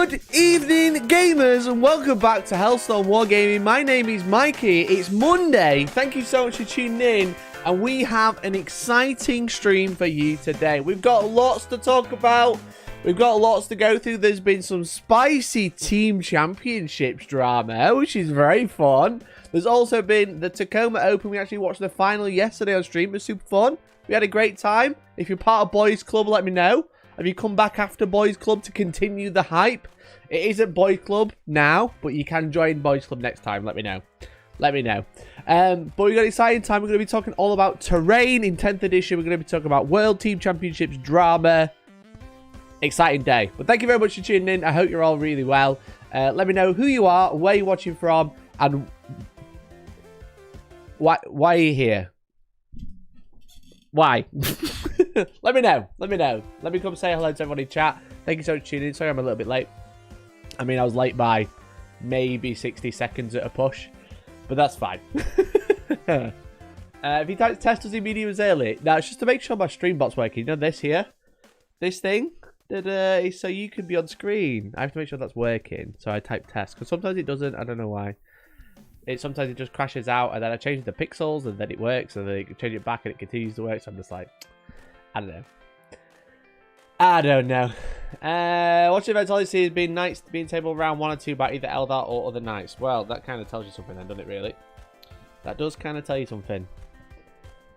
Good evening, gamers, and welcome back to Hellstormwargaming. My name is Mikey. It's Monday. Thank you so much for tuning in, and we have an exciting stream for you today. We've got lots to talk about. We've got lots to go through. There's been some spicy team championships drama, which is very fun. There's also been the Tacoma Open. We actually watched the final yesterday on stream. It was super fun. We had a great time. If you're part of Boys Club, let me know. Have you come back after Boys Club to continue the hype? It is at Boys Club now, but you can join Boys Club next time. Let me know. Let me know. But we've got an exciting time. We're going to be talking all about terrain in 10th edition. We're going to be talking about World Team Championships drama. Exciting day. But thank you very much for tuning in. I hope you're all really well. Let me know who you are, where you're watching from, and why are you here? Why? Let me know. Let me know. Let me come say hello to everybody in chat. Thank you so much for tuning in. Sorry I'm a little bit late. I mean, I was late by maybe 60 seconds at a push. But that's fine. If you type test does immediately was early. Now, it's just to make sure my stream bot's working. You know this here? This thing? So you can be on screen. I have to make sure that's working. So I type test. Because sometimes it doesn't. I don't know why. Sometimes it just crashes out, and then I change the pixels, and then it works, and then I change it back, and it continues to work. So I'm just like, I don't know. I don't know. Watching events all this has been nice to be in table round 1 or 2 by either Eldar or other knights. Well, that kind of tells you something then, doesn't it, really? That does kind of tell you something.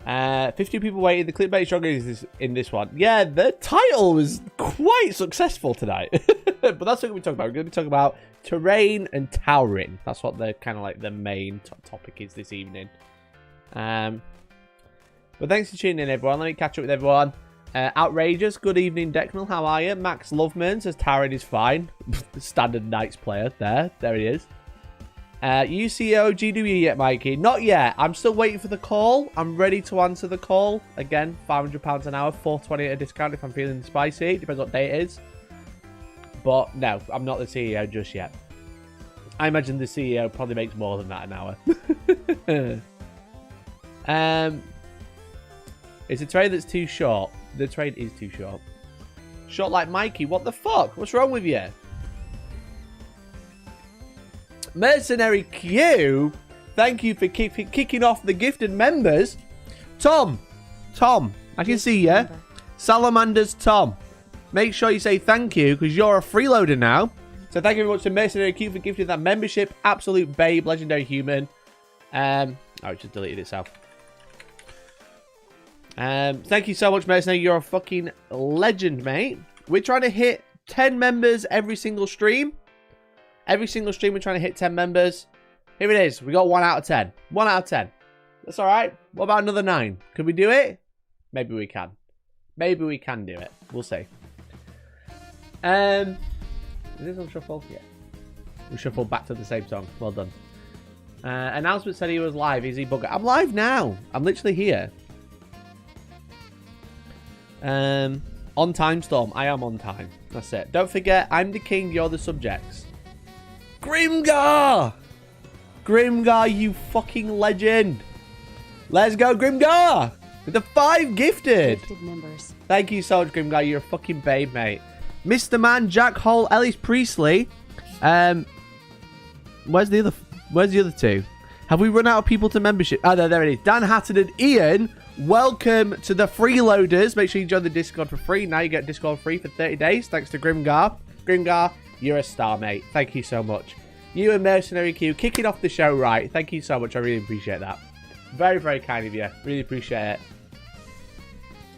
50 people waiting. The clickbait struggle is in this one. Yeah, the title was quite successful tonight. But that's what we're talking about. We're going to be talking about terrain and towering. That's what the kind of like the main topic is this evening. But thanks for tuning in, everyone. Let me catch up with everyone. Outrageous. Good evening, Decnal. How are you? Max Loveman says towering is fine. Standard Knights player. There he is. UCO GW yet, Mikey? Not yet. I'm still waiting for the call. I'm ready to answer the call. Again, £500 an hour, $4.20 at a discount if I'm feeling spicy. Depends what day it is. But no, I'm not the CEO just yet. I imagine the CEO probably makes more than that an hour. It's a trade that's too short. The trade is too short. Short like Mikey. What the fuck? What's wrong with you? Mercenary Q, thank you for kicking off the gifted members. Tom, I can see you. Salamander's Tom. Make sure you say thank you because you're a freeloader now. So thank you very much to Mercenary Q for gifting that membership. Absolute babe, legendary human. Oh, it just deleted itself. Thank you so much, Mercenary. You're a fucking legend, mate. We're trying to hit 10 members every single stream. Every single stream, we're trying to hit 10 members. Here it is. We got 1 out of 10. 1 out of 10. That's all right. What about another 9? Can we do it? Maybe we can. Maybe we can do it. We'll see. Is this on shuffle? Yeah. We shuffled back to the same song. Well done. Announcement said he was live. Is he bugger? I'm live now. I'm literally here. On time, Storm. I am on time. That's it. Don't forget, I'm the king. You're the subjects. Grimgar! Grimgar, you fucking legend. Let's go, Grimgar! With the 5 gifted members. Thank you so much, Grimgar. You're a fucking babe, mate. Mr. Man, Jack Hall, Ellis Priestley. Where's the other 2? Have we run out of people to membership? Oh, there it is. Dan Hatton and Ian, welcome to the freeloaders. Make sure you join the Discord for free. Now you get Discord free for 30 days. Thanks to Grimgar. Grimgar, you're a star, mate. Thank you so much. You and Mercenary Q kicking off the show right. Thank you so much. I really appreciate that. Very, very kind of you. Really appreciate it.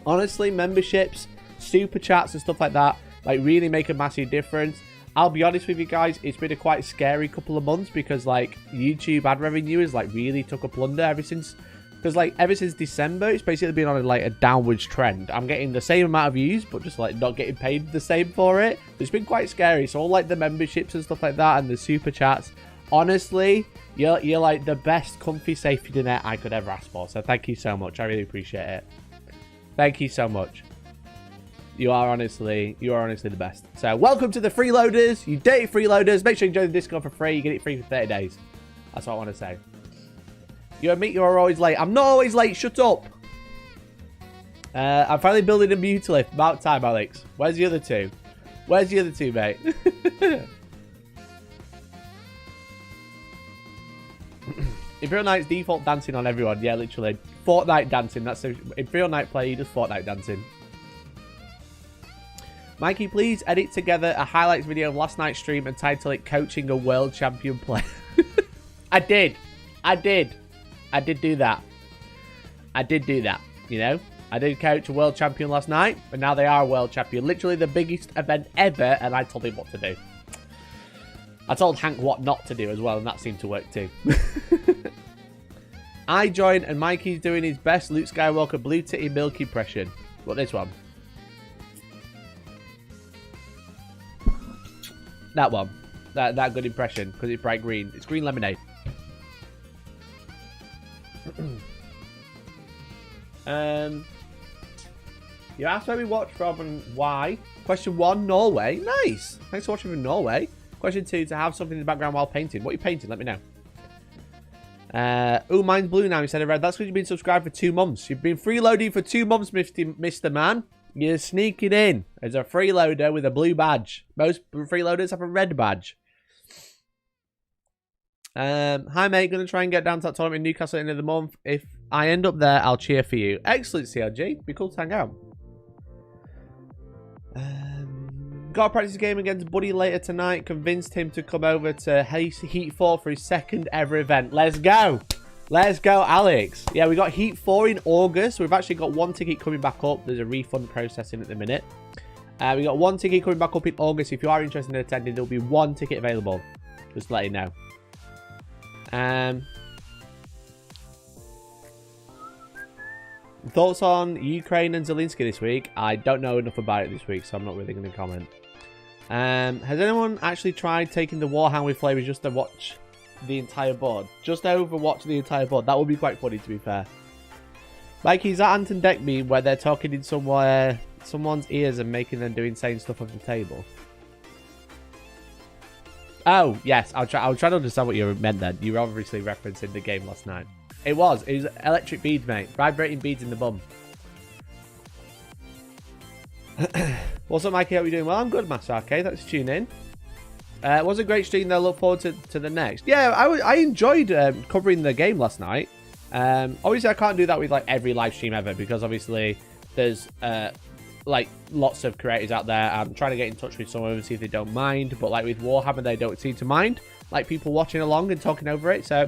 Honestly, memberships, super chats and stuff like that, like really make a massive difference. I'll be honest with you guys, it's been a quite scary couple of months because like YouTube ad revenue is like really took a plunder ever since December. It's basically been on a downwards trend. I'm getting the same amount of views, but just like not getting paid the same for it. It's been quite scary. So all like the memberships and stuff like that and the super chats, honestly, you're like the best comfy safety net I could ever ask for. So thank you so much. I really appreciate it. Thank you so much. You are honestly the best. So welcome to the freeloaders, you dirty freeloaders. Make sure you join the Discord for free. You get it free for 30 days. That's what I want to say. You admit you're always late. I'm not always late. Shut up. I'm finally building a Mutalift. About time, Alex. Where's the other 2? Where's the other two, mate? Imperial Knight's default dancing on everyone. Yeah, literally. Fortnite dancing. That's the Imperial Knight player. He does Fortnite dancing. Mikey, please edit together a highlights video of last night's stream and title it Coaching a World Champion Player. I did do that. You know, I did coach a world champion last night, but now they are a world champion. Literally the biggest event ever, and I told him what to do. I told Hank what not to do as well, and that seemed to work too. I joined, and Mikey's doing his best Luke Skywalker blue titty milk impression. What, this one? That one. That good impression, because it's bright green. It's green lemonade. You asked where we watch from and why. Question 1, Norway. Nice. Thanks for watching from Norway. Question 2, to have something in the background while painting. What are you painting? Let me know. Oh, mine's blue now instead of red. That's because you've been subscribed for 2 months. You've been freeloading for 2 months, Mr. Man. You're sneaking in as a freeloader with a blue badge. Most freeloaders have a red badge. Hi, mate. Going to try and get down to that tournament in Newcastle at the end of the month. If I end up there, I'll cheer for you. Excellent, CLG. Be cool to hang out. Got to practice a game against Buddy later tonight. Convinced him to come over to Heat 4 for his second ever event. Let's go. Let's go, Alex. Yeah, we got Heat 4 in August. We've actually got 1 ticket coming back up. There's a refund processing at the minute. We got 1 ticket coming back up in August. If you are interested in attending, there'll be 1 ticket available. Just to let you know. Thoughts on Ukraine and Zelensky this week? I don't know enough about it this week, so I'm not really going to comment. Has anyone actually tried taking the Warhammer with flavors just to watch the entire board? Just overwatch the entire board. That would be quite funny, to be fair. Mikey, is that Anton Deck meme where they're talking in someone's ears and making them do insane stuff on the table? Oh, yes. I'll try to understand what you meant then. You were obviously referencing the game last night. It was electric beads, mate. Vibrating beads in the bum. What's up, Mikey? How are you doing? Well, I'm good, Master Arcade. Thanks for tuning in. It was a great stream, though. Look forward to the next. Yeah, I enjoyed covering the game last night. Obviously, I can't do that with like every live stream ever because obviously there's like lots of creators out there. I'm trying to get in touch with some of them, see if they don't mind. But like with Warhammer, they don't seem to mind. Like people watching along and talking over it. So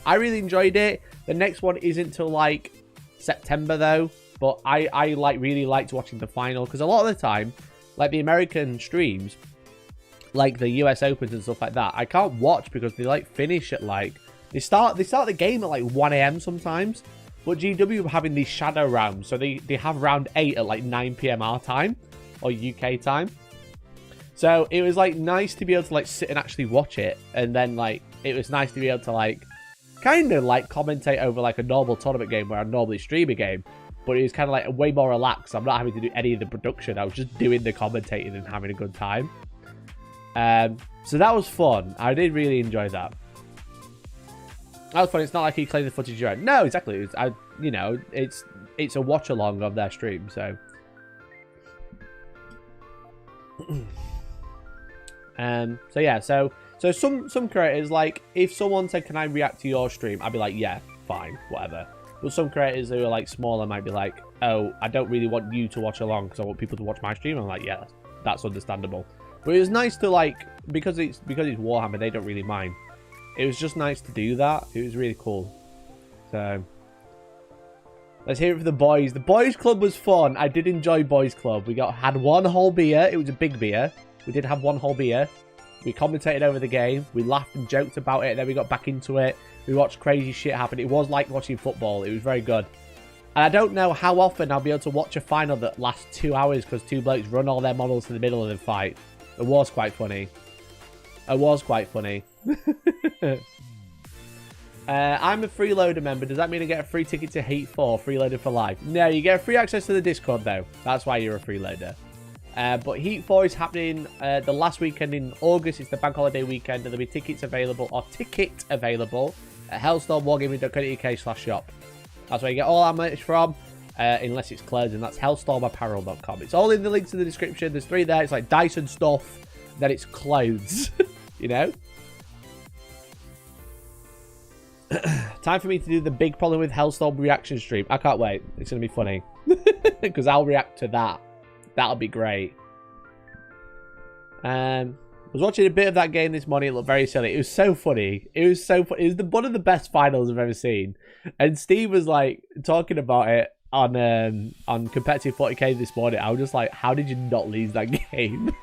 I really enjoyed it. The next one isn't till like September though. But I like really liked watching the final because a lot of the time, like the American streams, like the US Opens and stuff like that, I can't watch because they like finish at like they start the game at like 1 AM sometimes. But GW are having these shadow rounds, so they have round 8 at like 9 PM our time or UK time. So it was like nice to be able to like sit and actually watch it, and then like it was nice to be able to like kind of like commentate over like a normal tournament game where I normally stream a game. But it was kind of like way more relaxed. I'm not having to do any of the production. I was just doing the commentating and having a good time. So that was fun. I did really enjoy that. That was fun. It's not like he played the footage your own. No, exactly. It's a watch along of their stream. So, so yeah. So some creators, like if someone said, "Can I react to your stream?" I'd be like, "Yeah, fine, whatever." But some creators who are like smaller might be like, "Oh, I don't really want you to watch along because I want people to watch my stream." I'm like, "Yeah, that's understandable." But it was nice to like because it's Warhammer, they don't really mind. It was just nice to do that. It was really cool. So let's hear it for the boys. The boys club was fun. I did enjoy boys club. We had 1 whole beer. It was a big beer. We did have 1 whole beer. We commentated over the game. We laughed and joked about it. And then we got back into it. We watched crazy shit happen. It was like watching football. It was very good. And I don't know how often I'll be able to watch a final that lasts 2 hours because 2 blokes run all their models to the middle of the fight. It was quite funny. It was quite funny. I'm a freeloader member. Does that mean I get a free ticket to Heat 4? Freeloader for life? No, you get free access to the Discord though. That's why you're a freeloader. But Heat 4 is happening the last weekend in August. It's the bank holiday weekend. And there'll be tickets available at Hellstormwargaming.co.uk/shop. That's where you get all our merch from. unless it's closed, and that's hellstormapparel.com. It's all in the links in the description. There's 3 there. It's like Dyson stuff, then it's clothes, you know? Time for me to do the big problem with Hellstorm reaction stream. I can't wait. It's going to be funny. Because I'll react to that. That'll be great. I was watching a bit of that game this morning. It looked very silly. It was so funny. It was so funny. It was one of the best finals I've ever seen. And Steve was like talking about it on competitive 40k this morning. I was just like, how did you not lose that game?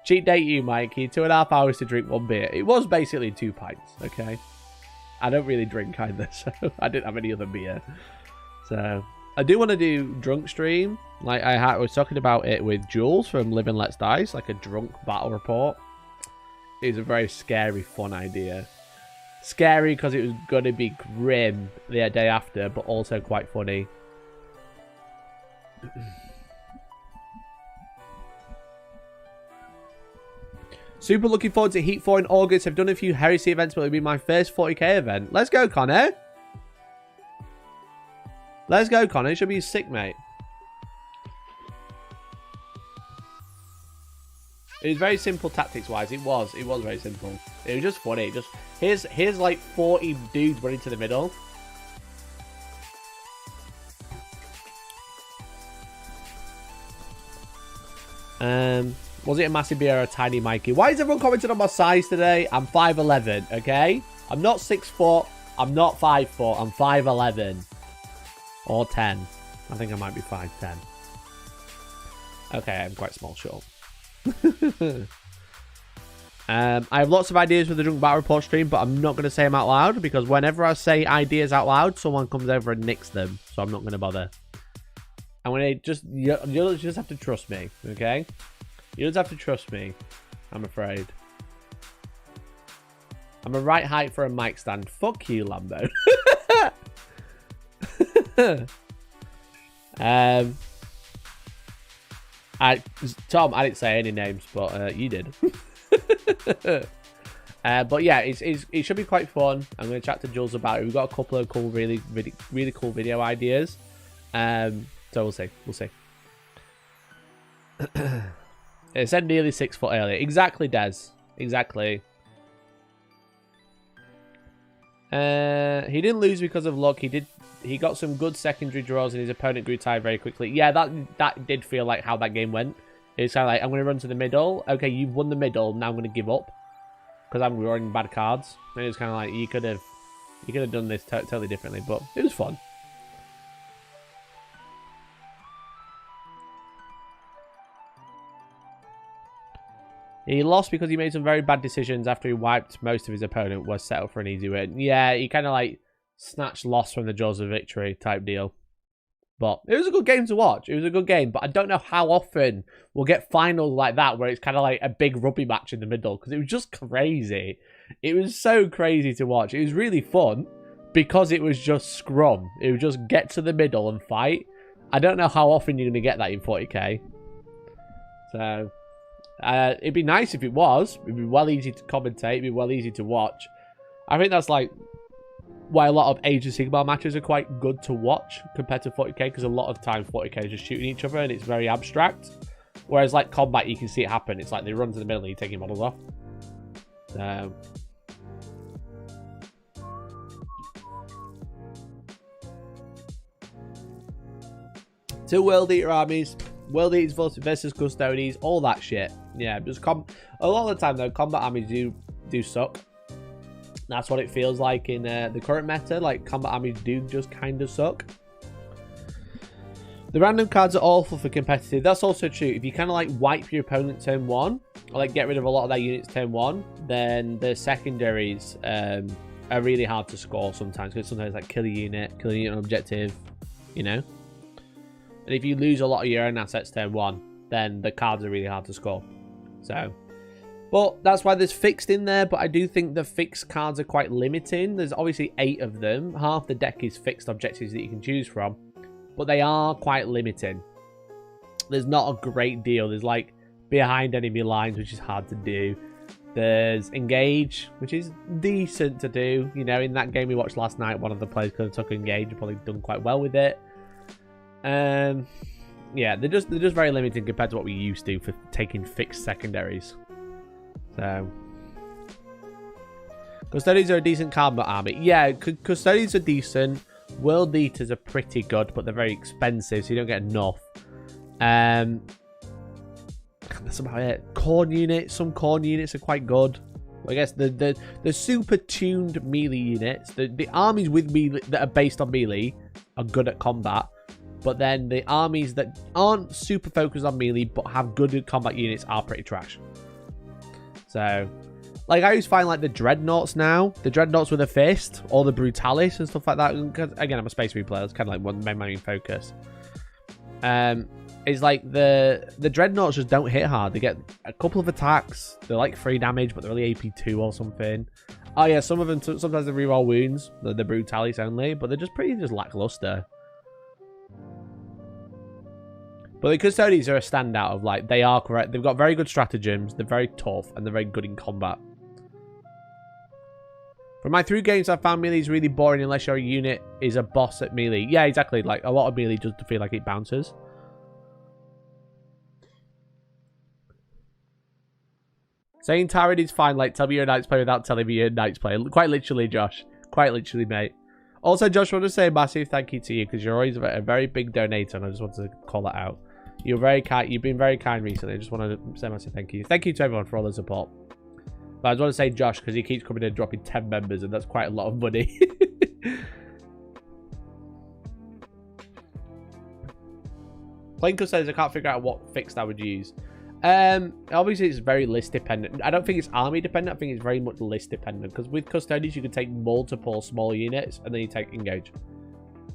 Cheat date you, Mikey. 2.5 hours to drink 1 beer. It was basically 2 pints, okay? I don't really drink either, so I didn't have any other beer. So, I do want to do drunk stream. Like, I was talking about it with Jules from Live and Let's Dice, like a drunk battle report. It was a very scary, fun idea. Scary because it was going to be grim the day after, but also quite funny. Super looking forward to Heat 4 in August. I've done a few Heresy events, but it'll be my first 40k event. Let's go, Connor. Let's go, Connor. It should be sick, mate. It was very simple tactics-wise. It was very simple. It was just funny. Just here's like 40 dudes running to the middle. Was it a massive beer or a tiny Mikey? Why is everyone commenting on my size today? I'm 5'11", okay? I'm not 6 foot. I'm not 5 foot. I'm 5'11". Or 10. I think I might be 5'10". Okay, I'm quite small, sure. I have lots of ideas for the Drunk Battle Report stream, but I'm not going to say them out loud, because whenever I say ideas out loud, someone comes over and nicks them. So I'm not going to bother. I'm going to you'll just have to trust me, okay? You just have to trust me, I'm afraid. I'm a right height for a mic stand. Fuck you, Lambo. Tom, I didn't say any names, but you did. But yeah, it should be quite fun. I'm going to chat to Jules about it. We've got a couple of cool, really cool video ideas. So we'll see. It said nearly 6 foot earlier. Exactly, Des. Exactly. He didn't lose because of luck. He got some good secondary draws and his opponent grew tired very quickly. Yeah, that did feel like how that game went. It's kind of like, I'm going to run to the middle. Okay, you've won the middle. Now I'm going to give up because I'm drawing bad cards. And it was kind of like, you could have done this totally differently, but it was fun. He lost because he made some very bad decisions after he wiped most of his opponent, was set up for an easy win. Yeah, he kind of like snatched loss from the jaws of victory type deal. But it was a good game to watch. It was a good game, but I don't know how often we'll get finals like that where it's kind of like a big rugby match in the middle, because it was just crazy. It was so crazy to watch. It was really fun because it was just scrum. It was just get to the middle and fight. I don't know how often you're going to get that in 40k. So it'd be nice if it was. It'd be well easy to commentate. It'd be well easy to watch. I think that's like why a lot of Age of Sigmar matches are quite good to watch compared to 40k, because a lot of times 40k is just shooting each other and it's very abstract. Whereas like combat, you can see it happen. It's like they run to the middle and you take your models off. So two World Eater armies, World Eaters versus Custodies, all that shit. Yeah, just a lot of the time though, combat armies do suck. That's what it feels like in the current meta. Like, combat armies do just kind of suck. The random cards are awful for competitive. That's also true. If you kind of like wipe your opponent turn 1, or like get rid of a lot of their units turn 1, then the secondaries are really hard to score sometimes. Because sometimes like kill a unit on objective, you know. And if you lose a lot of your own assets turn 1, then the cards are really hard to score. So, but that's why there's fixed in there. But I do think the fixed cards are quite limiting. There's obviously 8 of them. Half the deck is fixed objectives that you can choose from. But they are quite limiting. There's not a great deal. There's like behind enemy lines, which is hard to do. There's Engage, which is decent to do. You know, in that game we watched last night, one of the players could have took Engage and probably done quite well with it. Yeah, they're just very limited compared to what we used to for taking fixed secondaries. So, Custodians are a decent combat army. Yeah, Custodians are decent. World Eaters are pretty good, but they're very expensive, so you don't get enough. That's about it. Corn units. Some corn units are quite good. I guess the super tuned melee units, the armies with melee that are based on melee are good at combat. But then the armies that aren't super focused on melee but have good combat units are pretty trash. So, like, I always find like the Dreadnoughts now, the Dreadnoughts with a fist, or the Brutalis and stuff like that. Because again, I'm a Space Marine player. It's kind of like my main focus. Is like the Dreadnoughts just don't hit hard. They get a couple of attacks. They're like 3 damage, but they're only AP2 or something. Oh yeah, some of them sometimes they reroll wounds. The Brutalis only, but they're just pretty lackluster. But the Custodians are a standout of like, they are correct. They've got very good stratagems. They're very tough and they're very good in combat. From my 3 games, I've found melee is really boring unless your unit is a boss at melee. Yeah, exactly. Like a lot of melee just feel like it bounces. Saying Tyrant is fine, like, tell me you're a Knights player without telling me you're a Knights player. Quite literally, Josh. Quite literally, mate. Also, Josh, I want to say a massive thank you to you because you're always a very big donator, and I just wanted to call that out. You're very kind. You've been very kind recently. I just want to say a massive thank you. Thank you to everyone for all the support. But I just want to say Josh because he keeps coming in and dropping 10 members, and that's quite a lot of money. Playing Custodians, I can't figure out what fix I would use. Obviously it's very list dependent. I don't think it's army dependent. I think it's very much list dependent because with Custodians you can take multiple small units and then you take Engage,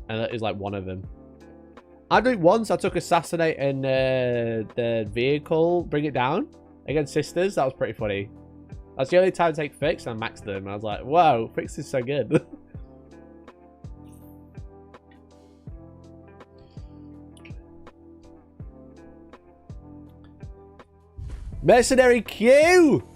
and that is like one of them. I did it once. I took Assassinate and the vehicle, bring it down against Sisters. That was pretty funny. That's the only time I take Fix, and I maxed them. And I was like, whoa, Fix is so good. Mercenary Q!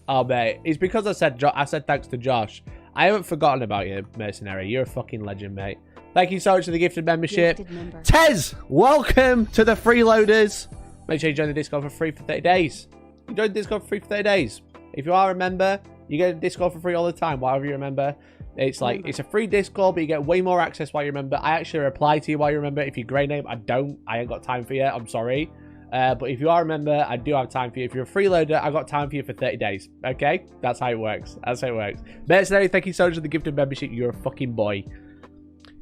Oh, mate. It's because I said thanks to Josh. I haven't forgotten about you, Mercenary. You're a fucking legend, mate. Thank you so much for the gifted membership. Tez, welcome to the freeloaders. Make sure you join the Discord for free for 30 days. You join the Discord for free for 30 days. If you are a member, you get a Discord for free all the time, whatever you remember. It's like, it's a free Discord, but you get way more access while you remember. I actually reply to you while you remember. If you're grey name, I ain't got time for you. I'm sorry. But if you are a member, I do have time for you. If you're a freeloader, I've got time for you for 30 days. Okay? That's how it works. That's how it works. Mercenary, thank you so much for the gifted membership. You're a fucking boy.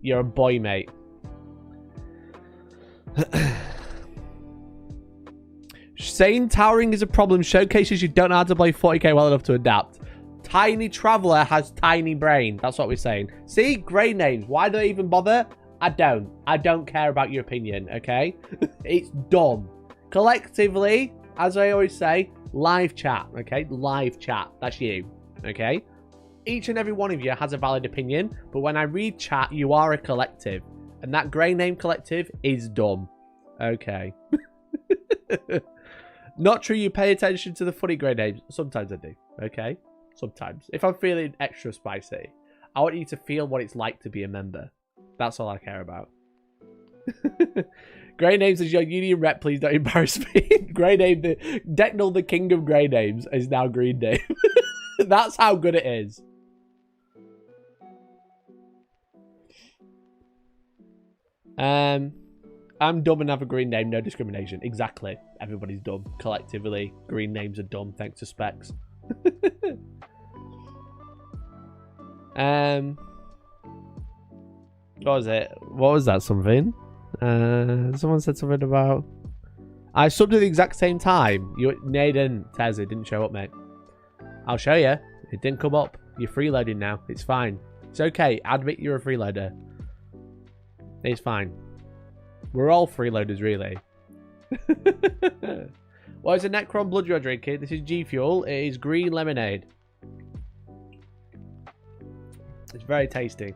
You're a boy, mate. Saying towering is a problem showcases you don't know how to play 40k well enough to adapt. Tiny Traveller has tiny brain. That's what we're saying. See? Grey names. Why do they even bother? I don't care about your opinion, okay? It's dumb. Collectively, as I always say, live chat, okay? Live chat. That's you, okay? Each and every one of you has a valid opinion, but when I read chat, you are a collective. And that grey name collective is dumb. Okay. Not true, you pay attention to the funny grey names. Sometimes I do, okay? Sometimes. If I'm feeling extra spicy, I want you to feel what it's like to be a member. That's all I care about. Grey names is your union rep, please don't embarrass me. Grey name, Decknell, the king of grey names, is now green name. That's how good it is. I'm dumb and have a green name, no discrimination. Exactly. Everybody's dumb. Collectively, green names are dumb thanks to specs. What was it? What was that something? Someone said something about... I subbed at the exact same time. No, you didn't. Tez, it didn't show up, mate. I'll show you. It didn't come up. You're freeloading now. It's fine. It's okay. Admit you're a freeloader. It's fine. We're all freeloaders, really. What is a Necron blood you're drinking? This is G Fuel. It is green lemonade. It's very tasty.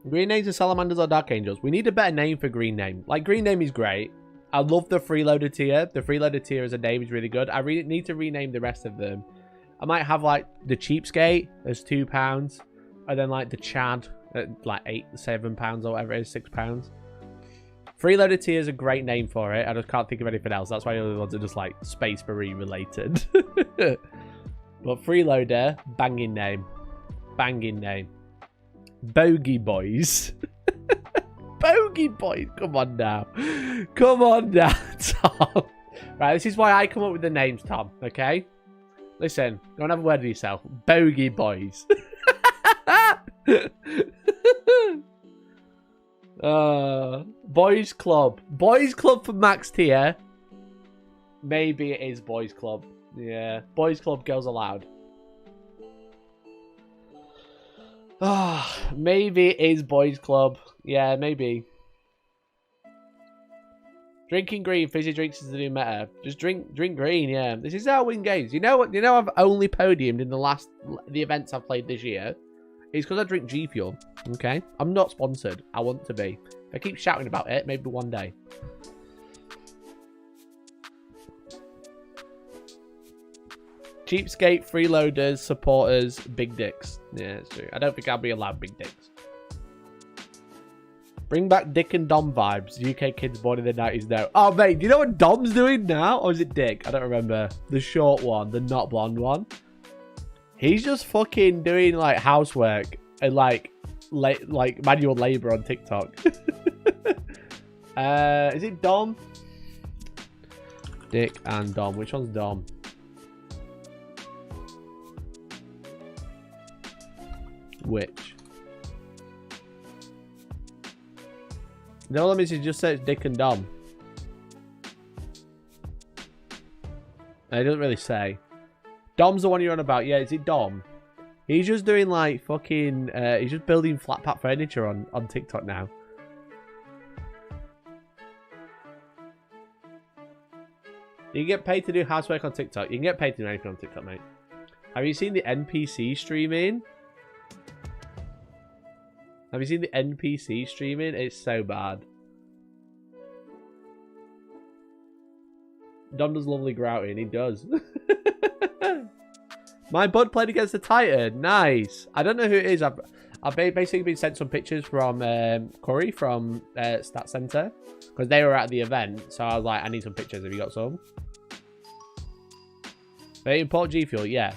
Green names are salamanders or dark angels. We need a better name for green name. Like, green name is great. I love the freeloader tier. The freeloader tier as a name is really good. I really need to rename the rest of them. I might have, like, the cheapskate as £2. And then, like, the Chad at, like, £7 or whatever it is, £6. Freeloader tier is a great name for it. I just can't think of anything else. That's why the other ones are just, like, Space Marine related. But freeloader, banging name. Banging name. Bogey Boys. Bogey Boys. Come on now. Come on now, Tom. Right, this is why I come up with the names, Tom. Okay? Listen, go and have a word with yourself. Bogey Boys. Boys Club. Boys Club for max tier. Maybe it is Boys Club. Yeah. Boys Club, girls allowed. Maybe it is Boys Club. Yeah, maybe. Drinking green, fizzy drinks is the new meta. Just drink green, yeah. This is how I win games. You know what? You know I've only podiumed in the events I've played this year. It's because I drink G Fuel. Okay? I'm not sponsored. I want to be. If I keep shouting about it, maybe one day. Cheapskate, freeloaders, supporters, big dicks. Yeah, it's true. I don't think I'll be allowed big dicks. Bring back Dick and Dom vibes. UK kids born in the 90s now. Oh, mate, do you know what Dom's doing now? Or is it Dick? I don't remember. The short one, the not blonde one. He's just fucking doing, like, housework and, like manual labor on TikTok. Is it Dom? Dick and Dom. Which one's Dom? Which? No, let me see. Just says Dick and Dom. It doesn't really say. Dom's the one you're on about. Yeah, is it Dom? He's just doing like fucking. He's just building flat pack furniture on TikTok now. You can get paid to do housework on TikTok. You can get paid to do anything on TikTok, mate. Have you seen the NPC streaming? Have you seen the NPC streaming? It's so bad. Dom does lovely grouting. He does. My bud played against the Titan. Nice. I don't know who it is. I've basically been sent some pictures from Curry from Stat Center. Because they were at the event. So I was like, I need some pictures. Have you got some? They import G Fuel. Yeah.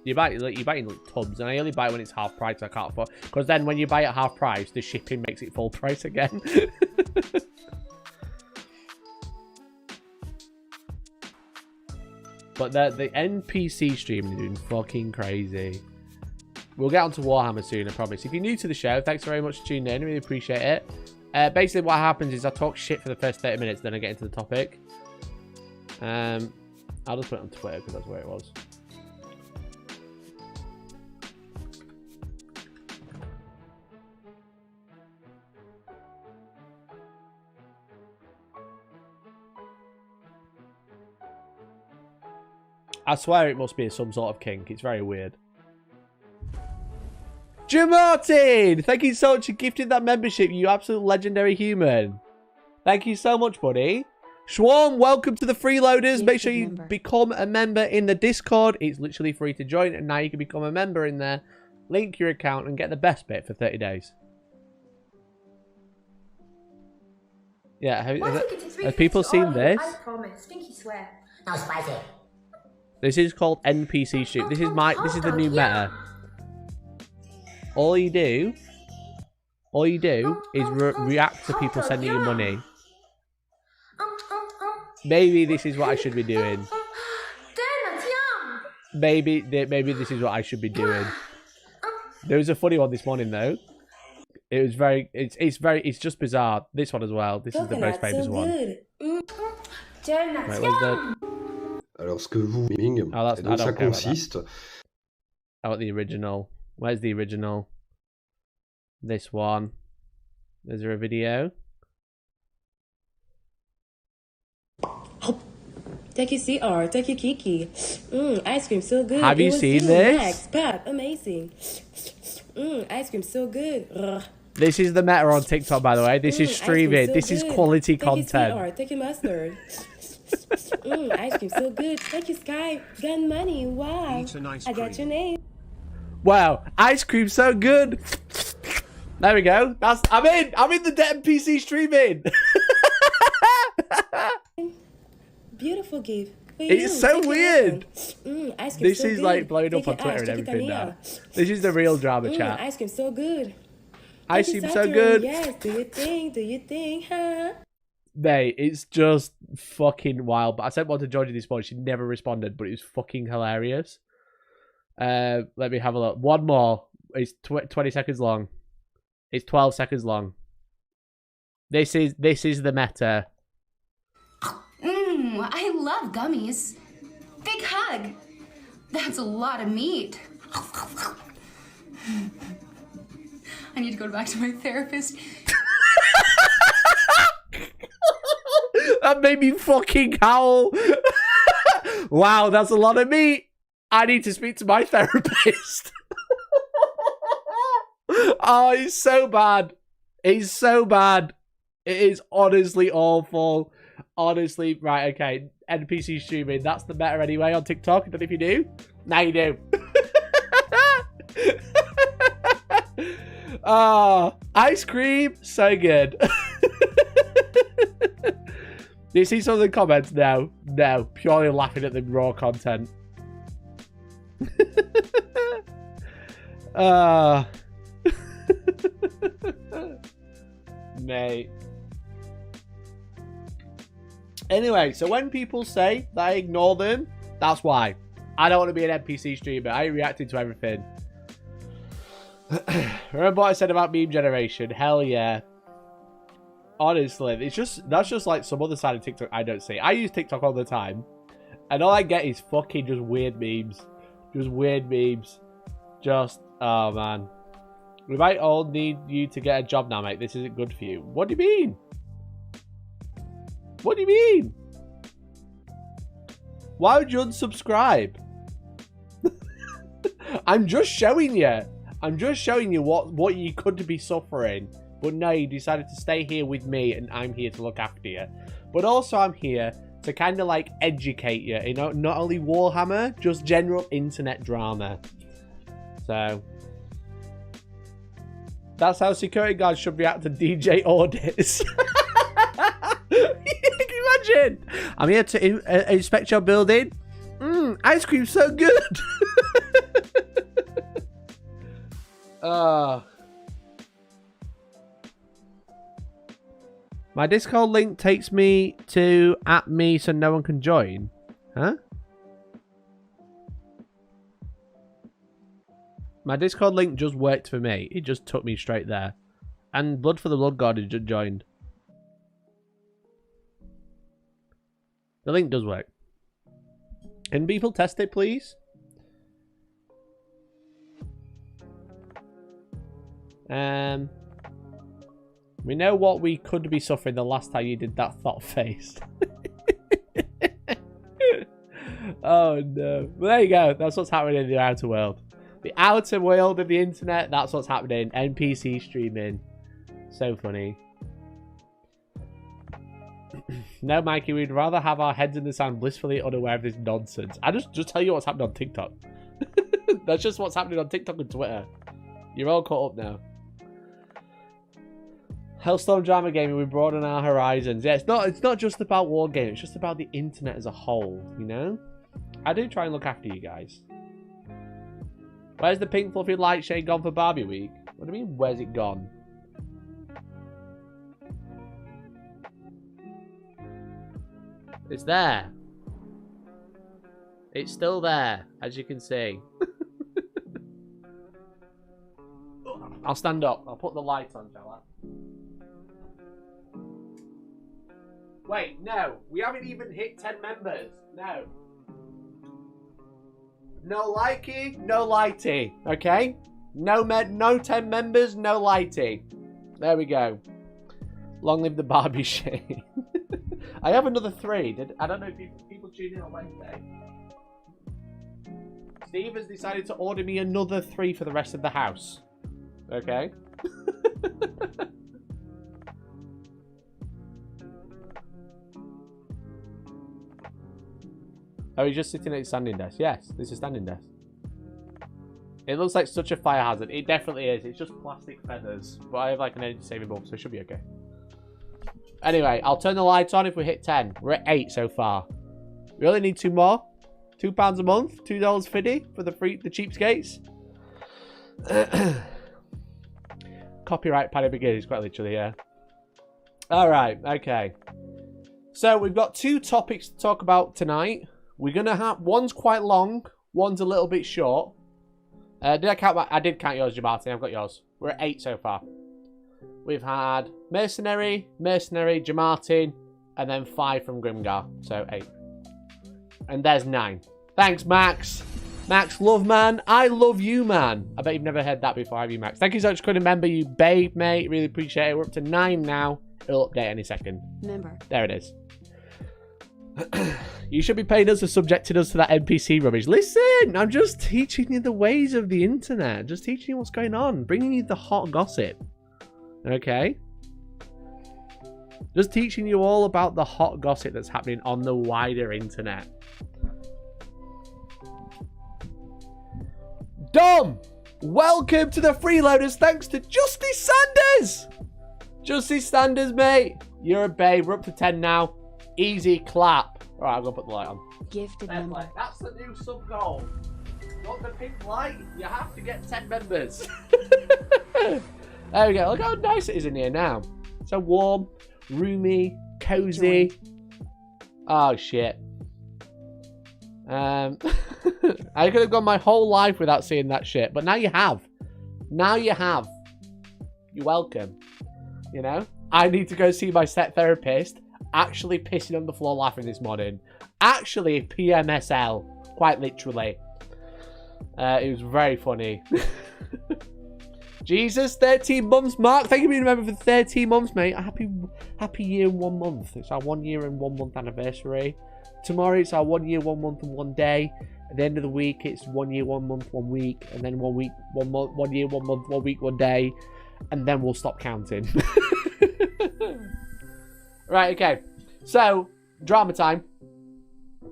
You buy it in tubs, and I only buy it when it's half price. So I can't afford, because then when you buy it at half price, the shipping makes it full price again. But the NPC stream is doing fucking crazy. We'll get onto Warhammer soon, I promise. If you're new to the show, thanks very much for tuning in. I really appreciate it. Basically, what happens is I talk shit for the first 30 minutes, then I get into the topic. I'll just put it on Twitter because that's where it was. I swear it must be some sort of kink. It's very weird. Martin, thank you so much for gifting that membership, you absolute legendary human. Thank you so much, buddy. Schwarm, welcome to the freeloaders. Make sure you become a member in the Discord. It's literally free to join, and now you can become a member in there. Link your account and get the best bit for 30 days. Yeah, have people seen this? I promise. Stinky swear. No spicy. This is called NPC stream. This is the new meta. All you do is react to people sending you money. Maybe this is what I should be doing. Maybe this is what I should be doing. There was a funny one this morning though. It was it's just bizarre. This one as well. This is the most famous one. Wait, where's the... Alors, ce que vous gaming, et donc ça consiste. Oh, the original. Where's the original? This one. Is there a video? Take your CR, take your Kiki. Ice cream so good. Have you seen this? Max, Pop, amazing. Ice cream so good. Ugh. This is the meta on TikTok, by the way. This is streaming. So this is good. quality take content. Your CR, take your mustard. Ice cream so good. Thank you, Sky. Got money. Wow. I got your name. Wow, ice cream so good. There we go. I'm in the dead PC streaming. Beautiful gift. It's so weird. Ice cream This so is good. like blowing up Take on your Twitter ice, and take everything it now. Tania. This is the real drama chat. Ice cream so good. Ice cream so good. Yes, do you think, huh? Mate, it's just fucking wild. But I sent one to Georgie this morning. She never responded, but it was fucking hilarious. Let me have a look. One more. It's 20 seconds long. It's 12 seconds long. This is the meta. I love gummies. Big hug. That's a lot of meat. I need to go back to my therapist. That made me fucking howl. Wow, that's a lot of meat. I need to speak to my therapist. Oh, it's so bad. It's so bad. It is honestly awful. Honestly, right, okay. NPC streaming. That's the meta anyway on TikTok. I don't know if you do. Now you do. Oh, ice cream. So good. Do you see some of the comments? No. No. Purely laughing at the raw content. Mate. Anyway, so when people say that I ignore them, that's why. I don't want to be an NPC streamer. I ain't reacting to everything. Remember what I said about meme generation? Hell yeah. Honestly, that's just like some other side of TikTok I don't see. I use TikTok all the time, and all I get is fucking just weird memes. Just weird memes. Just, oh man. We might all need you to get a job now, mate. This isn't good for you. What do you mean? What do you mean? Why would you unsubscribe? I'm just showing you. I'm just showing you what you could be suffering. But no, you decided to stay here with me, and I'm here to look after you. But also I'm here to kind of like educate you. You know, not only Warhammer, just general internet drama. So that's how security guards should react to DJ audits. Can you imagine? I'm here to inspect your building. Ice cream's so good. My Discord link takes me to @me so no one can join. Huh? My Discord link just worked for me. It just took me straight there. And Blood for the Blood God has just joined. The link does work. Can people test it, please? We know what we could be suffering the last time you did that thought face. Oh no. Well, there you go. That's what's happening in the outer world. The outer world of the internet, that's what's happening. NPC streaming. So funny. No, Mikey, we'd rather have our heads in the sand blissfully unaware of this nonsense. I just tell you what's happening on TikTok. That's just what's happening on TikTok and Twitter. You're all caught up now. Hellstormwargaming, we broaden our horizons. Yeah, it's not just about Wargaming, it's just about the internet as a whole, you know? I do try and look after you guys. Where's the pink fluffy light shade gone for Barbie week? What do you mean, where's it gone? It's there. It's still there, as you can see. I'll stand up. I'll put the light on, shall I? Wait, no. We haven't even hit 10 members. No. No likey, no lighty. Okay? No 10 members, no lighty. There we go. Long live the Barbie shade. I have another 3. I don't know if people to tune in on Wednesday. Steve has decided to order me another 3 for the rest of the house. Okay. Oh, he's just sitting at his standing desk. Yes, this is standing desk. It looks like such a fire hazard. It definitely is. It's just plastic feathers. But I have like an energy saving bulb, so it should be okay. Anyway, I'll turn the lights on if we hit 10. We're at 8 so far. We only need 2 more. £2 a month. $2.50 for the cheapskates. Copyright Paddy Begins, quite literally, yeah. Alright, okay. So we've got 2 topics to talk about tonight. We're gonna have one's quite long, one's a little bit short. Did I count I did count yours, Jamartin. I've got yours. We're at 8 so far. We've had Mercenary, Jamartin, and then 5 from Grimgar. So 8. And there's 9. Thanks, Max. Max, love, man. I love you, man. I bet you've never heard that before, have you, Max? Thank you so much for becoming a member, you babe, mate. Really appreciate it. We're up to 9 now. It'll update any second. Member. There it is. You should be paying us for subjecting us to that NPC rubbish. Listen, I'm just teaching you the ways of the internet. Just teaching you what's going on. Bringing you the hot gossip. Okay? Just teaching you all about the hot gossip that's happening on the wider internet. Dom! Welcome to the freeloaders thanks to Justice Sanders! Justice Sanders, mate. You're a babe. We're up to 10 now. Easy clap. Alright, I'm going to put the light on. Gifted member. That's the new sub goal. Got the pink light. You have to get 10 members. There we go. Look how nice it is in here now. So warm, roomy, cozy. Oh, shit. I could have gone my whole life without seeing that shit. But now you have. Now you have. You're welcome. You know? I need to go see my set therapist. Actually pissing on the floor laughing this morning. Actually PMSL. Quite literally. It was very funny. Jesus, 13 months, Mark. Thank you for being a member for 13 months, mate. Happy year and 1 month. It's our 1 year and 1 month anniversary. Tomorrow it's our 1 year, 1 month and 1 day. At the end of the week, it's 1 year, 1 month, 1 week. And then 1 week, 1 month, 1 year, 1 month, 1 week, 1 day. And then we'll stop counting. Right, okay. So, drama time.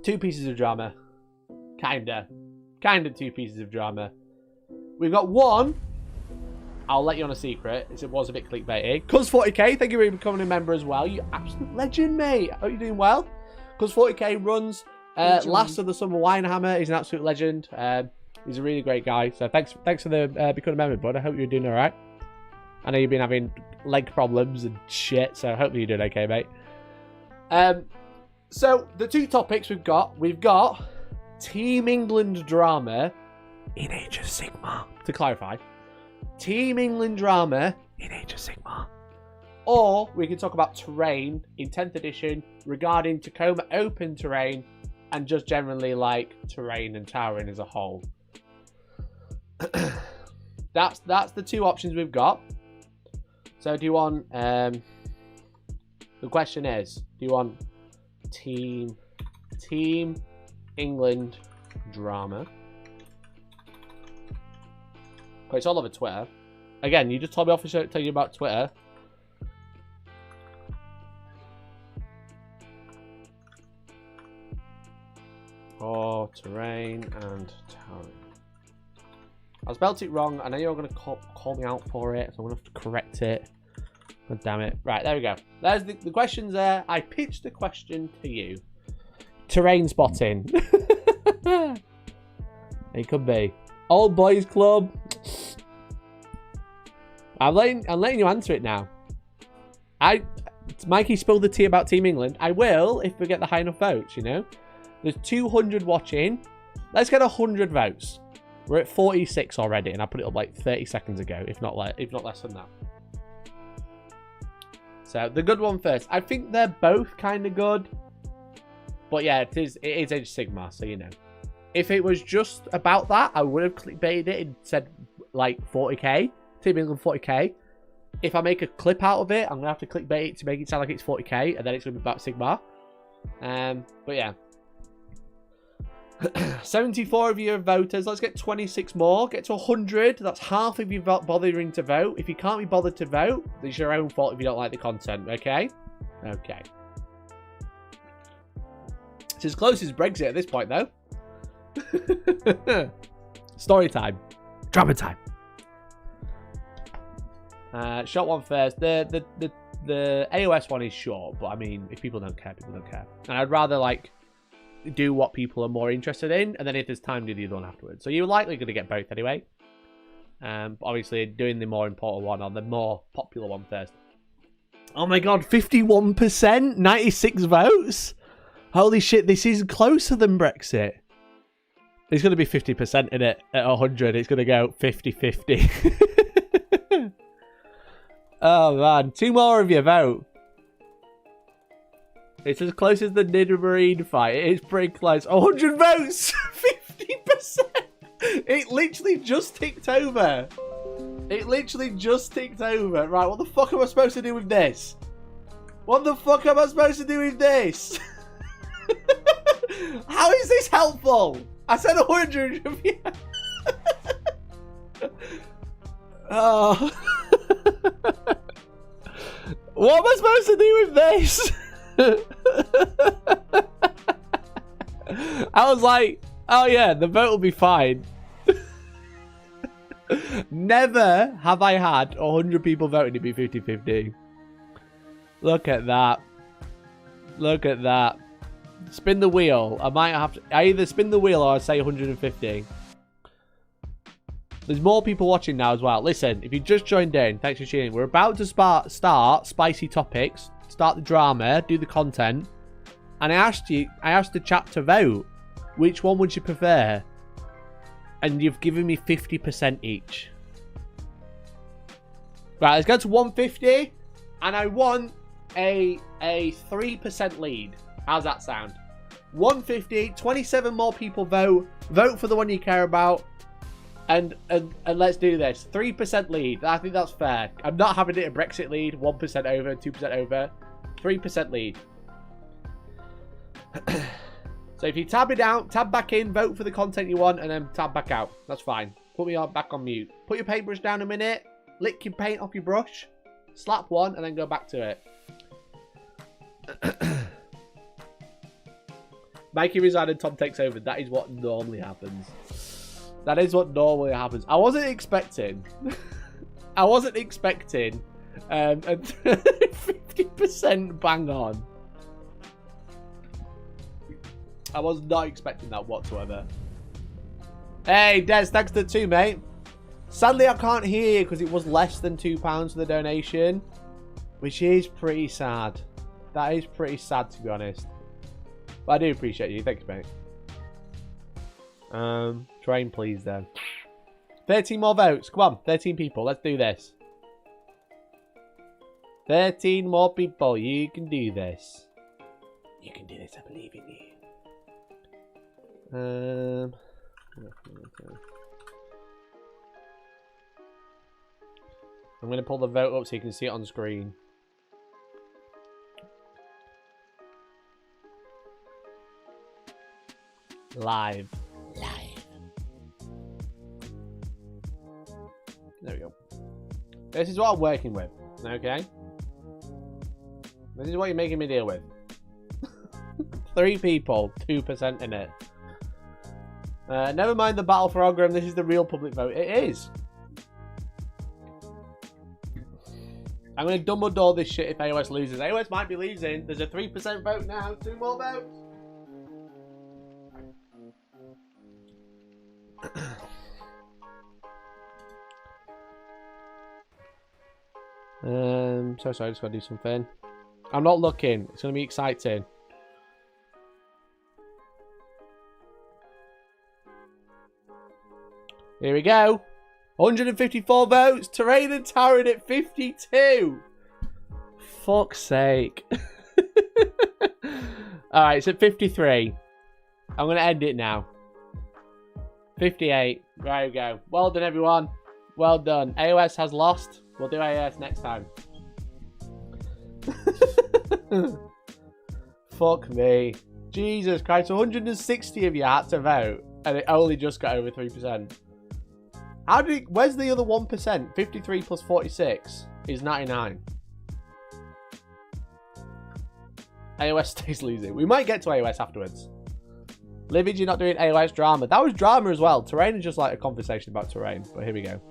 2 pieces of drama. Kinda 2 pieces of drama. We've got one. I'll let you on a secret. It was a bit clickbaity. Cuz40k, thank you for becoming a member as well. You absolute legend, mate. I hope you're doing well. Cuz40k runs last of the Summer Winehammer. He's an absolute legend. He's a really great guy. So thanks for the becoming a member, bud. I hope you're doing all right. I know you've been having leg problems and shit, so hopefully you're doing okay, mate. So the 2 topics we've got Team England drama in Age of Sigmar. To clarify, Team England drama in Age of Sigmar. Or we can talk about terrain in 10th edition regarding Tacoma open terrain and just generally like terrain and towering as a whole. That's the 2 options we've got. So do you want the question is, do you want Team England drama? Okay, it's all over Twitter. Again, you just told me off to tell you about Twitter. Or terrain and towering. I spelled it wrong. I know you're going to call me out for it, so I'm going to have to correct it. God damn it. Right, there we go. There's the questions there. I pitched the question to you. Terrain spotting. It could be. Old Boys Club. I'm letting you answer it now. Mikey spilled the tea about Team England. I will if we get the high enough votes, you know. There's 200 watching. Let's get 100 votes. We're at 46 already, and I put it up like 30 seconds ago, if not less than that. So the good one first. I think they're both kind of good, but yeah, it is Age of Sigmar, so you know. If it was just about that, I would have clickbaited it and said like 40k, Team England 40k. If I make a clip out of it, I'm gonna have to clickbait it to make it sound like it's 40k, and then it's gonna be about Sigmar. But yeah. 74 of you are voters. Let's get 26 more. Get to 100. That's half of you bothering to vote. If you can't be bothered to vote, it's your own fault if you don't like the content, okay? Okay. It's as close as Brexit at this point, though. Story time. Drama time. Short one first. The AOS one is short, but I mean, if people don't care, people don't care. And I'd rather, like, do what people are more interested in, and then if there's time, do the other one afterwards. So you're likely going to get both anyway. But obviously, doing the more important one or the more popular one first. Oh my god, 51%? 96 votes? Holy shit, this is closer than Brexit. It's going to be 50% in it at 100. It's going to go 50-50. Oh man, 2 more of you vote. It's as close as the Nidomarine fight. It is pretty close. 100 votes! 50%! It literally just ticked over. It literally just ticked over. Right, what the fuck am I supposed to do with this? What the fuck am I supposed to do with this? How is this helpful? I said 100 of you. Oh. What am I supposed to do with this? I was like, oh yeah, the vote will be fine. Never have I had 100 people voting to be 50-50. Look at that. Look at that. Spin the wheel. I might have to... I either spin the wheel or I say 150. There's more people watching now as well. Listen, if you just joined in, thanks for tuning in. We're about to start spicy topics, start the drama, do the content. And I asked the chat to vote. Which one would you prefer? And you've given me 50% each. Right, let's go to 150. And I want a 3% lead. How's that sound? 150, 27 more people vote. Vote for the one you care about. And let's do this. 3% lead. I think that's fair. I'm not having it a Brexit lead. 1% over, 2% over. 3% lead. So if you tab it out, tab back in, vote for the content you want, and then tab back out. That's fine. Put me back on mute. Put your paintbrush down a minute. Lick your paint off your brush. Slap one, and then go back to it. Mikey resigned and Tom takes over. That is what normally happens. That is what normally happens. I wasn't expecting. I wasn't expecting a 50% bang on. I was not expecting that whatsoever. Hey, Des, thanks to the 2, mate. Sadly, I can't hear you because it was less than £2 for the donation, which is pretty sad. That is pretty sad, to be honest. But I do appreciate you. Thanks, mate. Train, please, then. 13 more votes. Come on, 13 people. Let's do this. 13 more people. You can do this. You can do this. I believe in you. I'm going to pull the vote up so you can see it on screen. Live. There we go. This is what I'm working with. Okay? This is what you're making me deal with. 3 people, 2% in it. Never mind the battle for Ogram. This is the real public vote. It is. I'm going to Dumbledore this shit if AOS loses. AOS might be losing. There's a 3% vote now. 2 more votes. Sorry, I just gotta do something. I'm not looking. It's gonna be exciting. Here we go. 154 votes. Terrain and Towering at 52. Fuck's sake. Alright, it's at 53. I'm gonna end it now. 58. There we go. Well done, everyone. Well done. AOS has lost. We'll do AOS next time. Fuck me. Jesus Christ, 160 of you had to vote, and it only just got over 3%. Where's the other 1%? 53 plus 46 is 99. AOS stays losing. We might get to AOS afterwards. Livid, you're not doing AOS drama. That was drama as well. Terrain is just like a conversation about terrain, but here we go.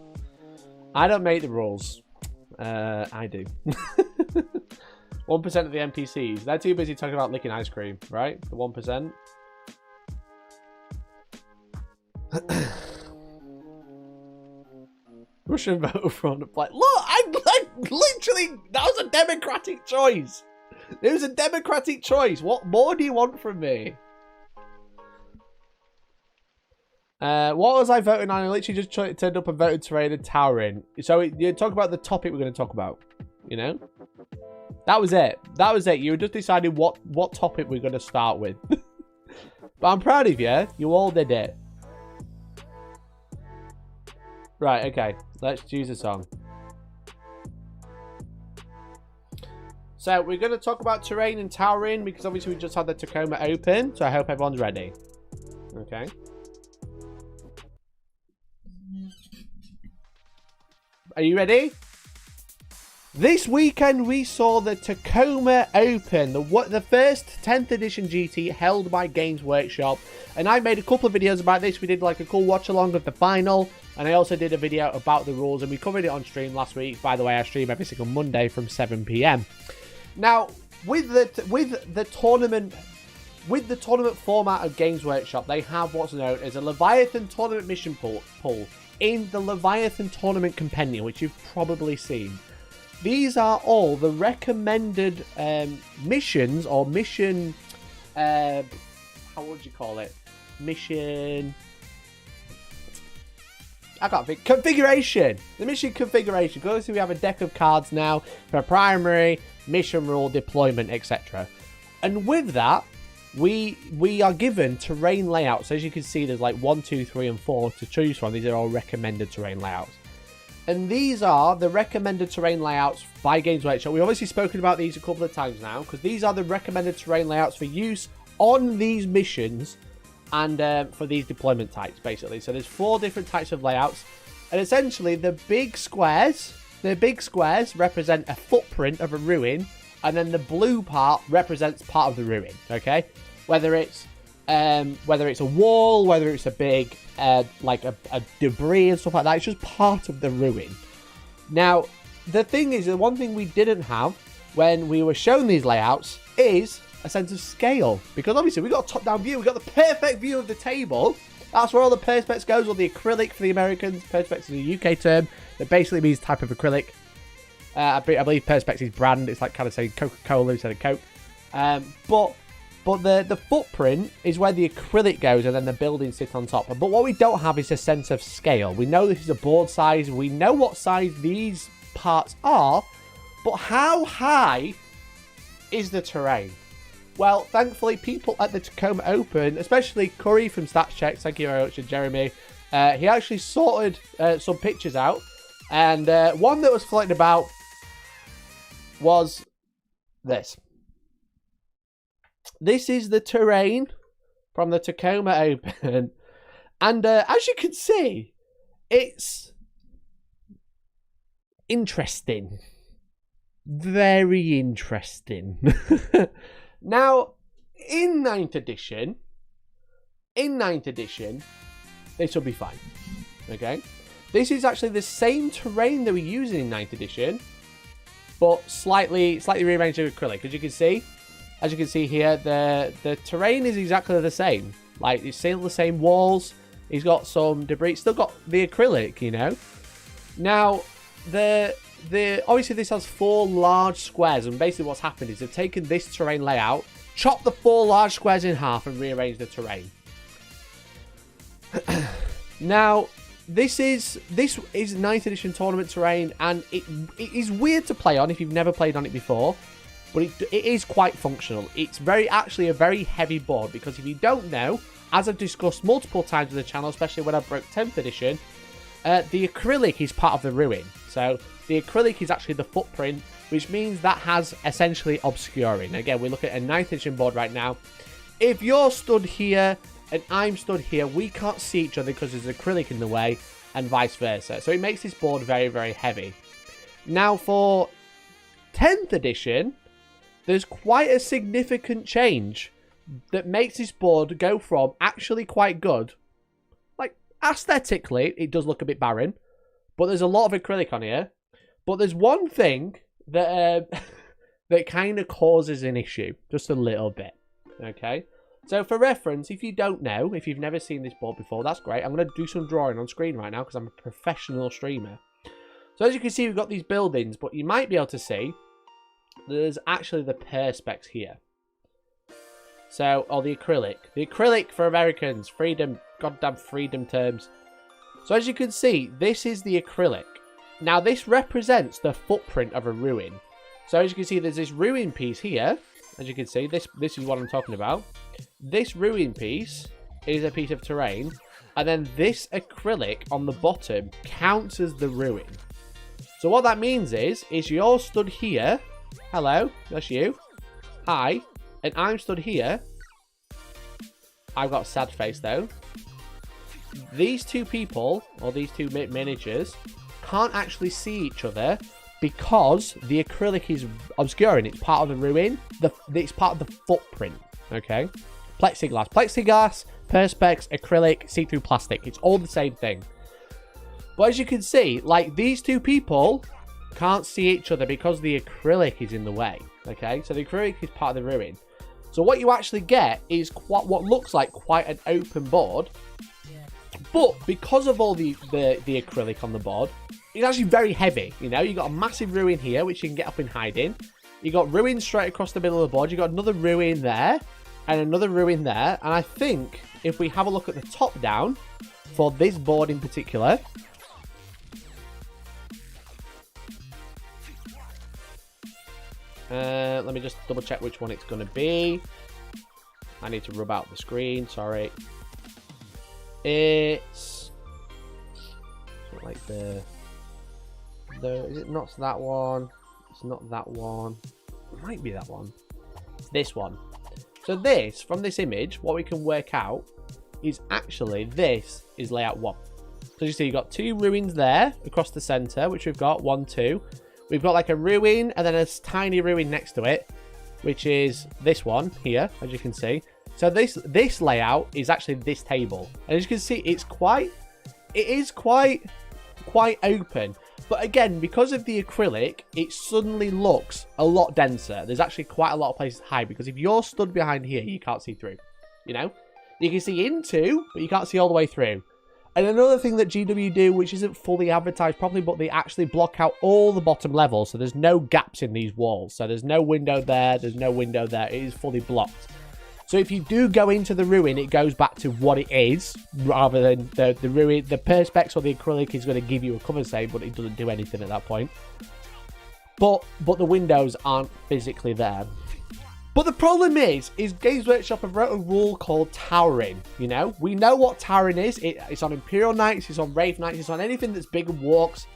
I don't make the rules. I do. 1% of the NPCs. They're too busy talking about licking ice cream, right? The 1%. Russian vote front of play. Look, I literally, that was a democratic choice. It was a democratic choice. What more do you want from me? What was I voting on? I literally just turned up and voted terrain and towering. So you talk about the topic we're going to talk about. You know? That was it. That was it. You were just deciding what topic we're going to start with. But I'm proud of you. You all did it. Right, okay. Let's choose a song. So we're going to talk about terrain and towering because obviously we just had the Tacoma open. So I hope everyone's ready. Okay. Are you ready? This weekend we saw the Tacoma Open, the first 10th edition GT held by Games Workshop, and I made a couple of videos about this. We did like a cool watch along of the final, and I also did a video about the rules, and we covered it on stream last week. By the way, I stream every single Monday from 7 PM. Now, with the tournament format of Games Workshop, they have what's known as a Leviathan tournament mission pool in the Leviathan Tournament Compendium, which you've probably seen. These are all the recommended missions or mission... how would you call it? Mission... I can't think. Configuration! The mission configuration. Because we have a deck of cards now for primary, mission rule, deployment, etc. And with that, we are given terrain layouts. As you can see, there's like 1, 2, 3, and 4 to choose from. These are all recommended terrain layouts. And these are the recommended terrain layouts by Games Workshop. We've obviously spoken about these a couple of times now, because these are the recommended terrain layouts for use on these missions and for these deployment types, basically. So there's 4 different types of layouts. And essentially, the big squares represent a footprint of a ruin, and then the blue part represents part of the ruin, okay? Whether it's a wall, whether it's a big, like a debris and stuff like that, it's just part of the ruin. Now, the thing is, the one thing we didn't have when we were shown these layouts is a sense of scale. Because obviously, we got a top-down view, we got the perfect view of the table. That's where all the perspex goes, or the acrylic for the Americans. Perspex is a UK term that basically means type of acrylic. I believe perspex is brand. It's like kind of saying Coca-Cola instead of Coke. But the footprint is where the acrylic goes, and then the buildings sit on top. But what we don't have is a sense of scale. We know this is a board size. We know what size these parts are. But how high is the terrain? Well, thankfully, people at the Tacoma Open, especially Curry from Stats Checks, thank you very much, and Jeremy, he actually sorted some pictures out. And one that was floating about was this. This is the terrain from the Tacoma Open. And as you can see, it's interesting. Very interesting. Now, in 9th edition, this will be fine. Okay? This is actually the same terrain that we're using in 9th edition, but slightly rearranged with acrylic. As you can see here, the terrain is exactly the same. Like, it's still the same walls. He's got some debris. Still got the acrylic, you know. Now, obviously this has 4 large squares, and basically what's happened is they've taken this terrain layout, chopped the 4 large squares in half, and rearranged the terrain. Now, this is 9th edition tournament terrain, and it is weird to play on if you've never played on it before, but it is quite functional. It's actually a very heavy board, because if you don't know, as I've discussed multiple times on the channel, especially when I broke 10th edition, the acrylic is part of the ruin. So the acrylic is actually the footprint, which means that has essentially obscuring. Again, we look at a 9th edition board right now. if you're stood here and I'm stood here, we can't see each other because there's acrylic in the way, and vice versa. So it makes this board very, very heavy. Now for 10th edition, there's quite a significant change that makes this board go from actually quite good. Like, aesthetically, it does look a bit barren, but there's a lot of acrylic on here. But there's one thing that that kind of causes an issue, just a little bit. Okay? So for reference, if you don't know, if you've never seen this board before, that's great. I'm going to do some drawing on screen right now because I'm a professional streamer. So as you can see, we've got these buildings, but you might be able to see there's actually the perspex here. So, or the acrylic. The acrylic for Americans. Freedom. Goddamn freedom terms. So as you can see, this is the acrylic. Now this represents the footprint of a ruin. So as you can see, there's this ruin piece here. As you can see, this is what I'm talking about. This ruin piece is a piece of terrain. And then this acrylic on the bottom counts as the ruin. So what that means is you're stood here. Hello, that's you. Hi. And I'm stood here. I've got a sad face though. These two people, or these two miniatures, can't actually see each other because the acrylic is obscuring. It's part of the ruin. It's part of the footprint. Okay? Plexiglass. Plexiglass, perspex, acrylic, see-through plastic. It's all the same thing. But as you can see, like, these two people can't see each other because the acrylic is in the way. Okay? So the acrylic is part of the ruin. So what you actually get is what looks like quite an open board. But because of all the acrylic on the board, it's actually very heavy. You know, you got a massive ruin here, which you can get up and hide in. You got ruins straight across the middle of the board. You got another ruin there, and another ruin there. And I think if we have a look at the top down for this board in particular, let me just double check which one it's going to be. I need to rub out the screen. Sorry. It's like the is it not that one? It's not that one. It might be that one. It's this one. So this, from this image, what we can work out is actually this is layout 1. So you see you've got two ruins there across the center, which we've got 1, 2. We've got like a ruin and then a tiny ruin next to it, which is this one here, as you can see. So this layout is actually this table. And as you can see, it is quite open. But again, because of the acrylic, it suddenly looks a lot denser. There's actually quite a lot of places to hide, because if you're stood behind here, you can't see through. You know? You can see into, but you can't see all the way through. And another thing that GW do, which isn't fully advertised properly, but they actually block out all the bottom levels. So there's no gaps in these walls. So there's no window there. There's no window there. It is fully blocked. So if you do go into the ruin, it goes back to what it is, rather than the ruin. The perspex or the acrylic is going to give you a cover save, but it doesn't do anything at that point. But the windows aren't physically there. But the problem is Games Workshop have wrote a rule called towering. You know, we know what towering is. It's on Imperial Knights, it's on Wraith Knights, it's on anything that's big and walks.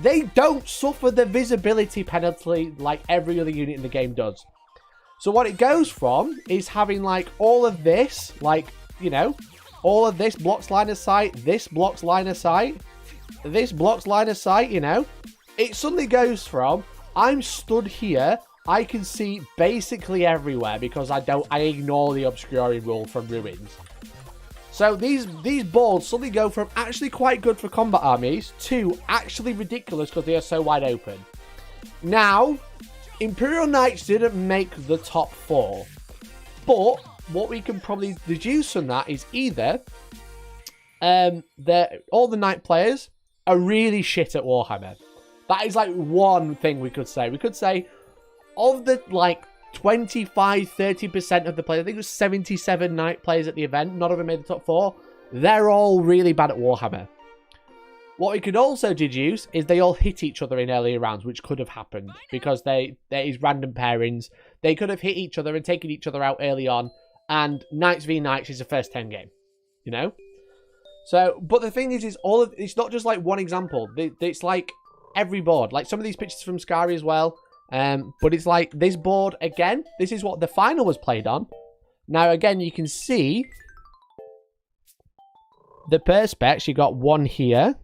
They don't suffer the visibility penalty like every other unit in the game does. So what it goes from is having like all of this, like, you know, all of this blocks line of sight, this blocks line of sight, this blocks line of sight, you know. It suddenly goes from, I'm stood here, I can see basically everywhere because I ignore the obscuring rule from ruins. So these boards suddenly go from actually quite good for combat armies to actually ridiculous because they are so wide open. Now, Imperial Knights didn't make the top 4, but what we can probably deduce from that is either all the Knight players are really shit at Warhammer. That is like one thing we could say. We could say of the like 25-30% of the players, I think it was 77 Knight players at the event, none of them made the top 4, they're all really bad at Warhammer. What we could also deduce is they all hit each other in earlier rounds, which could have happened because there is random pairings. They could have hit each other and taken each other out early on, and Knights v Knights is a first 10 game, you know? So, but the thing is it's not just like one example. It's like every board. Like some of these pictures from Scary as well. But it's like this board, again, this is what the final was played on. Now, again, you can see the perspex. You got one here,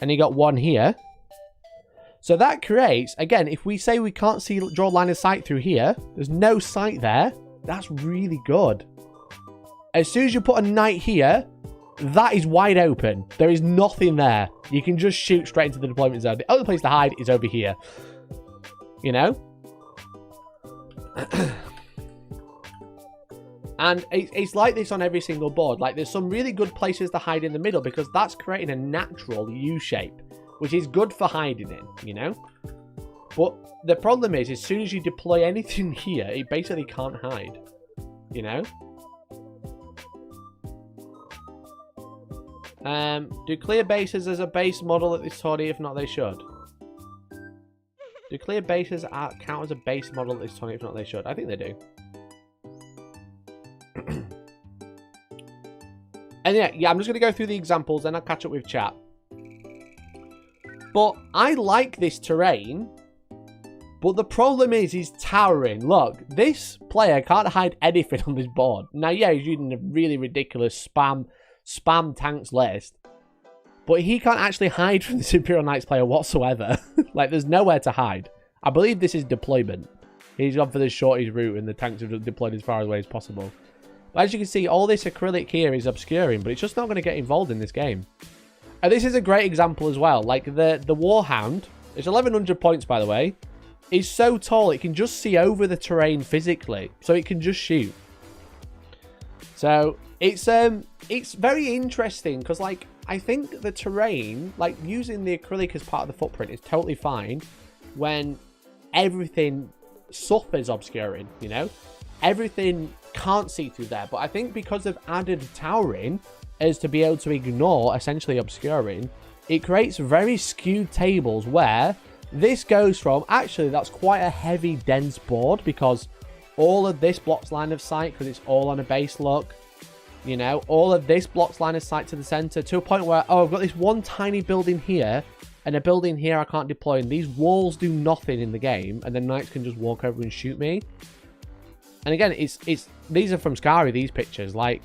and you got one here. So that creates, again, if we say we can't see, draw line of sight through here, there's no sight there. That's really good. As soon as you put a knight here, that is wide open. There is nothing there. You can just shoot straight into the deployment zone. The only place to hide is over here. You know? And it's like this on every single board. Like, there's some really good places to hide in the middle because that's creating a natural U shape, which is good for hiding in, you know? But the problem is, as soon as you deploy anything here, it basically can't hide, you know? Do clear bases as a base model at this tourney? If not, they should. Do clear bases count as a base model at this tourney? If not, they should. I think they do. And yeah, I'm just going to go through the examples, then I'll catch up with chat. But I like this terrain. But the problem is towering. Look, this player can't hide anything on this board. Now, yeah, he's using a really ridiculous spam tanks list. But he can't actually hide from this Imperial Knights player whatsoever. Like, there's nowhere to hide. I believe this is deployment. He's gone for the shortest route and the tanks have deployed as far away as possible. But as you can see, all this acrylic here is obscuring, but it's just not going to get involved in this game. And this is a great example as well. Like, the Warhound, it's 1100 points, by the way, is so tall it can just see over the terrain physically. So it can just shoot. So it's very interesting because, like, I think the terrain, like, using the acrylic as part of the footprint is totally fine when everything suffers obscuring, you know? Everything can't see through there. But I think because of added towering as to be able to ignore essentially obscuring, it creates very skewed tables where this goes from, actually, that's quite a heavy, dense board because all of this blocks line of sight because it's all on a base look. You know, all of this blocks line of sight to the center to a point where, oh, I've got this one tiny building here and a building here I can't deploy. And these walls do nothing in the game. And then knights can just walk over and shoot me. And again, these are from Scary, these pictures. Like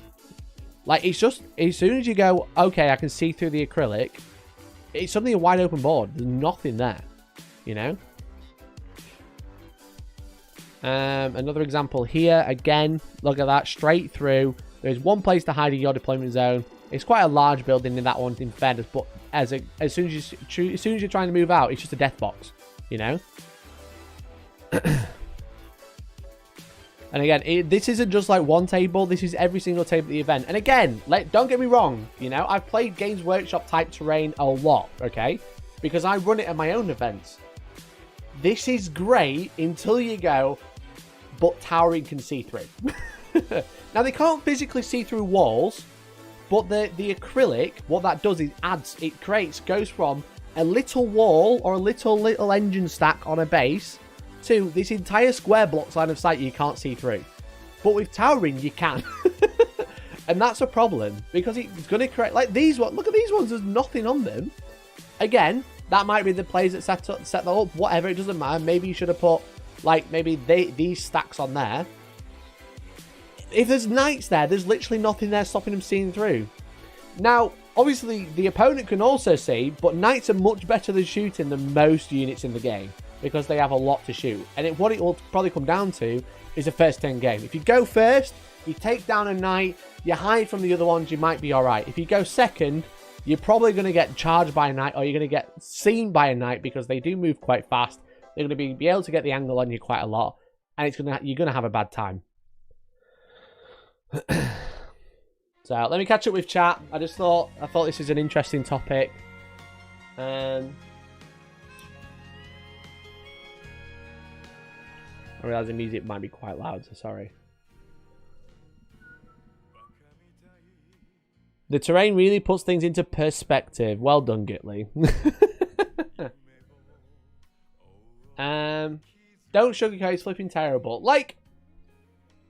it's just, as soon as you go, okay, I can see through the acrylic, it's suddenly a wide open board. There's nothing there, you know? Another example here. Again, look at that, straight through. There's one place to hide in your deployment zone. It's quite a large building in that one, in fairness, but as soon as you're trying to move out, it's just a death box, you know? And again, this isn't just like one table. This is every single table at the event. And again, don't get me wrong, you know? I've played Games Workshop type terrain a lot, okay? Because I run it at my own events. This is great until you go, but towering can see through. Now, they can't physically see through walls, but the acrylic, what that does is goes from a little wall or a little engine stack on a base to this entire square blocks line of sight you can't see through. But with towering, you can. And that's a problem because it's going to create, like these ones, look at these ones, there's nothing on them. Again, that might be the players that set that up, whatever, it doesn't matter. Maybe you should have put, like, maybe these stacks on there. If there's knights there, there's literally nothing there stopping them seeing through. Now, obviously, the opponent can also see, but knights are much better than shooting than most units in the game because they have a lot to shoot. And what it will probably come down to is a first turn game. If you go first, you take down a knight, you hide from the other ones, you might be alright. If you go second, you're probably going to get charged by a knight or you're going to get seen by a knight because they do move quite fast. They're going to be able to get the angle on you quite a lot. And you're going to have a bad time. So let me catch up with chat. I thought this is an interesting topic. I realise the music might be quite loud, so sorry. The terrain really puts things into perspective. Well done, Gitley. Don't sugarcoat, it's flipping terrible. Like,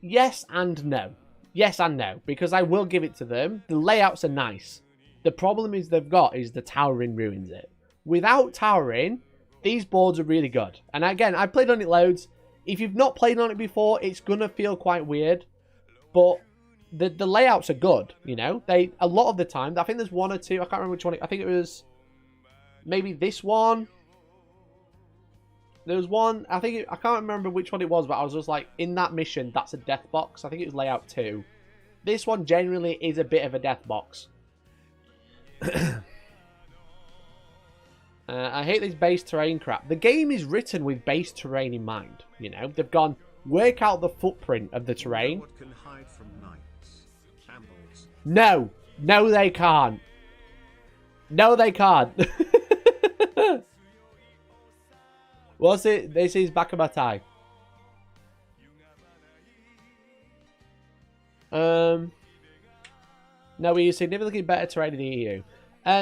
yes and no. Yes and no, because I will give it to them. The layouts are nice. The problem is the towering ruins it. Without towering, these boards are really good. And again, I've played on it loads. If you've not played on it before, it's going to feel quite weird. But the layouts are good, you know? A lot of the time, I think there's one or two, I can't remember which one, I think it was maybe this one. There was one, I can't remember which one it was, but I was just like, in that mission, that's a death box. I think it was layout 2. This one generally is a bit of a death box. I hate this base terrain crap. The game is written with base terrain in mind, you know? They've gone, work out the footprint of the terrain. No. No, they can't. No, they can't. What's it? This is Bakabatai. No, we use significantly better terrain in the EU.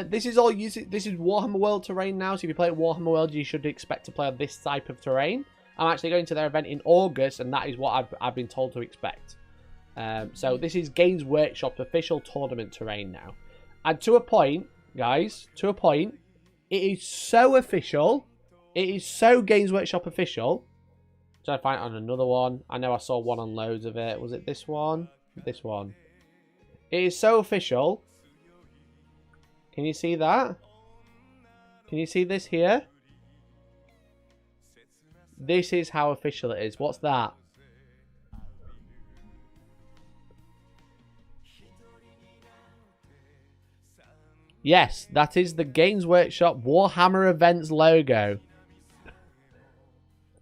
This is Warhammer World terrain now, so if you play at Warhammer World, you should expect to play on this type of terrain. I'm actually going to their event in August, and that is what I've been told to expect. So this is Games Workshop official tournament terrain now. And to a point, guys, to a point, it is so official. It is so Games Workshop official. Trying to find it on another one. I know I saw one on loads of it. Was it this one? This one. It is so official. Can you see that? Can you see this here? This is how official it is. What's that? Yes, that is the Games Workshop Warhammer Events logo.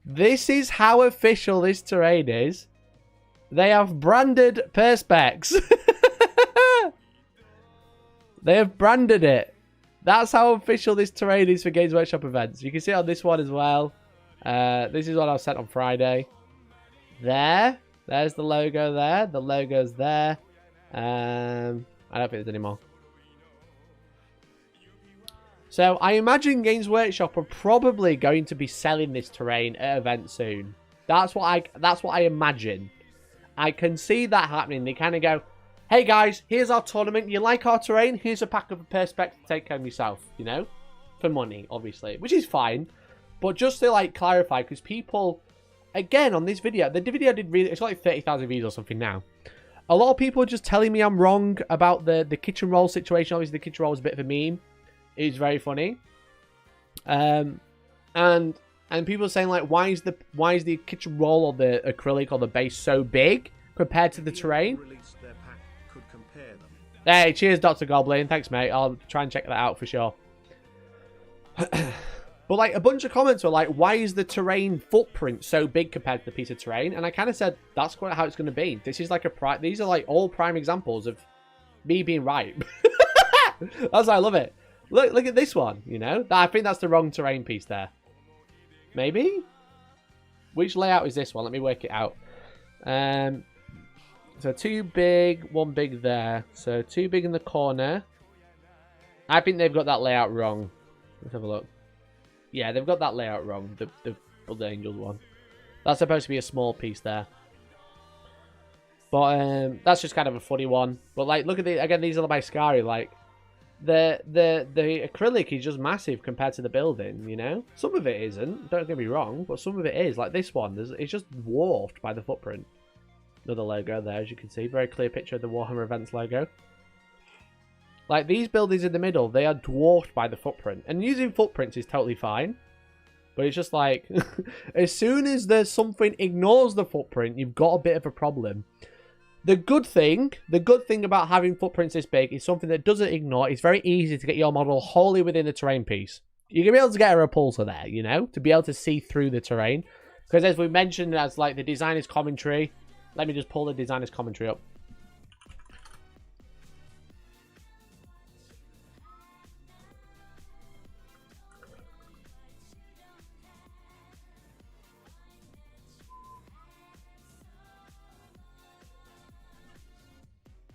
This is how official this terrain is. They have branded Perspex. They have branded it. That's how official this terrain is for Games Workshop events. You can see it on this one as well. This is what I was sent on Friday. There's the logo there. The logo's there. I don't think there's any more. So I imagine Games Workshop are probably going to be selling this terrain at events soon. That's what I imagine. I can see that happening. They kind of go, hey guys, here's our tournament. You like our terrain? Here's a pack of Perspex to take home yourself, you know? For money, obviously. Which is fine. But just to like clarify, because people, again, on this video, the video did really, it's like 30,000 views or something now. A lot of people are just telling me I'm wrong about the kitchen roll situation. Obviously, the kitchen roll is a bit of a meme. It's very funny. And people are saying like, why is the kitchen roll or the acrylic or the base so big compared to the terrain? Hey, cheers, Dr. Goblin. Thanks, mate. I'll try and check that out for sure. But like a bunch of comments were like, why is the terrain footprint so big compared to the piece of terrain? And I kind of said, that's quite how it's going to be. This is like these are like all prime examples of me being right. That's why I love it. Look at this one, you know? I think that's the wrong terrain piece there. Maybe? Which layout is this one? Let me work it out. So 2 big, 1 big there. So 2 big in the corner. I think they've got that layout wrong. Let's have a look. Yeah, they've got that layout wrong. The Blood Angels one. That's supposed to be a small piece there. But that's just kind of a funny one. But like, look at the again. These are by Scary. Like the acrylic is just massive compared to the building. You know, some of it isn't. Don't get me wrong, but some of it is. Like this one, it's just dwarfed by the footprint. Another logo there, as you can see. Very clear picture of the Warhammer Events logo. Like, these buildings in the middle, they are dwarfed by the footprint. And using footprints is totally fine. But it's just like, as soon as there's something ignores the footprint, you've got a bit of a problem. The good thing about having footprints this big is something that doesn't ignore. It's very easy to get your model wholly within the terrain piece. You're going to be able to get a repulsor there, you know, to be able to see through the terrain. Because as we mentioned, as like the designer's commentary, let me just pull the designer's commentary up.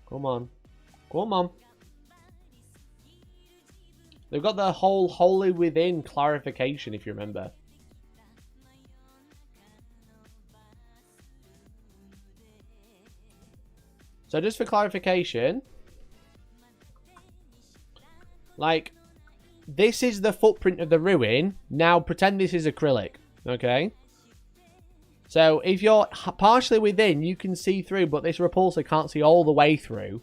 Come on. Come on. They've got the whole wholly within clarification, if you remember. So just for clarification, like, this is the footprint of the ruin. Now pretend this is acrylic, okay? So if you're partially within, you can see through, but this repulsor can't see all the way through.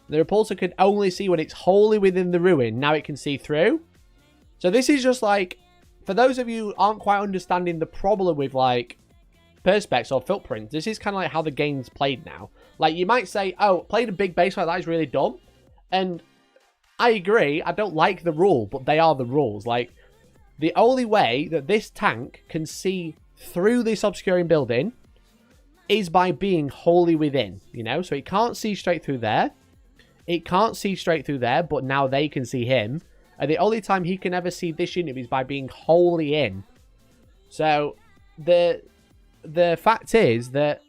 The repulsor can only see when it's wholly within the ruin. Now it can see through. So this is just like, for those of you who aren't quite understanding the problem with like perspex or footprints, this is kind of like how the game's played now. Like you might say, oh, playing a big base like that is really dumb. And I agree, I don't like the rule, but they are the rules. Like the only way that this tank can see through this obscuring building is by being wholly within, you know? So it can't see straight through there. It can't see straight through there, but now they can see him. And the only time he can ever see this unit is by being wholly in. So the fact is that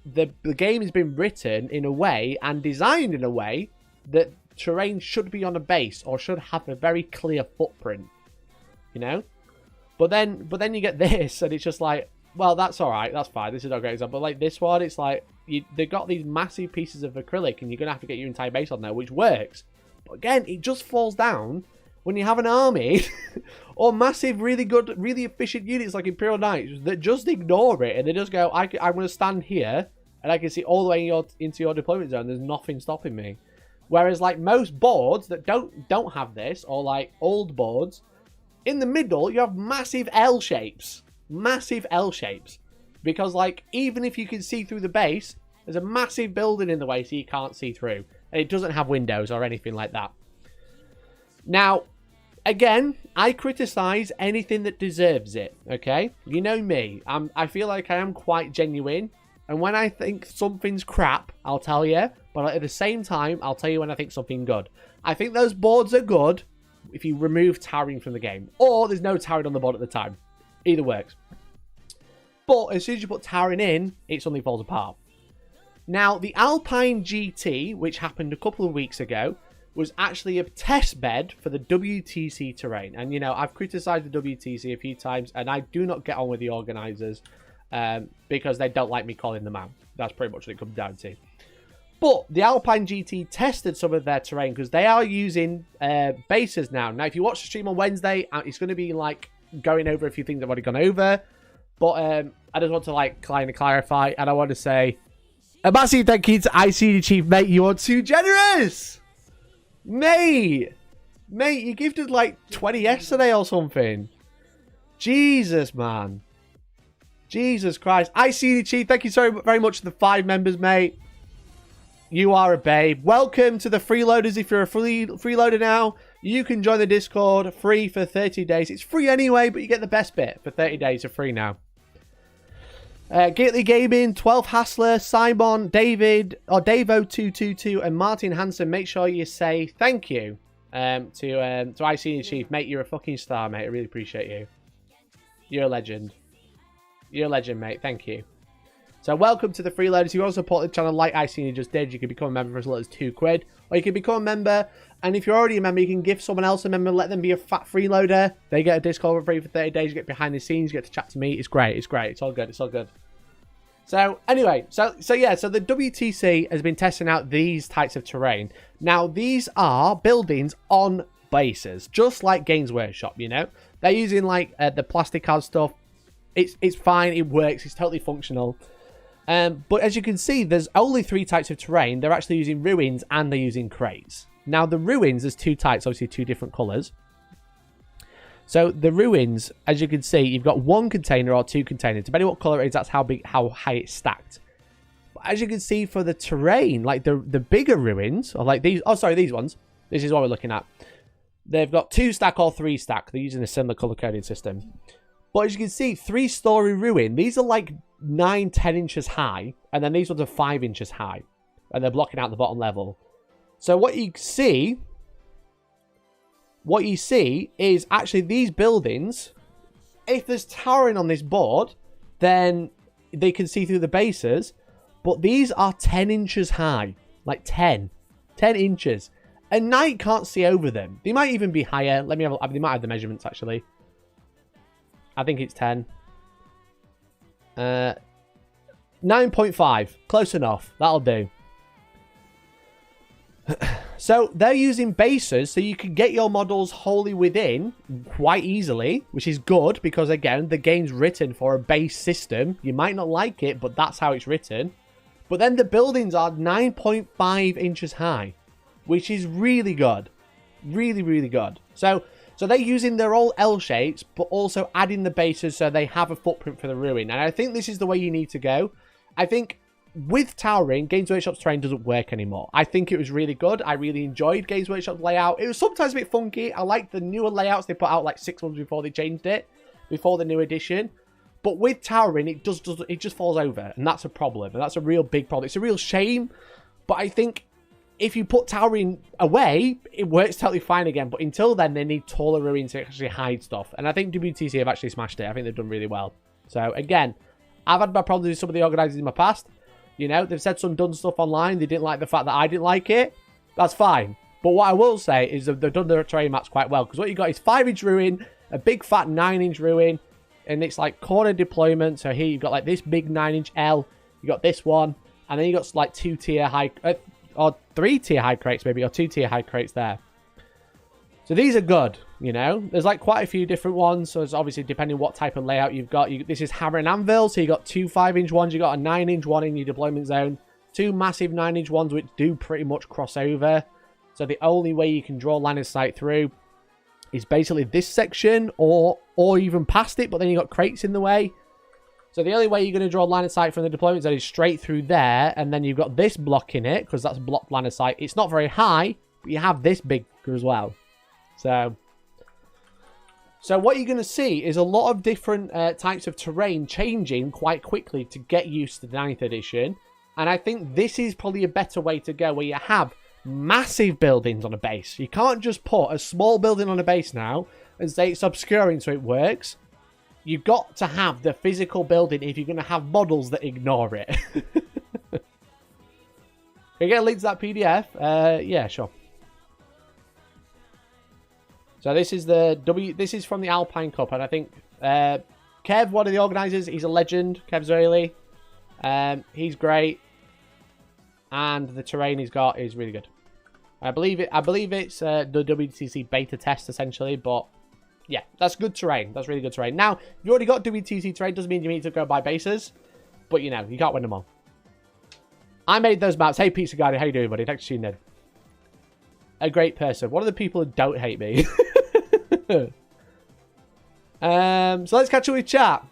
the game has been written in a way and designed in a way that terrain should be on a base or should have a very clear footprint, you know? But then you get this, and it's just like, well, that's all right, that's fine. This is not a great example. But like this one, it's like they've got these massive pieces of acrylic, and you're gonna have to get your entire base on there, which works. But again, it just falls down when you have an army or massive, really good, really efficient units like Imperial Knights that just ignore it and they just go, I'm going to stand here and I can see all the way into your deployment zone. There's nothing stopping me. Whereas like most boards that don't have this, or like old boards, in the middle you have massive L shapes. Massive L shapes. Because like even if you can see through the base, there's a massive building in the way so you can't see through. And it doesn't have windows or anything like that. Now, again, I criticize anything that deserves it, okay? You know me. I feel like I am quite genuine. And when I think something's crap, I'll tell you. But at the same time, I'll tell you when I think something good. I think those boards are good if you remove towering from the game. Or there's no towering on the board at the time. Either works. But as soon as you put towering in, it suddenly falls apart. Now, the Alpine GT, which happened a couple of weeks ago, was actually a test bed for the WTC terrain. And, you know, I've criticized the WTC a few times, and I do not get on with the organizers because they don't like me calling them out. That's pretty much what it comes down to. But the Alpine GT tested some of their terrain because they are using bases now. Now, if you watch the stream on Wednesday, it's going to be, like, going over a few things I've already gone over. But I just want to, like, kind of clarify, and I want to say, a massive thank you to ICD Chief, mate. You are too generous! Mate, you gifted like 20 yesterday or something. Jesus, man. Jesus Christ. ICD Chief, thank you so very much to the 5 members, mate. You are a babe. Welcome to the freeloaders. If you're a freeloader now, you can join the Discord free for 30 days. It's free anyway, but you get the best bit for 30 days for free now. Gately Gaming, 12 Hassler, Simon, David, or Davo222, and Martin Hansen. Make sure you say thank you to ICD Chief. Mate, you're a fucking star, mate. I really appreciate you. You're a legend. You're a legend, mate. Thank you. So welcome to the freeloaders. You also support the channel like ICD just did. You can become a member for as little as £2. Or you can become a member, and if you're already a member, you can give someone else a member, let them be a fat freeloader. They get a Discord for free for 30 days. You get behind the scenes, you get to chat to me. It's great. It's great. It's all good. It's all good. So anyway, so the WTC has been testing out these types of terrain. Now, these are buildings on bases, just like Games Workshop, you know? They're using like the plastic card stuff. It's fine. It works. It's totally functional. But as you can see, there's only 3 types of terrain. They're actually using ruins and they're using crates. Now, the ruins, there's 2 types, obviously 2 different colours. So the ruins, as you can see, you've got 1 container or 2 containers. Depending on what colour it is, that's how high it's stacked. But as you can see for the terrain, like the bigger ruins, or like these, oh sorry, these ones, this is what we're looking at. They've got 2 stack or 3 stack. They're using a similar colour coding system. But as you can see, 3-story ruin, these are like 9-10 inches high, and then these ones are 5 inches high, and they're blocking out the bottom level. So what you see is actually these buildings, if there's towering on this board, then they can see through the bases, but these are 10 inches high, like 10 inches. A knight can't see over them. They might even be higher. Let me have a, they might have the measurements actually. I think it's 10. 9.5. Close enough. That'll do. So they're using bases, so you can get your models wholly within quite easily, which is good because, again, the game's written for a base system. You might not like it, but that's how it's written. But then the buildings are 9.5 inches high, which is really good. Really, really good. So they're using their old L shapes, but also adding the bases so they have a footprint for the ruin. And I think this is the way you need to go. I think with towering, Games Workshop's terrain doesn't work anymore. I think it was really good. I really enjoyed Games Workshop's layout. It was sometimes a bit funky. I like the newer layouts they put out like 6 months before they changed it, before the new edition. But with towering, it just falls over, and that's a problem. And that's a real big problem. It's a real shame, but I think if you put towering away, it works totally fine again. But until then, they need taller ruins to actually hide stuff. And I think WTC have actually smashed it. I think they've done really well. So again, I've had my problems with some of the organisers in my past. You know, they've said some done stuff online. They didn't like the fact that I didn't like it. That's fine. But what I will say is that they've done their terrain maps quite well. Because what you got is 5-inch ruin, a big fat 9-inch ruin, and it's like corner deployment. So here you've got like this big 9-inch L. You got this one. And then you got like 2-tier high... or 3-tier high crates maybe, or 2-tier high crates there. So these are good, you know. There's like quite a few different ones. So it's obviously depending what type of layout you've got. This is hammer and anvil. So you got 2 5-inch ones. You got a 9-inch one in your deployment zone. 2 massive 9-inch ones which do pretty much cross over. So the only way you can draw line of sight through is basically this section or even past it. But then you got crates in the way. So the only way you're going to draw line of sight from the deployment zone is straight through there. And then you've got this block in it because that's blocked line of sight. It's not very high, but you have this big as well. So what you're going to see is a lot of different types of terrain changing quite quickly to get used to the 9th edition. And I think this is probably a better way to go where you have massive buildings on a base. You can't just put a small building on a base now and say it's obscuring so it works. You've got to have the physical building if you're going to have models that ignore it. Can you get a link to that PDF? Yeah, sure. So this is this is from the Alpine Cup, and I think Kev, one of the organisers, he's a legend. Kev Israeli. He's great. And the terrain he's got is really good. I believe it's the WTC beta test essentially, but yeah, that's good terrain. That's really good terrain. Now, if you already got WTC terrain, doesn't mean you need to go buy bases. But, you know, you can't win them all. I made those maps. Hey, Pizza Guy, how you doing, buddy? Thanks for tuning in. A great person. One of the people who don't hate me. So let's catch up with chat.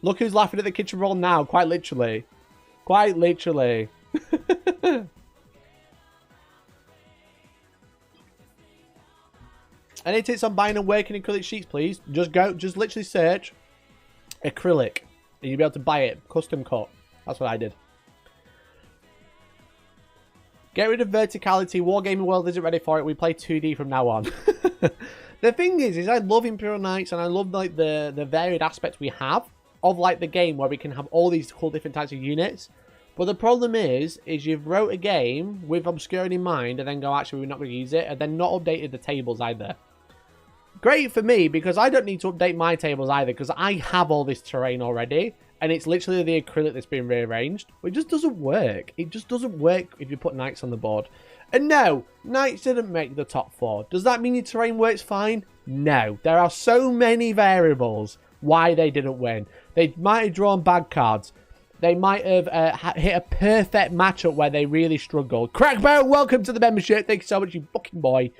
Look who's laughing at the kitchen roll now, quite literally. Quite literally. Any tips on buying and working acrylic sheets, please? Just literally search acrylic. And you'll be able to buy it. Custom cut. That's what I did. Get rid of verticality. Wargaming World isn't ready for it. We play 2D from now on. The thing is I love Imperial Knights and I love like the varied aspects we have of like the game where we can have all these cool different types of units. But the problem is you've wrote a game with obscurity in mind and then go, actually, we're not going to use it, and then not updated the tables either. Great for me, because I don't need to update my tables either, because I have all this terrain already, and it's literally the acrylic that's been rearranged. It just doesn't work. It just doesn't work if you put Knights on the board. And no, Knights didn't make the top 4. Does that mean your terrain works fine? No. There are so many variables why they didn't win. They might have drawn bad cards. They might have hit a perfect matchup where they really struggled. Crackbone, welcome to the membership. Thank you so much, you fucking boy.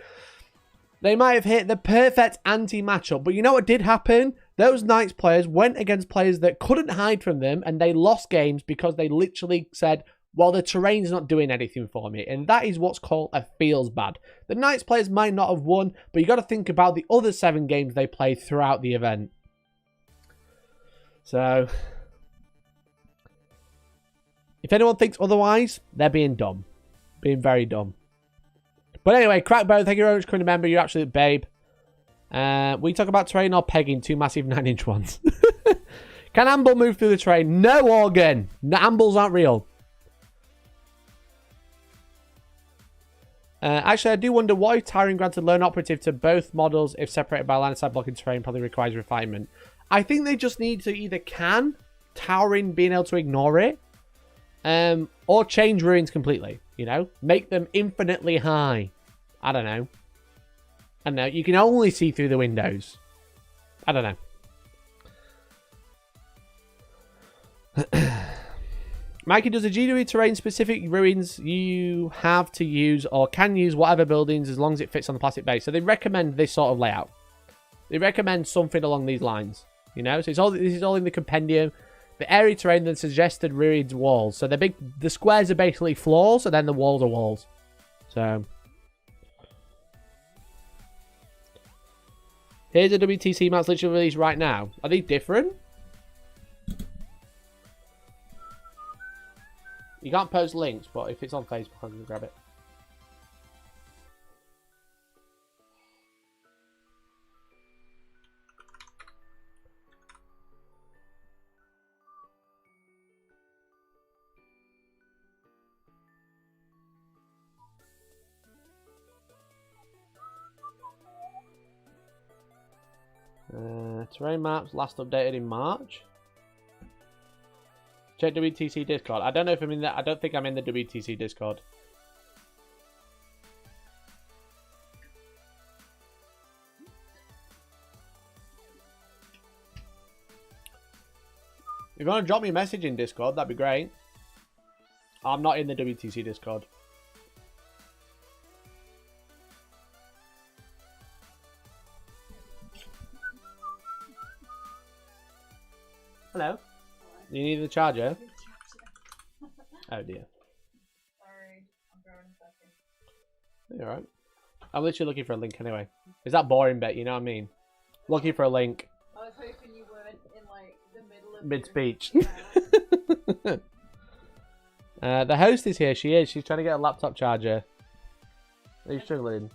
They might have hit the perfect anti-matchup. But you know what did happen? Those Knights players went against players that couldn't hide from them, and they lost games because they literally said, well, the terrain's not doing anything for me. And that is what's called a feels bad. The Knights players might not have won, but you got to think about the other 7 games they played throughout the event. So, if anyone thinks otherwise, they're being dumb. Being very dumb. But anyway, Crackbone, thank you very much for coming to member. You're absolute babe. We talk about terrain or pegging, 2 massive 9-inch ones. Can Amble move through the terrain? No, Organ. No, Ambles aren't real. Actually, I do wonder what if Tyrant granted lone operative to both models if separated by line of sight blocking terrain probably requires refinement. I think they just need to either towering being able to ignore it, or change ruins completely, you know? Make them infinitely high. I don't know. You can only see through the windows. I don't know. Mikey, does a GW terrain specific ruins you have to use or can use whatever buildings as long as it fits on the plastic base? So they recommend this sort of layout. They recommend something along these lines, you know? So this is all in the compendium. The area terrain, the suggested ruins walls. So the squares are basically floors, and then the walls are walls. So here's a WTC maps literally released right now. Are they different? You can't post links, but if it's on Facebook, I can grab it. Terrain maps last updated in March. Check WTC Discord. I don't know if I'm in that. I don't think I'm in the WTC Discord. If you want to drop me a message in Discord, that'd be great. I'm not in the WTC Discord. Hello? You need the charger? Oh dear. Sorry, I'm going a second. You're alright. I'm literally looking for a link anyway. Is that boring bit? You know what I mean? Looking for a link. I was hoping you weren't in like the middle of Mid-speech. Yeah. The host is here. She is. She's trying to get a laptop charger. Are you struggling?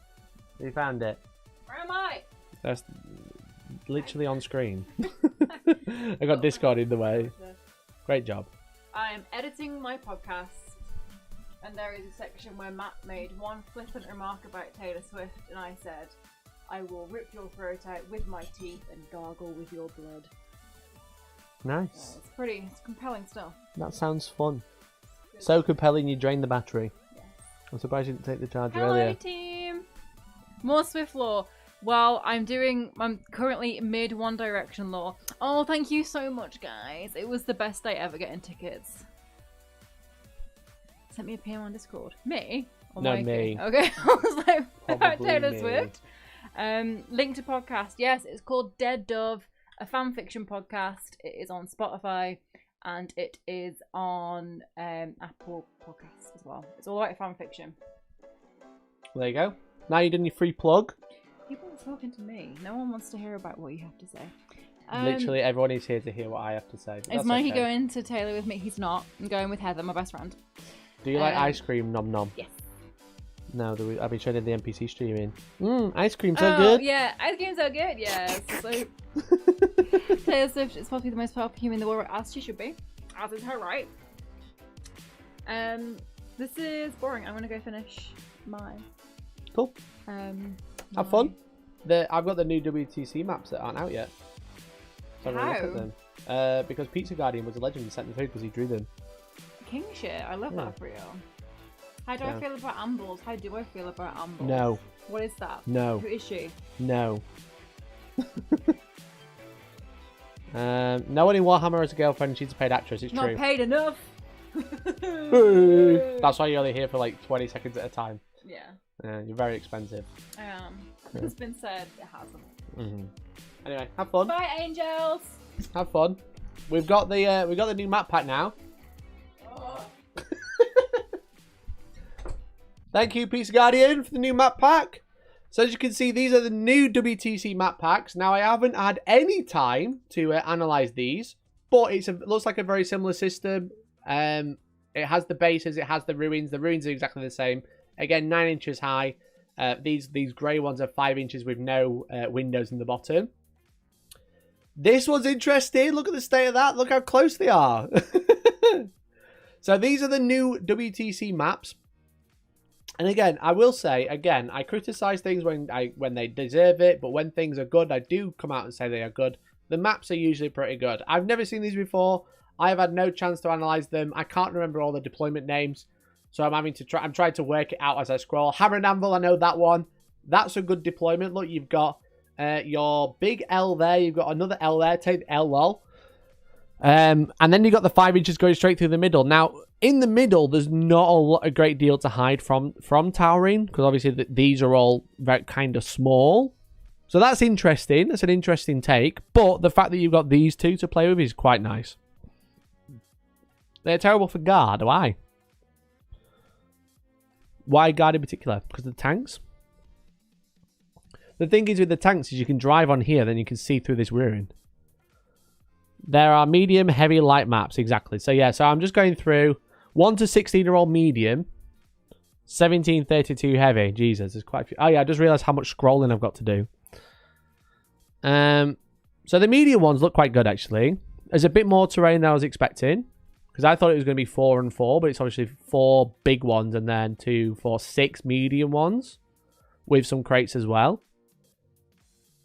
You found it. Where am I? That's literally on screen. I got Discord in the way. Great job. I am editing my podcast, and there is a section where Matt made one flippant remark about Taylor Swift, and I said, I will rip your throat out with my teeth and gargle with your blood. Nice. It's compelling stuff. That sounds fun. So compelling you drained the battery. Yes. I'm surprised you didn't take the charger Hello, earlier. team! More Swift lore. Well, I'm currently mid One Direction lore. Oh, thank you so much, guys. It was the best day ever getting tickets. Sent me a PM on Discord. Me? Or No, Mikey? me. Okay, I was like, about Probably Taylor me. Swift. Link to podcast. Yes, it's called Dead Dove, a fan fiction podcast. It is on Spotify, and it is on Apple Podcasts as well. It's all about fan fiction. There you go. Now you've done your free plug. People are talking to me. No one wants to hear about what you have to say. Literally everyone is here to hear what I have to say. Is Mikey going to Taylor with me? He's not. I'm going with Heather, my best friend. Do you like ice cream, nom nom? Yes. No, I've been showing the NPC streaming. Ice cream so good. Yeah, ice cream's so good. Yes. So Taylor Swift is possibly the most popular human in the world, as she should be, as is her right. This is boring. I'm gonna go finish mine. Cool. Have fun. I've got the new WTC maps that aren't out yet. So I'm gonna look at them. Because Pizza Guardian was a legend and sent them through because he drew them. King shit. I love that for you. How do I feel about Ambles? How do I feel about Ambles? No. What is that? No. Who is she? No. No one in Warhammer has a girlfriend. She's a paid actress. It's true. Not paid enough. That's why you're only here for like 20 seconds at a time. Yeah. You're very expensive. I am. It's been said. It hasn't. Anyway, have fun. Bye, angels. Have fun. We've got the new map pack now. Thank you, Pizza Guardian, for the new map pack. So as you can see, these are the new WTC map packs. Now, I haven't had any time to analyze these, but it looks like a very similar system. It has the bases, it has the ruins. The ruins are exactly the same. Again, 9 inches high. These grey ones are 5 inches with no windows in the bottom. This one's interesting. Look at the state of that. Look how close they are. So these are the new WTC maps. And again, I will say, I criticize things when they deserve it, but when things are good, I do come out and say they are good. The maps are usually pretty good. I've never seen these before. I've had no chance to analyze them. I can't remember all the deployment names. So I'm trying to work it out as I scroll. Hammer and Anvil, I know that one. That's a good deployment. Look, you've got your big L there. You've got another L there. Take the L, lol. And then you've got the 5 inches going straight through the middle. Now, in the middle, there's not a great deal to hide from towering, because obviously these are all very kind of small. So that's interesting. That's an interesting take. But the fact that you've got these two to play with is quite nice. They're terrible for guard. Why? Why guard in particular? Because of the tanks? The thing is with the tanks is you can drive on here, then you can see through this rearing. There are medium, heavy, light maps. Exactly. So yeah, so I'm just going through 1 to 16-year-old medium, 1732 heavy. Jesus, there's quite a few. Oh yeah, I just realised how much scrolling I've got to do. So the medium ones look quite good, actually. There's a bit more terrain than I was expecting, because I thought it was going to be 4 and 4, but it's obviously 4 big ones and then 2, 4, 6 medium ones with some crates as well.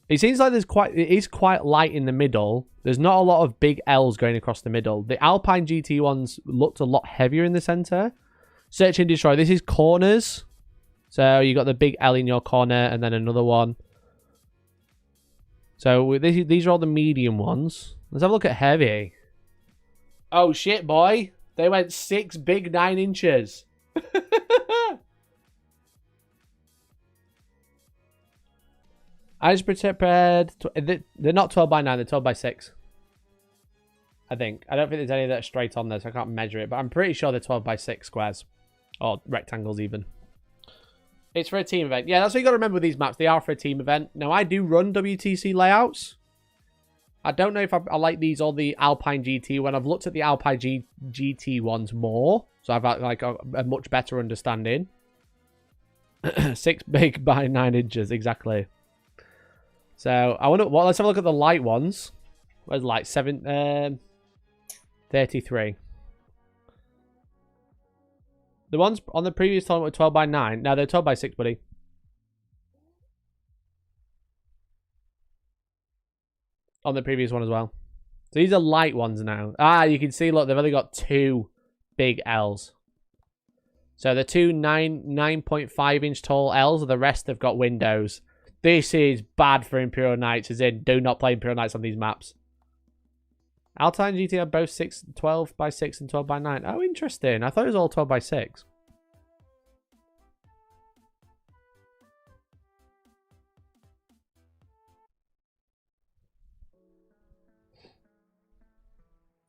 It seems like it is quite light in the middle. There's not a lot of big L's going across the middle. The Alpine GT ones looked a lot heavier in the center. Search and destroy. This is corners. So you got the big L in your corner and then another one. So these are all the medium ones. Let's have a look at heavy. Oh shit, boy. They went 6 big 9 inches. I just prepared. They're not 12 by 9, they're 12 by 6. I think. I don't think there's any that are straight on there, so I can't measure it. But I'm pretty sure they're 12 by 6 squares. Or rectangles, even. It's for a team event. Yeah, that's what you got to remember with these maps. They are for a team event. Now, I do run WTC layouts. I don't know if I like these or the Alpine GT. When I've looked at the Alpine GT ones more, so I've got like a much better understanding. 6 big by 9 inches, exactly. So I wonder. Well, let's have a look at the light ones. Where's light? 33. The ones on the previous tournament were 12 by 9. Now they're 12 by 6, buddy. On the previous one as well. So these are light ones now. Ah, you can see, look, they've only got 2 big L's. So the 2 9.5 inch tall L's, the rest have got windows. This is bad for Imperial Knights, as in, do not play Imperial Knights on these maps. Alpine GT are both 12 by 6 and 12 by 9. Oh, interesting. I thought it was all 12 by 6.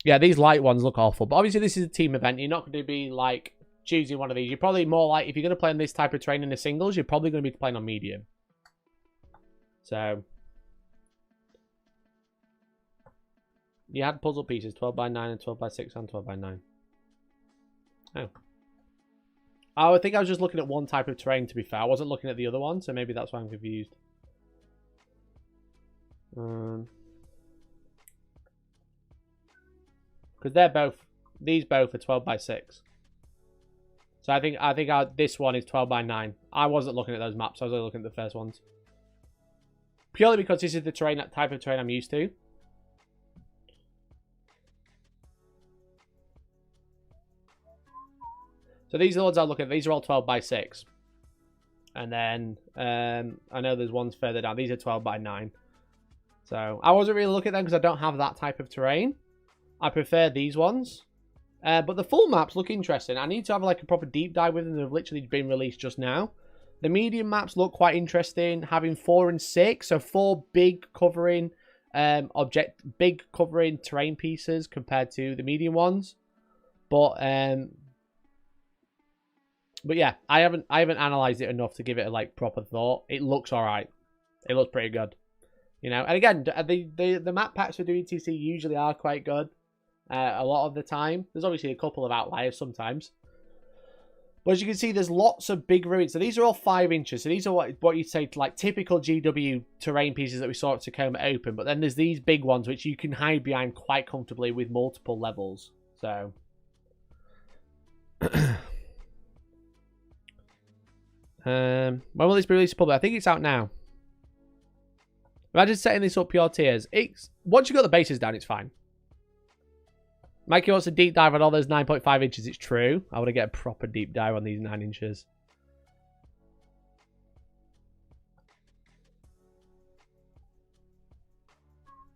Yeah, these light ones look awful. But obviously, this is a team event. You're not going to be, like, choosing one of these. You're probably more like, if you're going to play on this type of terrain in the singles, you're probably going to be playing on medium. So, you had puzzle pieces, 12 by 9 and 12 by 6 and 12 by 9. Oh. I think I was just looking at one type of terrain, to be fair. I wasn't looking at the other one, so maybe that's why I'm confused. Because these both are 12 by 6. So I think this one is 12 by 9. I wasn't looking at those maps, I was only looking at the first ones. Purely because this is the type of terrain I'm used to. So these are the ones I look at. These are all 12 by 6. And then I know there's ones further down. These are 12 by 9. So I wasn't really looking at them because I don't have that type of terrain. I prefer these ones. But the full maps look interesting. I need to have like a proper deep dive with them. They've literally been released just now. The medium maps look quite interesting. Having 4 and 6. So 4 big covering big covering terrain pieces compared to the medium ones. But yeah, I haven't analyzed it enough to give it a like proper thought. It looks alright. It looks pretty good. You know, and again, the map packs for WTC usually are quite good. A lot of the time. There's obviously a couple of outliers sometimes. But as you can see, there's lots of big ruins. So these are all 5 inches. So these are what you'd say like typical GW terrain pieces that we saw at Tacoma Open. But then there's these big ones which you can hide behind quite comfortably with multiple levels. So when will this be released to public? I think it's out now. Imagine setting this up pure tiers. Once you've got the bases down, it's fine. Mikey wants a deep dive on all those 9.5 inches. It's true. I want to get a proper deep dive on these 9 inches.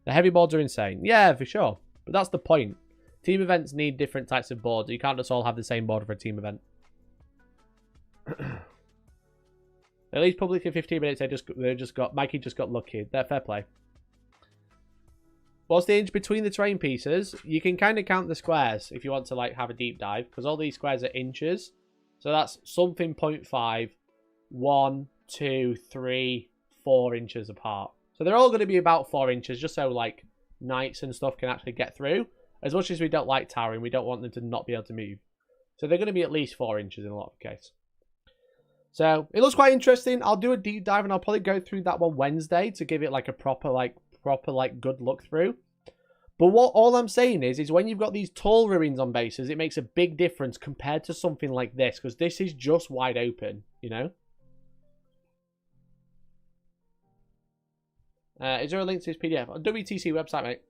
The heavy boards are insane. Yeah, for sure. But that's the point. Team events need different types of boards. You can't just all have the same board for a team event. At least publicly 15 minutes, Mikey just got lucky. They're fair play. What's the inch between the terrain pieces? You can kind of count the squares if you want to like have a deep dive, because all these squares are inches. So that's something 0.5, 1, 2, 3, 4 inches apart. So they're all going to be about 4 inches, just so like knights and stuff can actually get through. As much as we don't like towering, we don't want them to not be able to move. So they're going to be at least 4 inches in a lot of cases. So it looks quite interesting. I'll do a deep dive and I'll probably go through that one Wednesday to give it like a proper good look through. But what all I'm saying is when you've got these tall ruins on bases, it makes a big difference compared to something like this, because this is just wide open, you know. Is there a link to this PDF on WTC website, mate?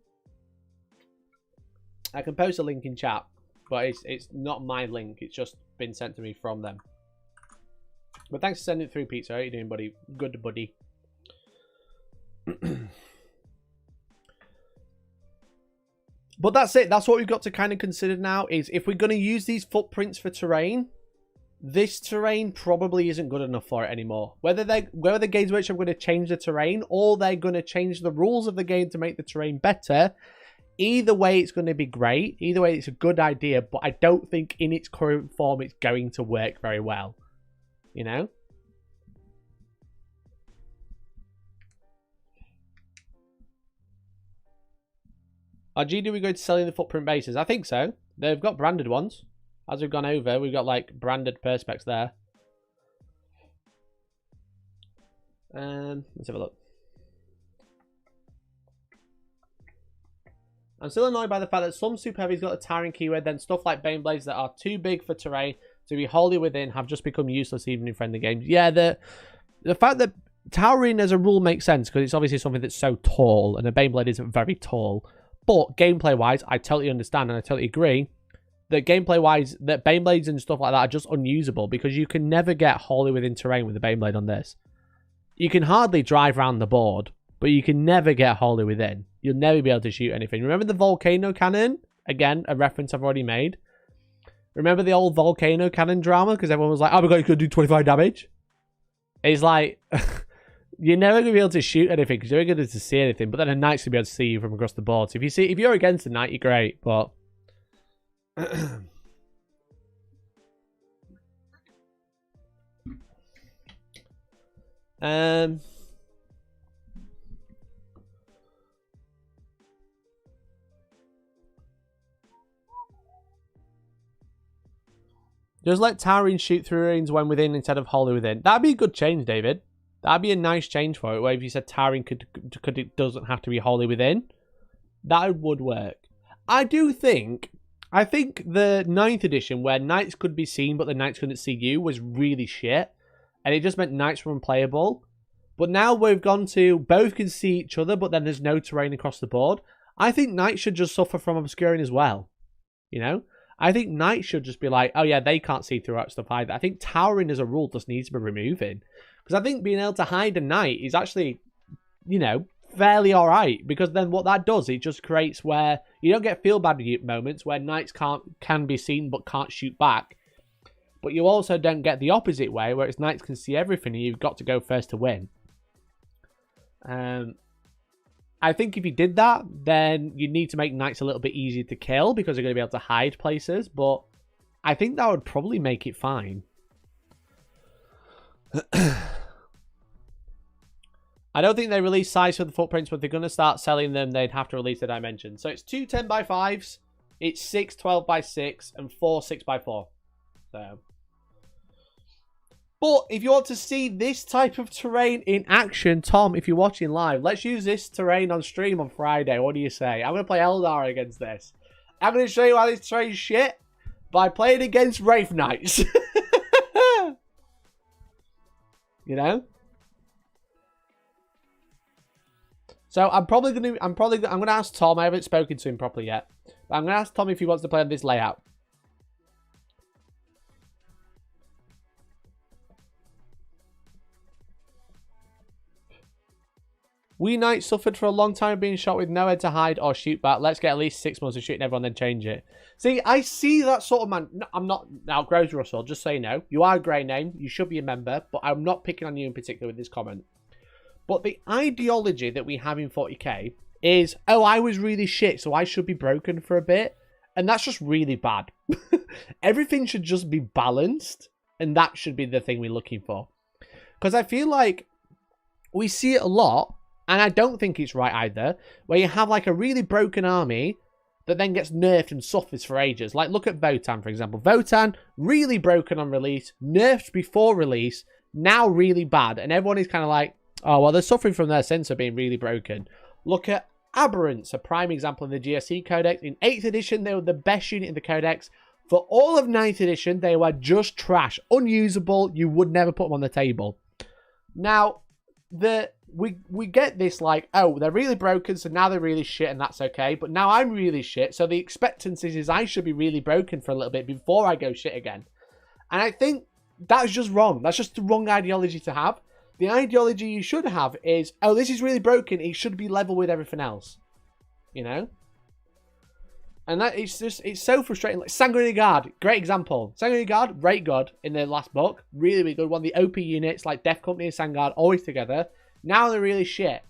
I can post a link in chat, but it's not my link. It's just been sent to me from them. But thanks for sending it through, Pizza. How are you doing, buddy? Good, buddy. But that's it. That's what we've got to kind of consider now, is if we're going to use these footprints for terrain, this terrain probably isn't good enough for it anymore. Whether the Games Workshop are going to change the terrain, or they're going to change the rules of the game to make the terrain better, either way it's going to be great. Either way it's a good idea, but I don't think in its current form it's going to work very well. You know? Are GW going to selling the footprint bases? I think so. They've got branded ones. As we've gone over, we've got like branded perspex there. Let's have a look. I'm still annoyed by the fact that some super heavies got a towering keyword, then stuff like Bane Blades that are too big for terrain to be wholly within have just become useless even in friendly games. Yeah, the fact that towering as a rule makes sense, because it's obviously something that's so tall, and a Bane Blade isn't very tall. But gameplay-wise, I totally understand and I totally agree that gameplay-wise, that Bane Blades and stuff like that are just unusable, because you can never get wholly within terrain with a Bane Blade on this. You can hardly drive around the board, but you can never get wholly within. You'll never be able to shoot anything. Remember the volcano cannon? Again, a reference I've already made. Remember the old volcano cannon drama? Because everyone was like, oh my god, you could do 25 damage. It's like, you're never going to be able to shoot anything because you're never going to see anything. But then a knight's going to be able to see you from across the board. So if you're against a knight, you're great. But just let towering shoot through ruins when within instead of wholly within. That'd be a good change, David. That'd be a nice change for it, where if you said towering it doesn't have to be wholly within. That would work. I think the 9th edition, where knights could be seen but the knights couldn't see you, was really shit. And it just meant knights were unplayable. But now we've gone to both can see each other, but then there's no terrain across the board. I think knights should just suffer from obscuring as well. You know? I think knights should just be like, oh yeah, they can't see throughout stuff either. I think towering as a rule just needs to be removing. Because I think being able to hide a knight is actually, you know, fairly alright. Because then what that does, it just creates where you don't get feel bad moments where knights can be seen but can't shoot back. But you also don't get the opposite way, where it's knights can see everything and you've got to go first to win. I think if you did that, then you need to make knights a little bit easier to kill because they're going to be able to hide places. But I think that would probably make it fine. I don't think they release size for the footprints, but they're going to start selling them. They'd have to release the dimensions. So it's 2 10x5s, it's 6 12x6, and 4 6x4. So, but if you want to see this type of terrain in action, Tom, if you're watching live, let's use this terrain on stream on Friday. What do you say? I'm going to play Eldar against this. I'm going to show you how this terrain's shit by playing against Wraith Knights. You know? So I'm gonna ask Tom. I haven't spoken to him properly yet, but I'm gonna ask Tom if he wants to play on this layout. We Knight suffered for a long time being shot with nowhere to hide or shoot back. Let's get at least 6 months of shooting everyone, then change it. See, I see that sort of man. No, I'm not now, Groves Russell. Just so you know, you are a grey name. You should be a member, but I'm not picking on you in particular with this comment. But the ideology that we have in 40k is, oh, I was really shit, so I should be broken for a bit. And that's just really bad. Everything should just be balanced. And that should be the thing we're looking for. Because I feel like we see it a lot, and I don't think it's right either, where you have like a really broken army that then gets nerfed and suffers for ages. Like, look at Votan, for example. Votan, really broken on release, nerfed before release, now really bad. And everyone is kind of like, oh, well, they're suffering from their sense of being really broken. Look at Aberrants, a prime example in the GSC Codex. In 8th edition, they were the best unit in the Codex. For all of 9th edition, they were just trash. Unusable. You would never put them on the table. Now, we get this like, oh, they're really broken, so now they're really shit, and that's okay. But now I'm really shit, so the expectancy is I should be really broken for a little bit before I go shit again. And I think that's just wrong. That's just the wrong ideology to have. The ideology you should have is, oh, this is really broken. It should be level with everything else. You know? And that it's so frustrating. Like Sanguinary Guard, great example. Sanguinary Guard, great good in the last book. Really, really good. One of the OP units, like Death Company and Sangard, always together. Now they're really shit.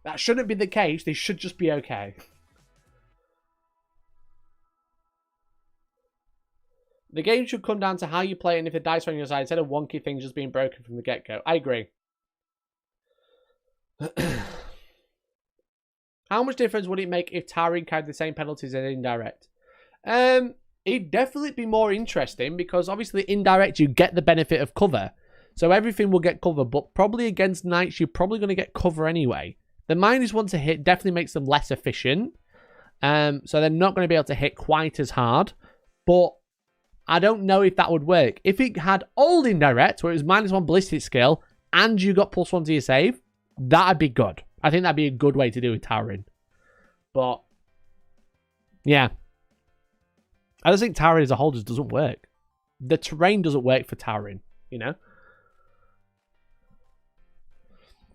That shouldn't be the case. They should just be okay. The game should come down to how you play and if the dice are on your side instead of wonky things just being broken from the get-go. I agree. How much difference would it make if Towering carried the same penalties as Indirect? It'd definitely be more interesting because obviously Indirect you get the benefit of cover. So everything will get cover, but probably against Knights you're probably going to get cover anyway. The -1 to hit definitely makes them less efficient. So they're not going to be able to hit quite as hard. But I don't know if that would work. If it had old Indirect, where it was -1 ballistic skill, and you got +1 to your save, that'd be good. I think that'd be a good way to do with Towering. But, yeah. I just think Towering as a whole just doesn't work. The terrain doesn't work for Towering, you know?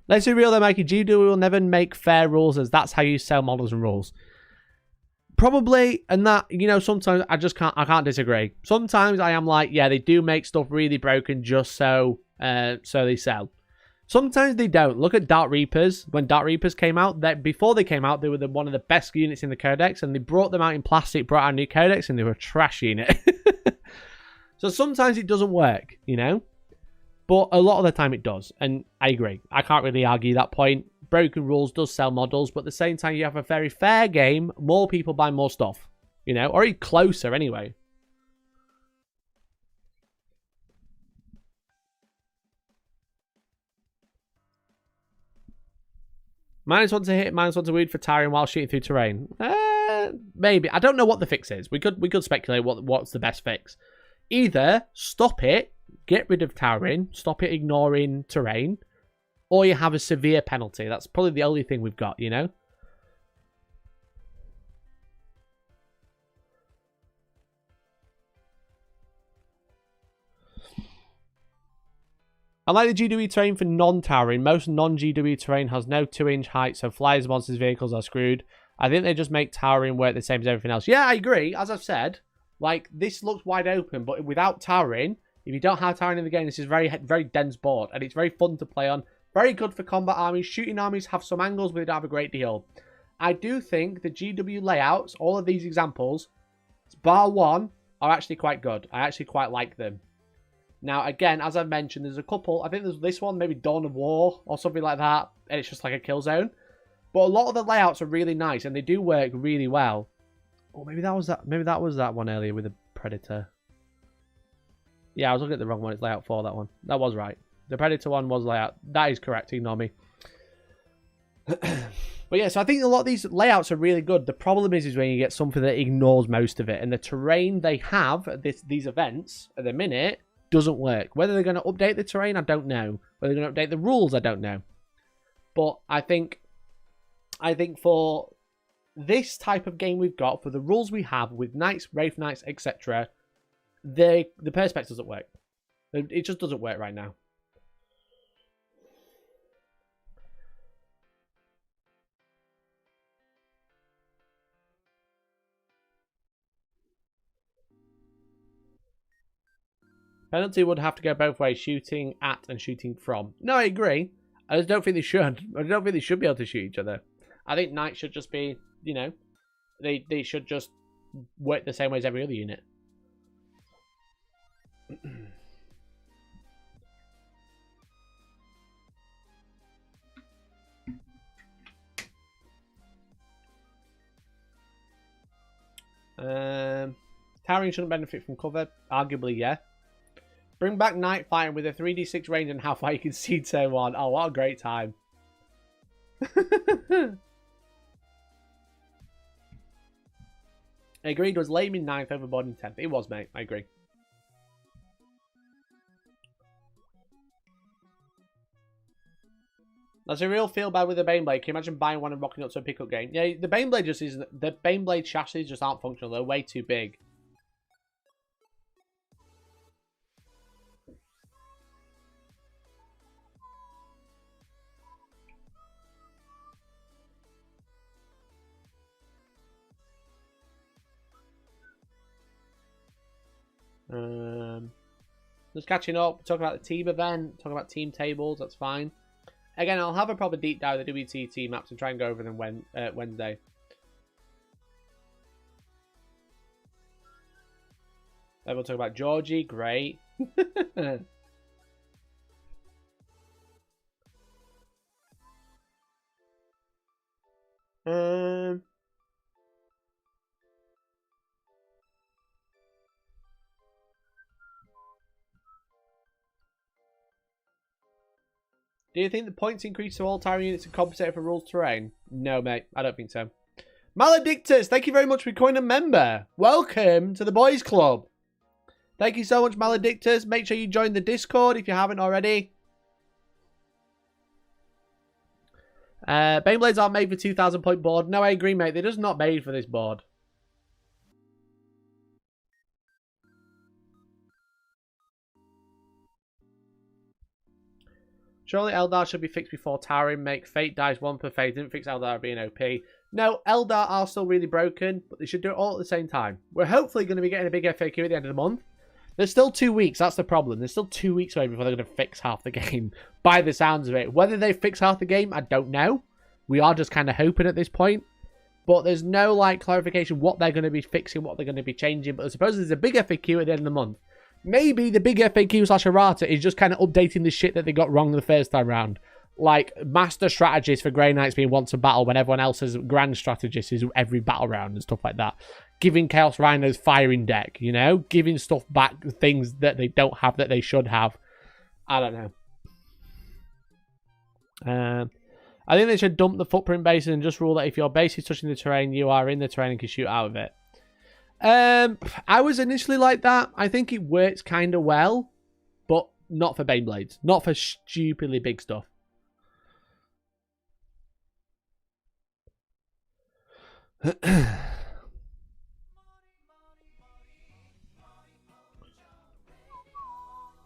Let's be real though, Mikey. GW will never make fair rules as that's how you sell models and rules. Probably, and that, you know, sometimes I can't disagree. Sometimes I am like, yeah, they do make stuff really broken just so they sell. Sometimes they don't. Look at Dark Reapers. When Dark Reapers came out, before they came out, they were one of the best units in the Codex, and they brought them out in plastic, brought out a new Codex, and they were a trash unit. So sometimes it doesn't work, you know? But a lot of the time it does, and I agree. I can't really argue that point. Broken rules does sell models, but at the same time, you have a very fair game. More people buy more stuff, you know? Or even closer, anyway. -1 to hit, -1 to wound for Towering while shooting through terrain. Maybe. I don't know what the fix is. We could speculate what's the best fix. Either stop it, get rid of Towering, stop it ignoring terrain, or you have a severe penalty. That's probably the only thing we've got, you know? I like the GW terrain for non-towering. Most non-GW terrain has no 2-inch height, so flyers, monsters, vehicles are screwed. I think they just make towering work the same as everything else. Yeah, I agree. As I've said, like, this looks wide open, but without towering, if you don't have towering in the game, this is very, very dense board, and it's very fun to play on. Very good for combat armies. Shooting armies have some angles, but they don't have a great deal. I do think the GW layouts, all of these examples, bar one, are actually quite good. I actually quite like them. Now, again, as I've mentioned, there's a couple. I think there's this one, maybe Dawn of War or something like that. And it's just like a kill zone. But a lot of the layouts are really nice and they do work really well. Oh, maybe that was that. Maybe that was that one earlier with the Predator. Yeah, I was looking at the wrong one. It's layout 4, that one. That was right. The Predator one was layout. That is correct. Ignore me. But yeah, so I think a lot of these layouts are really good. The problem is when you get something that ignores most of it. And the terrain they have at these events at the minute doesn't work. Whether they're going to update the terrain, I don't know. Whether they're going to update the rules, I don't know. But I think I think for this type of game we've got, for the rules we have with Knights, Wraith Knights, etc., the Perspex doesn't work. It just doesn't work right now. Penalty would have to go both ways, shooting at and shooting from. No, I agree. I just don't think they should. I don't think they should be able to shoot each other. I think Knights should just be, you know, they should just work the same way as every other unit. Towering shouldn't benefit from cover. Arguably, yeah. Bring back Night Fighting with a 3d6 range and how far you can see turn 1. Oh, what a great time. I agreed, was lame in 9th, overboard in 10th. It was, mate. I agree. That's a real feel bad with the Baneblade. Can you imagine buying one and rocking up to a pickup game? Yeah, the Baneblade just isn't. The Baneblade chassis just aren't functional. They're way too big. Just catching up, talking about the team event, talking about team tables, that's fine. Again, I'll have a proper deep dive of the WTT maps and try and go over them Wednesday. Then we'll talk about Georgie, great. Do you think the points increase to all tower units and compensate for rules terrain? No, mate. I don't think so. Maledictus, thank you very much for becoming a member. Welcome to the boys club. Thank you so much, Maledictus. Make sure you join the Discord if you haven't already. Baneblades aren't made for 2,000 point board. No, I agree, mate. They're just not made for this board. Surely Eldar should be fixed before towering. Make Fate dies 1 per phase. Didn't fix Eldar being OP. No, Eldar are still really broken, but they should do it all at the same time. We're hopefully going to be getting a big FAQ at the end of the month. There's still 2 weeks. That's the problem. There's still 2 weeks away before they're going to fix half the game, by the sounds of it. Whether they fix half the game, I don't know. We are just kind of hoping at this point. But there's no like clarification what they're going to be fixing, what they're going to be changing. But I suppose there's a big FAQ at the end of the month. Maybe the big FAQ / errata is just kind of updating the shit that they got wrong the first time round. Like, master strategist for Grey Knights being once a battle when everyone else's grand strategist is every battle round and stuff like that. Giving Chaos Rhinos firing deck, you know? Giving stuff back, things that they don't have that they should have. I don't know. I think they should dump the footprint bases and just rule that if your base is touching the terrain, you are in the terrain and can shoot out of it. I was initially like that. I think it works kind of well, but not for Baneblades. Not for stupidly big stuff.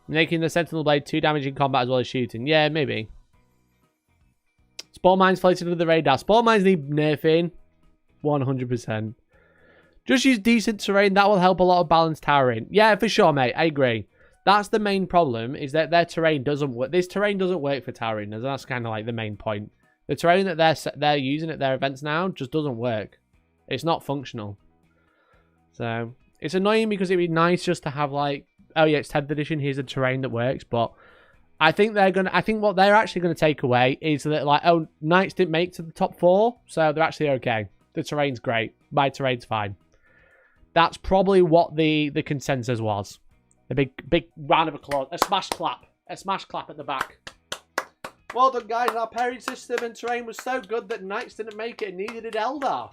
Making the Sentinel Blade 2 damage in combat as well as shooting. Yeah, maybe. Spore Mines floated under the radar. Spore Mines need nerfing. 100%. Just use decent terrain. That will help a lot of balanced towering. Yeah, for sure, mate. I agree. That's the main problem, is that their terrain doesn't work. This terrain doesn't work for towering. And that's kind of like the main point. The terrain that they're using at their events now just doesn't work. It's not functional. So, it's annoying because it'd be nice just to have like, oh yeah, it's 10th edition, here's a terrain that works. But I think what they're actually going to take away is that like, oh, Knights didn't make to the top 4, so they're actually okay. The terrain's great. My terrain's fine. That's probably what the consensus was. A big round of applause. A smash clap. A smash clap at the back. Well done, guys. Our pairing system and terrain was so good that Knights didn't make it and neither did Eldar.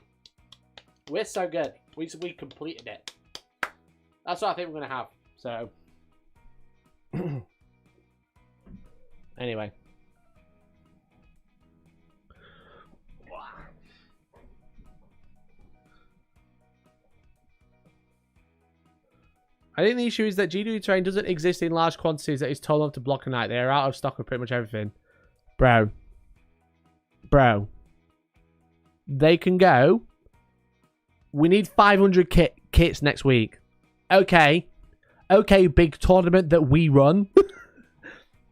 We're so good. We completed it. That's what I think we're going to have. So. Anyway. I think the issue is that GW terrain doesn't exist in large quantities that is tall enough to block a knight. They are out of stock of pretty much everything. Bro. They can go. We need 500 kits next week. Okay, big tournament that we run.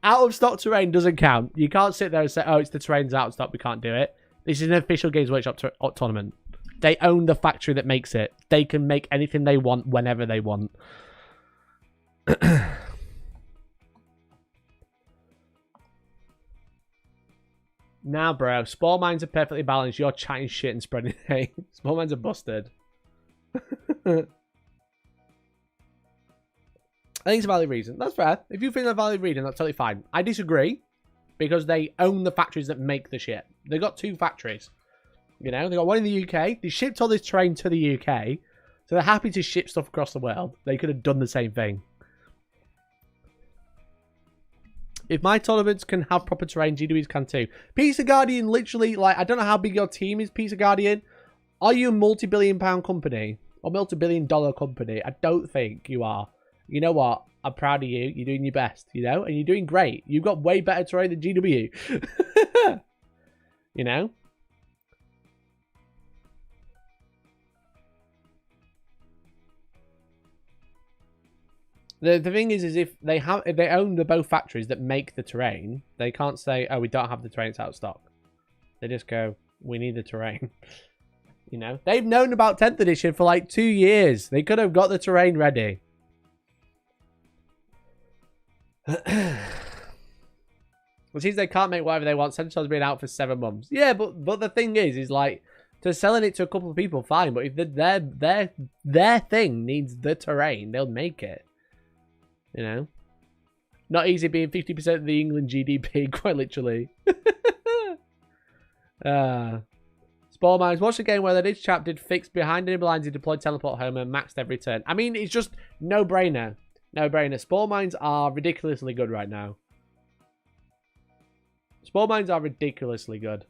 Out of stock terrain doesn't count. You can't sit there and say, oh, it's the terrain's out of stock, we can't do it. This is an official Games Workshop tournament. They own the factory that makes it. They can make anything they want whenever they want. Now, bro, spore mines are perfectly balanced. You're chatting shit and spreading hate. Spore mines are busted. I think it's a valid reason. That's fair. If you think that's a valid reason, that's totally fine. I disagree because they own the factories that make the shit. They got 2 factories. You know, they got one in the UK. They shipped all this terrain to the UK, so they're happy to ship stuff across the world. They could have done the same thing. If my tournaments can have proper terrain, GWs can too. Pizza Guardian, literally, like, I don't know how big your team is, Pizza Guardian. Are you a multi-billion-pound company? Or multi-billion-dollar company? I don't think you are. You know what? I'm proud of you. You're doing your best, you know? And you're doing great. You've got way better terrain than GW. You know? The thing is if they own the both factories that make the terrain, they can't say, oh, we don't have the terrain, it's out of stock. They just go, we need the terrain. You know? They've known about 10th edition for like 2 years. They could have got the terrain ready. Which means they can't make whatever they want. Sentinel's been out for 7 months. Yeah, but the thing is like, to selling it to a couple of people, fine. But if their thing needs the terrain, they'll make it. You know? Not easy being 50% of the England GDP, quite literally. Spore mines. Watch the game where this chap did fix behind enemy lines, he deployed teleport home and maxed every turn. I mean, it's just no-brainer. No-brainer. Spore mines are ridiculously good right now. Spore mines are ridiculously good.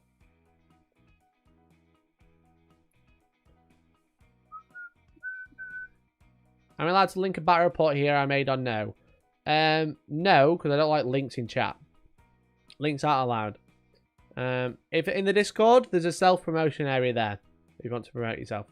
I'm allowed to link a battle report here I made on no. No, because I don't like links in chat. Links aren't allowed. If in the Discord, there's a self-promotion area there. If you want to promote yourself.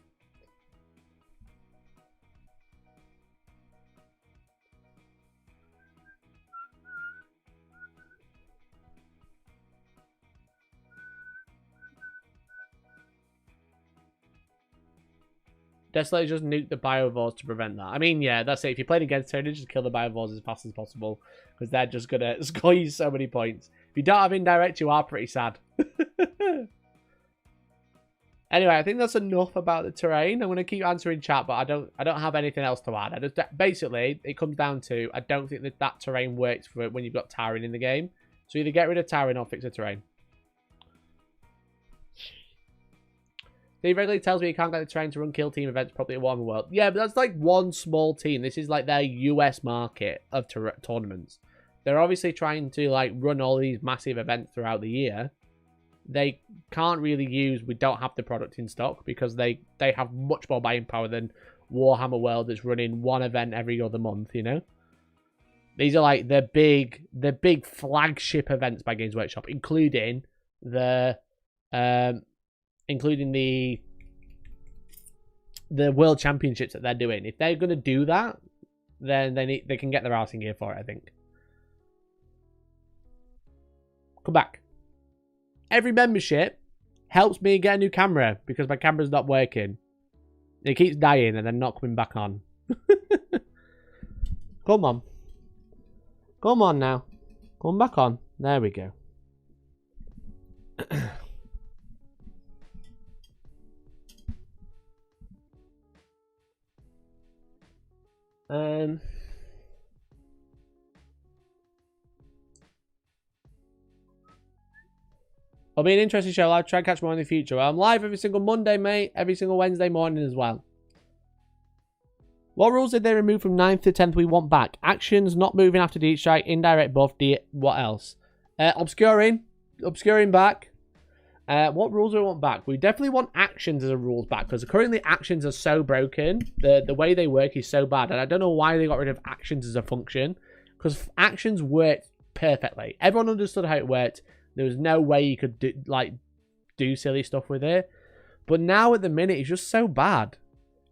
Desolator just nuke the biovores to prevent that. I mean, yeah, that's it. If you're playing against her, just kill the biovores as fast as possible. Because they're just going to score you so many points. If you don't have indirect, you are pretty sad. Anyway, I think that's enough about the terrain. I'm going to keep answering chat, but I don't have anything else to add. Basically, it comes down to, I don't think that terrain works for when you've got towering in the game. So either get rid of towering or fix the terrain. He regularly tells me he can't get the terrain to run kill team events properly at Warhammer World. Yeah, but that's like one small team. This is like their US market of tournaments. They're obviously trying to like run all these massive events throughout the year. They can't really use, we don't have the product in stock because they have much more buying power than Warhammer World that's running one event every other month, you know? These are like the big flagship events by Games Workshop, including the World Championships that they're doing. If they're going to do that, then they can get their arse in gear for it, I think. Come back. Every membership helps me get a new camera because my camera's not working. It keeps dying and then not coming back on. Come on. Come on now. Come back on. There we go. It'll be an interesting show. I'll try and catch more in the future. I'm live every single Monday, mate. Every single Wednesday morning as well. What rules did they remove from 9th to 10th we want back? Actions, not moving after deep strike, indirect buff, what else? Obscuring back. What rules do we want back? We definitely want actions as a rules back, because currently actions are so broken. The way they work is so bad, and I don't know why they got rid of actions as a function, because actions worked perfectly. Everyone understood how it worked. There was no way you could do silly stuff with it. But now at the minute, it's just so bad.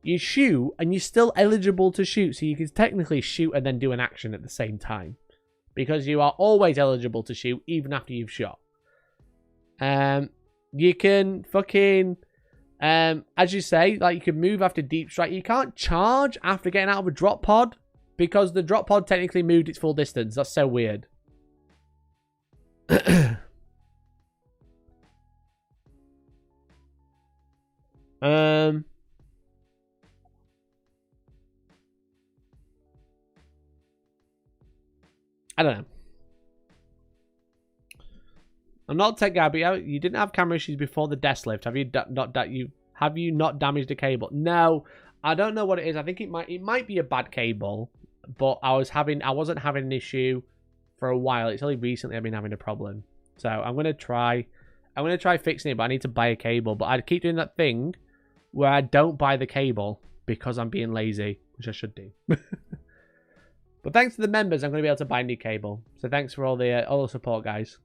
You shoot, and you're still eligible to shoot, so you can technically shoot and then do an action at the same time, because you are always eligible to shoot even after you've shot. You can fucking, as you say, like, you can move after deep strike. You can't charge after getting out of a drop pod, because the drop pod technically moved its full distance. That's so weird. I don't know. I'm not a tech guy, but you didn't have camera issues before the desk lift. Have you not damaged a cable? No, I don't know what it is. I think it might be a bad cable, but I wasn't having an issue for a while. It's only recently I've been having a problem. So I'm gonna try fixing it, but I need to buy a cable. But I keep doing that thing where I don't buy the cable because I'm being lazy, which I should do. But thanks to the members, I'm going to be able to buy a new cable. So thanks for all the support, guys.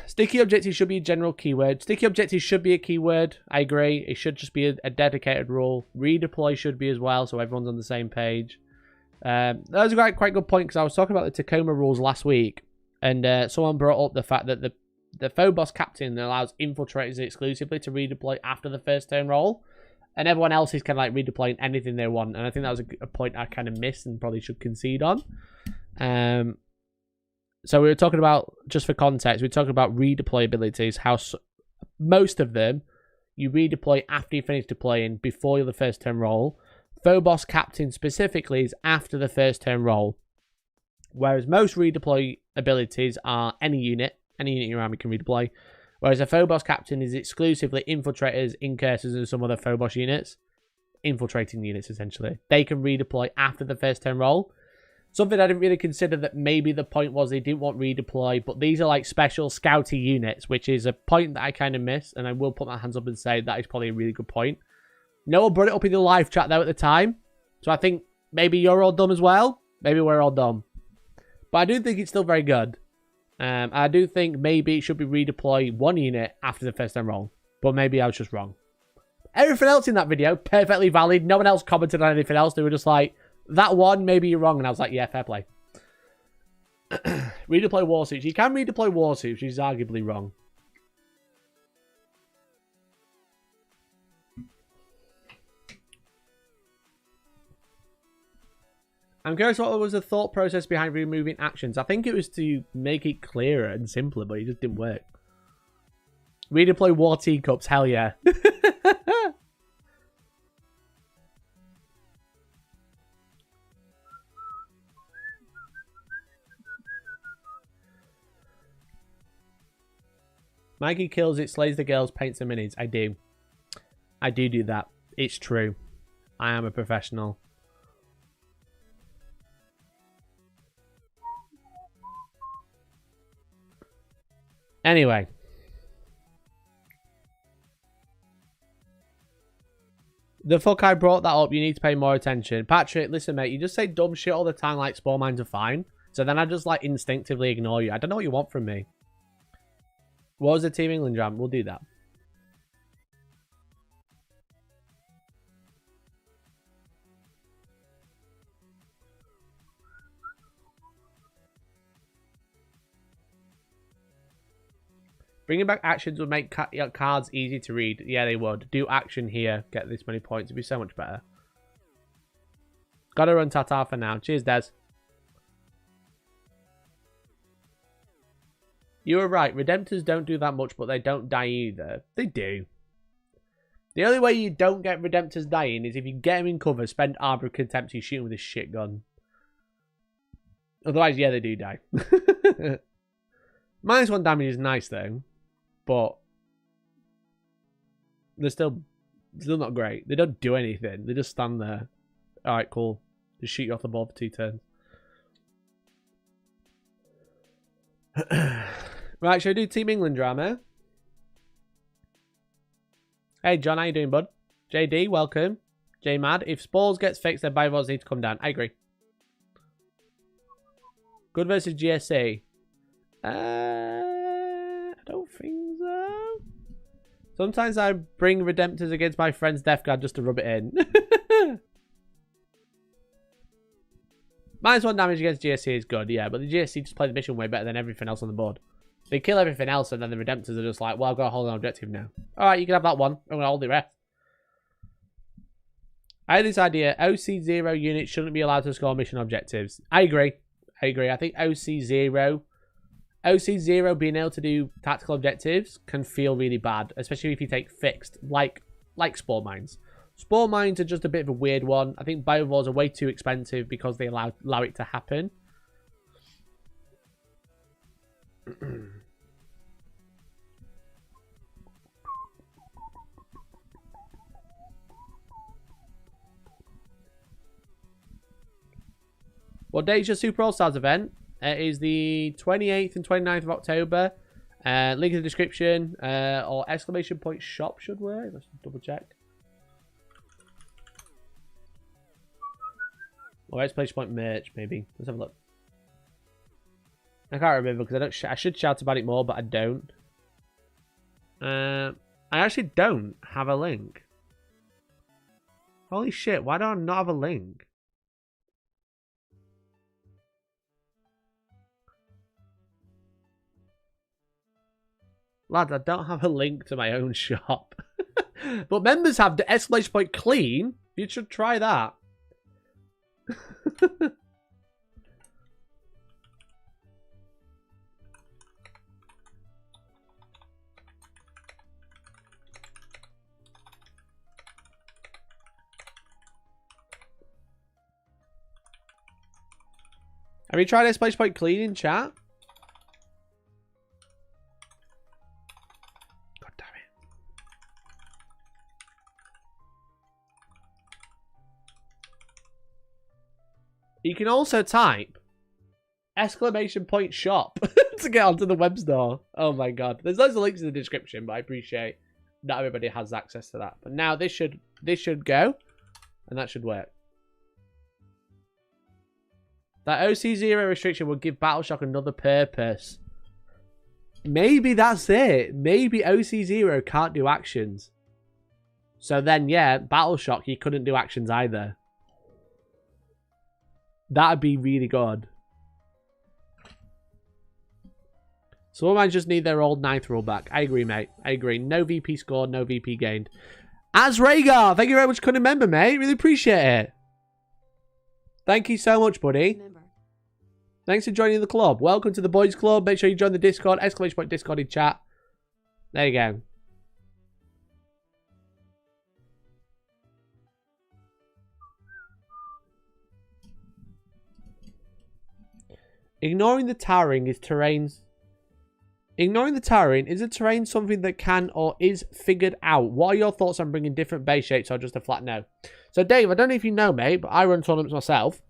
Sticky objectives should be a general keyword. Sticky objectives should be a keyword. I agree. It should just be a dedicated rule. Redeploy should be as well, so everyone's on the same page. That was a quite good point, because I was talking about the Tacoma rules last week, and someone brought up the fact that the Phobos captain allows infiltrators exclusively to redeploy after the first turn roll, and everyone else is kind of like redeploying anything they want. And I think that was a point I kind of missed and probably should concede on. So we were talking about, just for context, we were talking about redeploy abilities, how most of them you redeploy after you finish deploying, before the first turn roll. Phobos captain specifically is after the first turn roll, whereas most redeploy abilities are any unit in your army can redeploy. Whereas a Phobos captain is exclusively infiltrators, incursors, and some other Phobos units. Infiltrating units, essentially. They can redeploy after the first turn roll. Something I didn't really consider, that maybe the point was they didn't want redeploy, but these are like special scouty units, which is a point that I kind of missed, and I will put my hands up and say that is probably a really good point. Noah brought it up in the live chat though at the time, so I think maybe you're all dumb as well. Maybe we're all dumb. But I do think it's still very good. I do think maybe it should be redeploy one unit after the first turn roll. But maybe I was just wrong. Everything else in that video, perfectly valid. No one else commented on anything else. They were just like, that one, maybe you're wrong. And I was like, yeah, fair play. Redeploy warsuits. You can redeploy warsuits, which is arguably wrong. I'm curious what was the thought process behind removing actions. I think it was to make it clearer and simpler, but it just didn't work. Redeploy war teacups, hell yeah. Mikey kills it, slays the girls, paints the minis. I do. I do that. It's true. I am a professional. Anyway. The fuck I brought that up, you need to pay more attention. Patrick, listen mate, you just say dumb shit all the time like spawn mines are fine. So then I just like instinctively ignore you. I don't know what you want from me. What was the Team England jam? We'll do that. Bringing back actions would make cards easy to read. Yeah, they would. Do action here. Get this many points. It'd be so much better. Gotta run Tatar for now. Cheers, Des. You were right. Redemptors don't do that much, but they don't die either. They do. The only way you don't get Redemptors dying is if you get them in cover, spend Arbor of Contempt, you shoot them with a shit gun. Otherwise, yeah, they do die. -1 damage is nice, though. But they're still not great. They don't do anything. They just stand there. Alright, cool. Just shoot you off the ball for 2 turns. Right, should I do Team England drama? Hey, John, how you doing, bud? JD, welcome. J-Mad, if Spalls gets fixed, then Bivods need to come down. I agree. Good versus GSC. I don't think so. Sometimes I bring Redemptors against my friend's Death Guard just to rub it in. -1 damage against GSC is good, yeah, but the GSC just play the mission way better than everything else on the board. They kill everything else, and then the Redemptors are just like, well, I've got to hold an objective now. Alright, you can have that one. I'm going to hold the rest. I had this idea. OC0 units shouldn't be allowed to score mission objectives. I agree. I think OC0 being able to do tactical objectives can feel really bad, especially if you take fixed, like Spore Mines. Spore Mines are just a bit of a weird one. I think Biovores are way too expensive because they allow it to happen. What date is your Super All-Stars event? It is the 28th and 29th of October. Link in the description. Or !shop should work. Let's double check. Or !merch, maybe. Let's have a look. I can't remember because I should shout about it more, but I don't. I actually don't have a link. Holy shit, why do I not have a link? Lads, I don't have a link to my own shop. But members have the !clean. You should try that. Have you tried !clean in chat? God damn it. You can also type !shop to get onto the web store. Oh my god. There's loads of links in the description, but I appreciate not everybody has access to that. But now this should go, and that should work. That OC0 restriction would give Battleshock another purpose. Maybe that's it. Maybe OC0 can't do actions. So then, yeah, Battleshock, you couldn't do actions either. That'd be really good. So I just need their old 9th rule back. I agree, mate. I agree. No VP scored, no VP gained. As Rhaegar, thank you very much for coming member, mate. Really appreciate it. Thank you so much, buddy. Thanks for joining the club. Welcome to the boys club. Make sure you join the Discord. !Discord in chat. There you go. Ignoring the towering is terrains. Ignoring the towering, is the terrain something that can or is figured out? What are your thoughts on bringing different base shapes or just a flat no? So Dave, I don't know if you know, mate, but I run tournaments myself.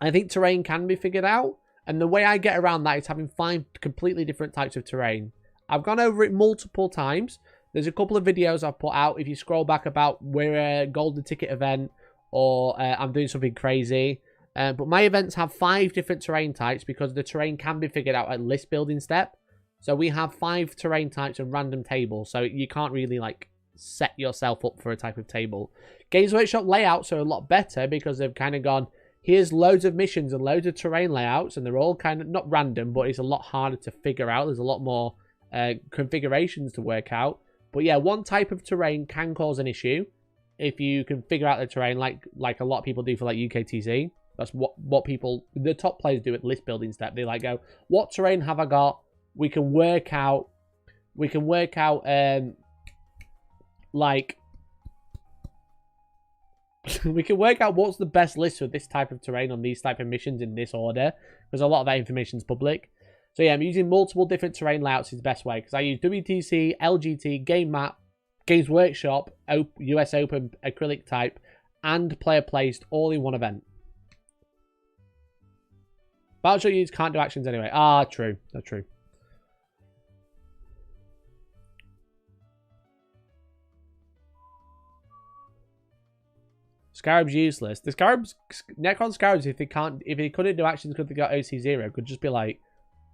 I think terrain can be figured out. And the way I get around that is having 5 completely different types of terrain. I've gone over it multiple times. There's a couple of videos I've put out. If you scroll back about we're a golden ticket event or I'm doing something crazy. But my events have 5 different terrain types because the terrain can be figured out at list building step. So we have 5 terrain types and random tables. So you can't really like set yourself up for a type of table. Games Workshop layouts are a lot better because they've kind of gone, here's loads of missions and loads of terrain layouts, and they're all kind of not random, but it's a lot harder to figure out. There's a lot more configurations to work out. But yeah, one type of terrain can cause an issue if you can figure out the terrain like a lot of people do for like UKTC. That's what people, the top players do at list building step. They like go, what terrain have I got? We can work out like we can work out what's the best list for this type of terrain on these type of missions in this order, because a lot of that information is public. So yeah, I'm using multiple different terrain layouts is the best way, because I use WTC, LGT, Game Map, Games Workshop, US Open, acrylic type, and player placed all in one event. Battleship units can't do actions anyway. Ah, true. That's true. Scarab's useless. The Scarabs, Necron Scarabs, if they couldn't do actions because they got OC0, could just be like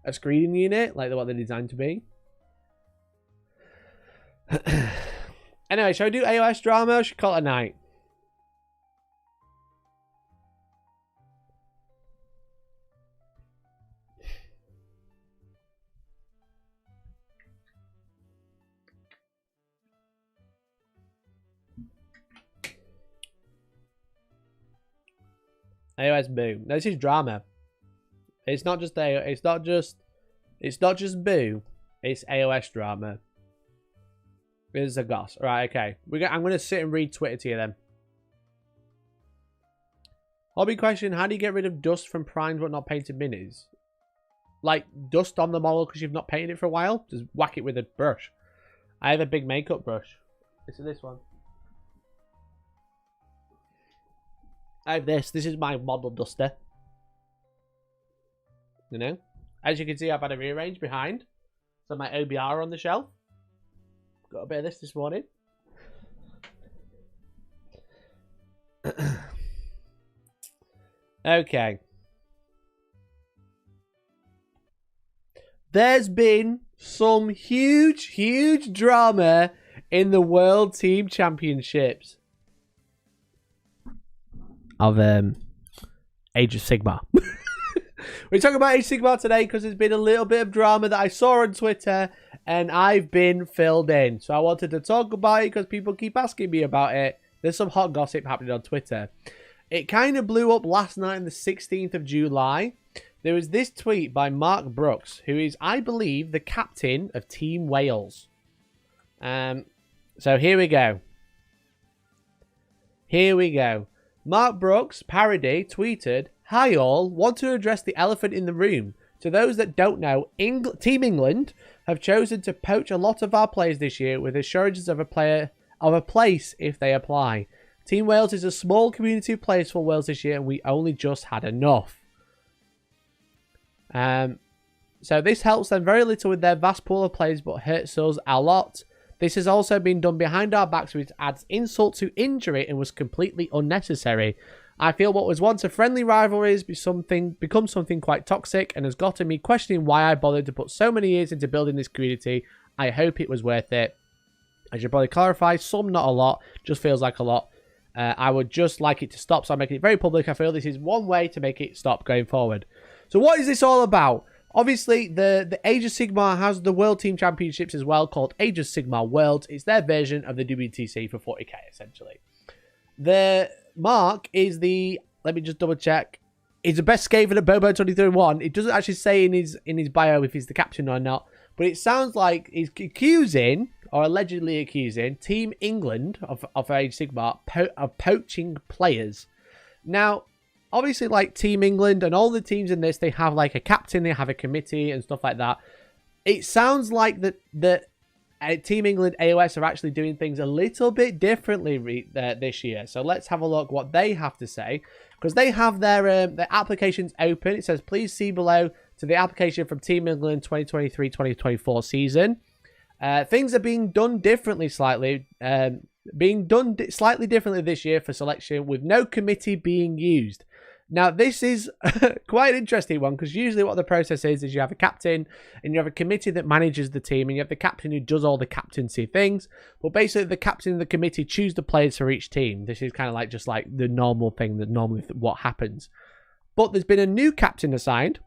a screening unit, like what they're designed to be. Anyway, shall we do AOS drama or should we call it a night? AOS boo. No, this is drama. It's not just it's not just boo. It's AOS drama. It's a goss. Right, okay. I'm gonna sit and read Twitter to you then. Hobby question: how do you get rid of dust from primed but not painted minis? Like dust on the model because you've not painted it for a while? Just whack it with a brush. I have a big makeup brush. This is this one. I have this. This is my model duster. You know? As you can see, I've had a rearrange behind. So my OBR on the shelf. Got a bit of this morning. Okay. There's been some huge drama in the World Team Championships of Age of Sigmar. We're talking about Age of Sigmar today because there's been a little bit of drama that I saw on Twitter and I've been filled in. So I wanted to talk about it because people keep asking me about it. There's some hot gossip happening on Twitter. It kind of blew up last night on the 16th of July. There was this tweet by Mark Brooks, who is, I believe, the captain of Team Wales. So here we go. Here we go. Mark Brooks, parody, tweeted, "Hi all, want to address the elephant in the room. To those that don't know, Team England have chosen to poach a lot of our players this year with assurances of a place if they apply. Team Wales is a small community of players for Wales this year and we only just had enough." So this helps them very little with their vast pool of players but hurts us a lot. This has also been done behind our backs, which adds insult to injury and was completely unnecessary. I feel what was once a friendly rivalry has become something quite toxic and has gotten me questioning why I bothered to put so many years into building this community. I hope it was worth it. I should probably clarify, some not a lot, just feels like a lot. I would just like it to stop, so I'm making it very public. I feel this is one way to make it stop going forward. So what is this all about? Obviously, the Age of Sigmar has the World Team Championships as well, called Age of Sigmar Worlds. It's their version of the WTC for 40k, essentially. The Mark is the, let me just double check, he's the best skater at Bobo 23-1. It doesn't actually say in his bio if he's the captain or not, but it sounds like he's accusing, or allegedly accusing, Team England of Age of Sigmar of poaching players. Now, obviously, like Team England and all the teams in this, they have like a captain, they have a committee and stuff like that. It sounds like that Team England AOS are actually doing things a little bit differently this year. So let's have a look what they have to say, because they have their applications open. It says, please see below to the application from Team England 2023-2024 season. Things are being done differently slightly. Slightly differently this year for selection, with no committee being used. Now, this is quite an interesting one, because usually what the process is you have a captain and you have a committee that manages the team, and you have the captain who does all the captaincy things. But basically, the captain and the committee choose the players for each team. This is kind of like just like the normal thing that normally what happens. But there's been a new captain assigned,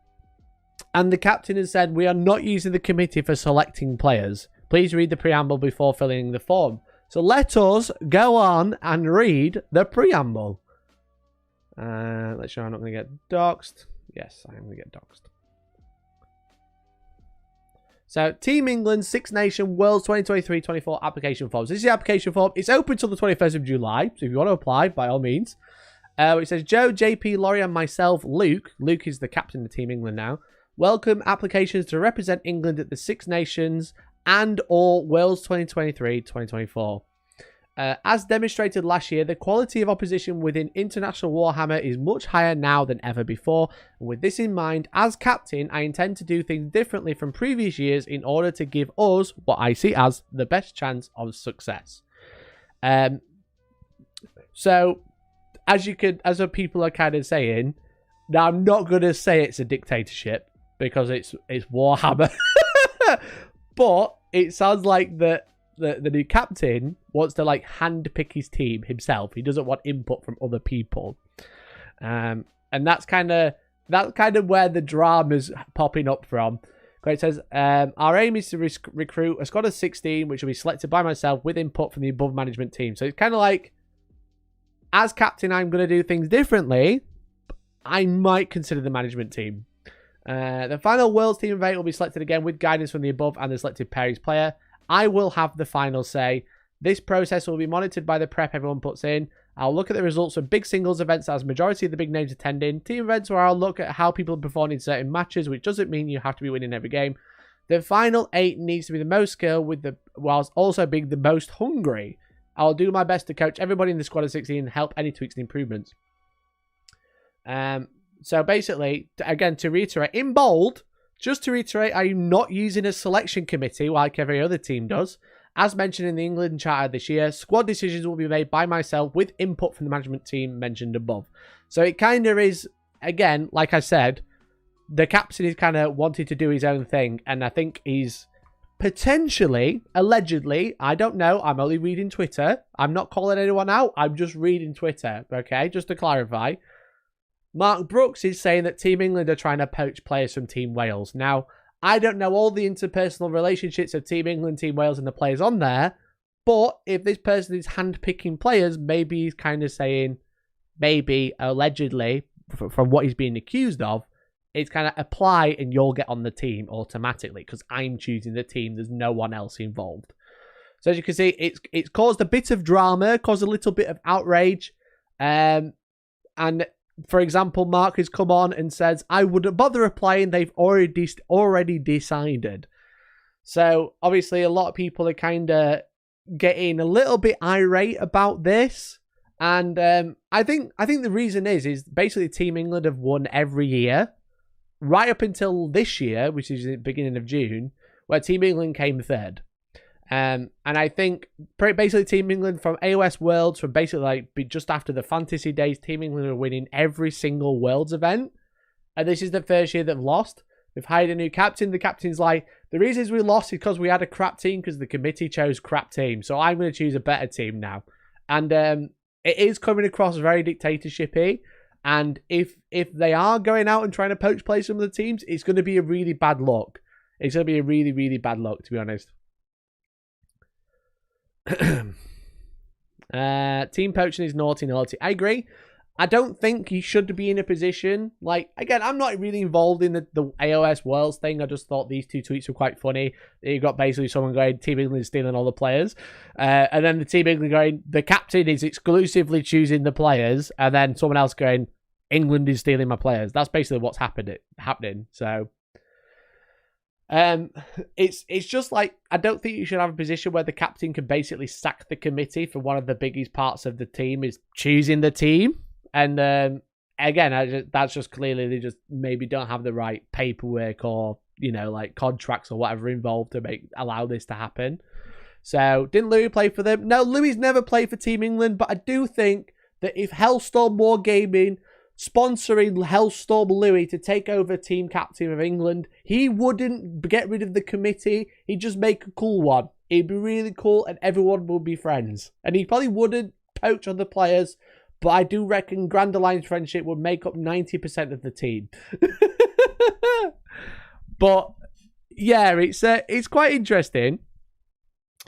and the captain has said, we are not using the committee for selecting players. Please read the preamble before filling the form. So let us go on and read the preamble. Let's show I'm not going to get doxed. Yes, I am going to get doxed. So, Team England Six Nation Worlds 2023-24 application forms. This is the application form. It's open till the 21st of July. So, if you want to apply, by all means. It says, Joe, JP, Laurie, and myself, Luke. Luke is the captain of Team England now. Welcome applications to represent England at the Six Nations and or Worlds 2023-2024. As demonstrated last year, the quality of opposition within International Warhammer is much higher now than ever before. And with this in mind, as captain, I intend to do things differently from previous years in order to give us what I see as the best chance of success. So, as people are kind of saying, now I'm not going to say it's a dictatorship because it's Warhammer. But it sounds like the new captain wants to like handpick his team himself. He doesn't want input from other people. And that's kind of where the drama's popping up from. It says, our aim is to recruit a squad of 16, which will be selected by myself with input from the above management team. So it's kind of like, as captain, I'm going to do things differently. I might consider the management team. The final Worlds team event will be selected again with guidance from the above and the selected pairings player. I will have the final say. This process will be monitored by the prep everyone puts in. I'll look at the results of big singles events as majority of the big names attending. Team events where I'll look at how people perform in certain matches, which doesn't mean you have to be winning every game. The final 8 needs to be the most skilled whilst also being the most hungry. I'll do my best to coach everybody in the squad of 16 and help any tweaks and improvements. So basically, again, to reiterate, in bold, just to reiterate, I'm not using a selection committee like every other team does. As mentioned in the England charter this year, squad decisions will be made by myself with input from the management team mentioned above. So it kind of is, again, like I said, the captain is kind of wanting to do his own thing. And I think he's potentially, allegedly, I don't know, I'm only reading Twitter. I'm not calling anyone out. I'm just reading Twitter, okay? Just to clarify. Mark Brooks is saying that Team England are trying to poach players from Team Wales. Now, I don't know all the interpersonal relationships of Team England, Team Wales, and the players on there, but if this person is handpicking players, maybe he's kind of saying, maybe, allegedly, from what he's being accused of, it's kind of apply and you'll get on the team automatically because I'm choosing the team. There's no one else involved. So as you can see, it's caused a bit of drama, caused a little bit of outrage, and for example, Mark has come on and says, I wouldn't bother applying. They've already decided. So, obviously, a lot of people are kind of getting a little bit irate about this. And I think the reason is basically Team England have won every year. Right up until this year, which is the beginning of June, where Team England came third. And I think basically Team England from AOS Worlds, from basically like just after the fantasy days, Team England are winning every single Worlds event. And this is the first year they've lost. They've hired a new captain. The captain's like, the reasons we lost is because we had a crap team because the committee chose crap team. So I'm going to choose a better team now. And it is coming across very dictatorship-y. And if they are going out and trying to poach play some of the teams, it's going to be a really bad look. It's going to be a really, really bad look, to be honest. Team poaching is naughty. I agree. I don't think he should be in a position like, again, I'm not really involved in the AOS Worlds thing. I just thought these two tweets were quite funny. You got basically someone going, Team England is stealing all the players, and then the Team England going, the captain is exclusively choosing the players, and then someone else going, England is stealing my players. That's basically what's happening. So it's just like, I don't think you should have a position where the captain can basically sack the committee for one of the biggest parts of the team is choosing the team. And again, that's just clearly they just maybe don't have the right paperwork or, you know, like contracts or whatever involved to allow this to happen. So didn't Louis play for them? No, Louis never played for Team England, but I do think that if Hellstormwargaming sponsoring Hellstorm Louis to take over team captain of England, he wouldn't get rid of the committee. He'd just make a cool one. It'd be really cool and everyone would be friends. And he probably wouldn't poach other players, but I do reckon Grand Alliance friendship would make up 90% of the team. But yeah, it's quite interesting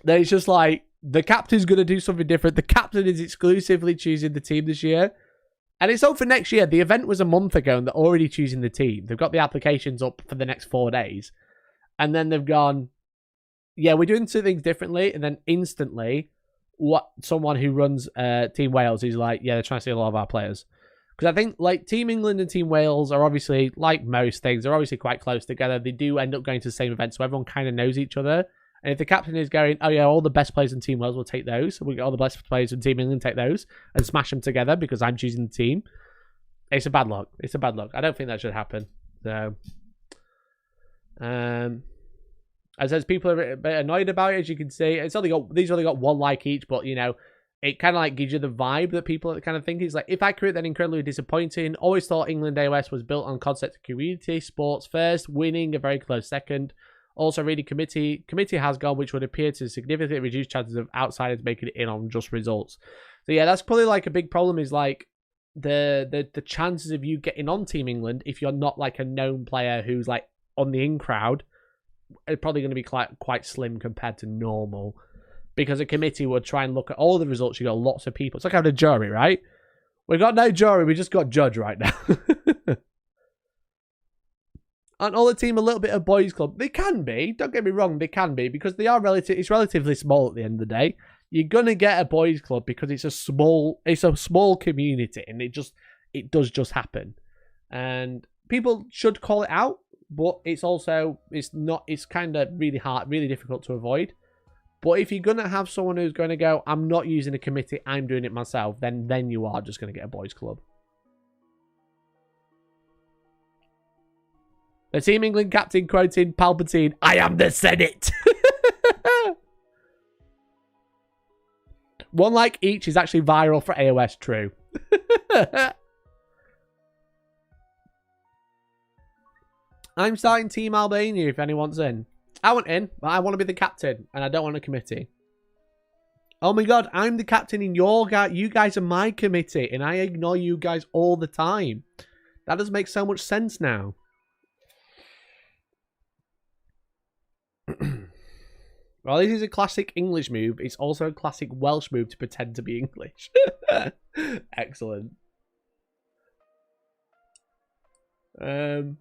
that it's just like the captain's going to do something different. The captain is exclusively choosing the team this year. And it's up for next year. The event was a month ago and they're already choosing the team. They've got the applications up for the next 4 days. And then they've gone, yeah, we're doing two things differently. And then instantly, someone who runs Team Wales is like, yeah, they're trying to steal a lot of our players. Because I think like Team England and Team Wales are obviously, like most things, they're obviously quite close together. They do end up going to the same event, so everyone kind of knows each other. And if the captain is going, oh yeah, all the best players in Team Wales will take those. We'll get all the best players in Team England take those and smash them together because I'm choosing the team. It's a bad look. It's a bad look. I don't think that should happen. So, as people are a bit annoyed about it, as you can see, these only got one like each, but you know, it kind of like gives you the vibe that people kind of think. It's like, if accurate, then incredibly disappointing. Always thought England AOS was built on concept of community, sports first, winning a very close second. Also, reading committee has gone, which would appear to significantly reduce chances of outsiders making it in on just results. So yeah, that's probably like a big problem, is like the chances of you getting on Team England if you're not like a known player who's like on the in crowd are probably going to be quite slim compared to normal, because a committee would try and look at all the results. You got lots of people. It's like having a jury, right? We've got no jury, we just got judge right now. Aren't all the team a little bit of boys club? They can be. Don't get me wrong, they can be, because they are it's relatively small at the end of the day. You're gonna get a boys club because it's a small community, and it does just happen. And people should call it out, but it's kind of really hard, really difficult to avoid. But if you're gonna have someone who's gonna go, I'm not using a committee, I'm doing it myself, then you are just gonna get a boys club. The Team England captain quoting Palpatine, "I am the Senate." One like each is actually viral for AOS, true. I'm starting Team Albania if anyone's in. I want in, but I want to be the captain, and I don't want a committee. Oh my god, I'm the captain in your guy. You guys are my committee, and I ignore you guys all the time. That does make so much sense now. Well, this is a classic English move. It's also a classic Welsh move to pretend to be English. Excellent. I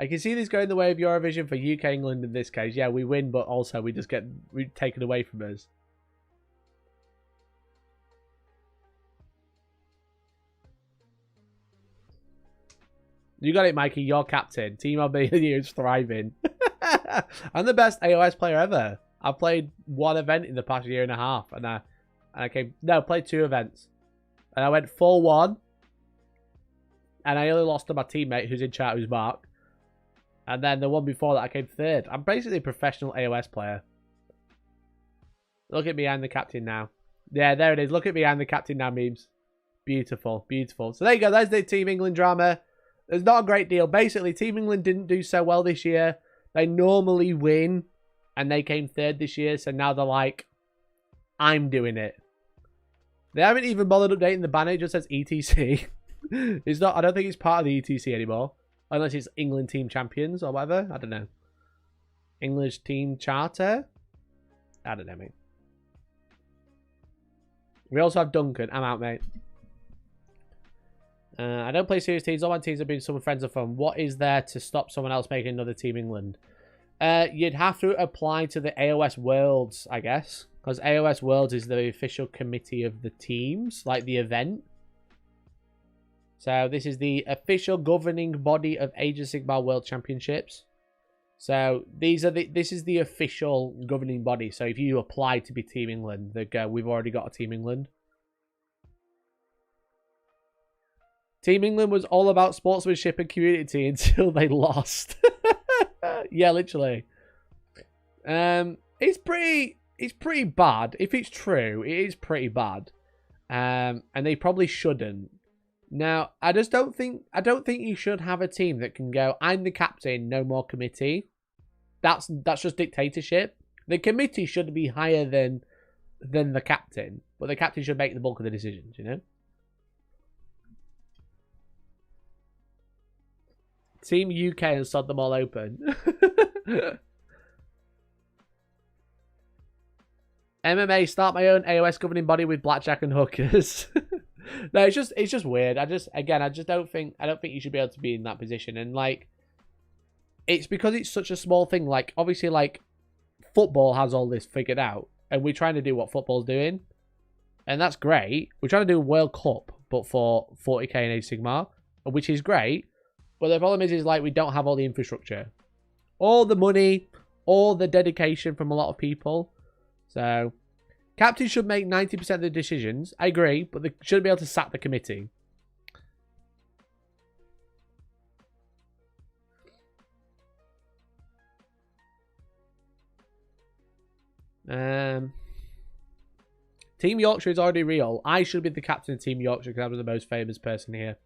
can see this going the way of Eurovision for UK England in this case. Yeah, we win, but also we get taken away from us. You got it, Mikey. You're captain. Team Albania is thriving. I'm the best AOS player ever. I've played one event in the past year and a half, and I played 2 events, and I went 4-1, and I only lost to my teammate who's in chat, who's Mark, and then the one before that I came 3rd. I'm basically a professional AOS player. Look at me, I'm the captain now. Yeah, there it is. Look at me, I'm the captain now memes. Beautiful, beautiful. So there you go. There's the Team England drama. There's not a great deal. Basically, Team England didn't do so well this year. They normally win, and they came 3rd this year, so now they're like, I'm doing it. They haven't even bothered updating the banner. It just says ETC. It's not. I don't think it's part of the ETC anymore, unless it's England Team Champions or whatever. I don't know. English Team Charter? I don't know, mate. We also have Duncan. I'm out, mate. I don't play serious teams. All my teams have been some friends are fun. What is there to stop someone else making another Team England? You'd have to apply to the AOS Worlds, I guess. Because AOS Worlds is the official committee of the teams, like the event. So this is the official governing body of Age of Sigmar World Championships. So this is the official governing body. So if you apply to be Team England, they go, we've already got a Team England. Team England was all about sportsmanship and community until they lost. Yeah, literally. It's pretty bad. If it's true, it is pretty bad. And they probably shouldn't. Now, I don't think you should have a team that can go, I'm the captain, no more committee. That's just dictatorship. The committee should be higher than the captain, but the captain should make the bulk of the decisions, you know? Team UK and sod them all open. MMA, start my own AOS governing body with blackjack and hookers. No, it's just weird. I just don't think you should be able to be in that position. And like, it's because it's such a small thing. Like, obviously, like, football has all this figured out, and we're trying to do what football's doing, and that's great. We're trying to do a World Cup, but for 40k and Age of Sigmar, which is great. But the problem is like, we don't have all the infrastructure, all the money, all the dedication from a lot of people. So, captains should make 90% of the decisions. I agree, but they shouldn't be able to sack the committee. Team Yorkshire is already real. I should be the captain of Team Yorkshire because I'm the most famous person here.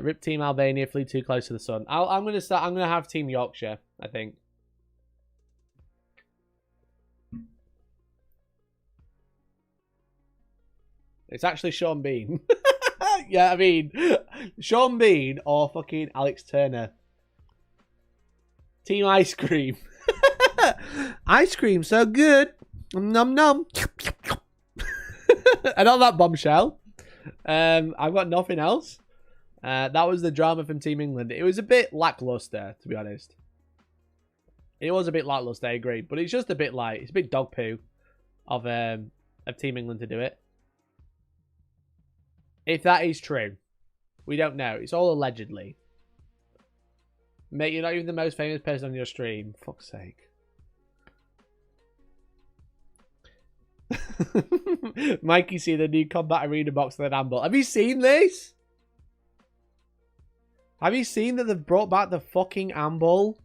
Rip Team Albania, flew too close to the sun. I'm gonna have Team Yorkshire, I think. It's actually Sean Bean. Yeah, I mean, Sean Bean or fucking Alex Turner. Team Ice Cream. Ice cream so good. Nom nom. And on that bombshell, I've got nothing else. That was the drama from Team England. It was a bit lackluster, to be honest. It was a bit lackluster, I agree. But it's just a bit like, it's a bit dog poo of Team England to do it. If that is true. We don't know. It's all allegedly. Mate, you're not even the most famous person on your stream. Fuck's sake. Mikey see the new Combat Arena box with an amble. Have you seen this? Have you seen that they've brought back the fucking amble?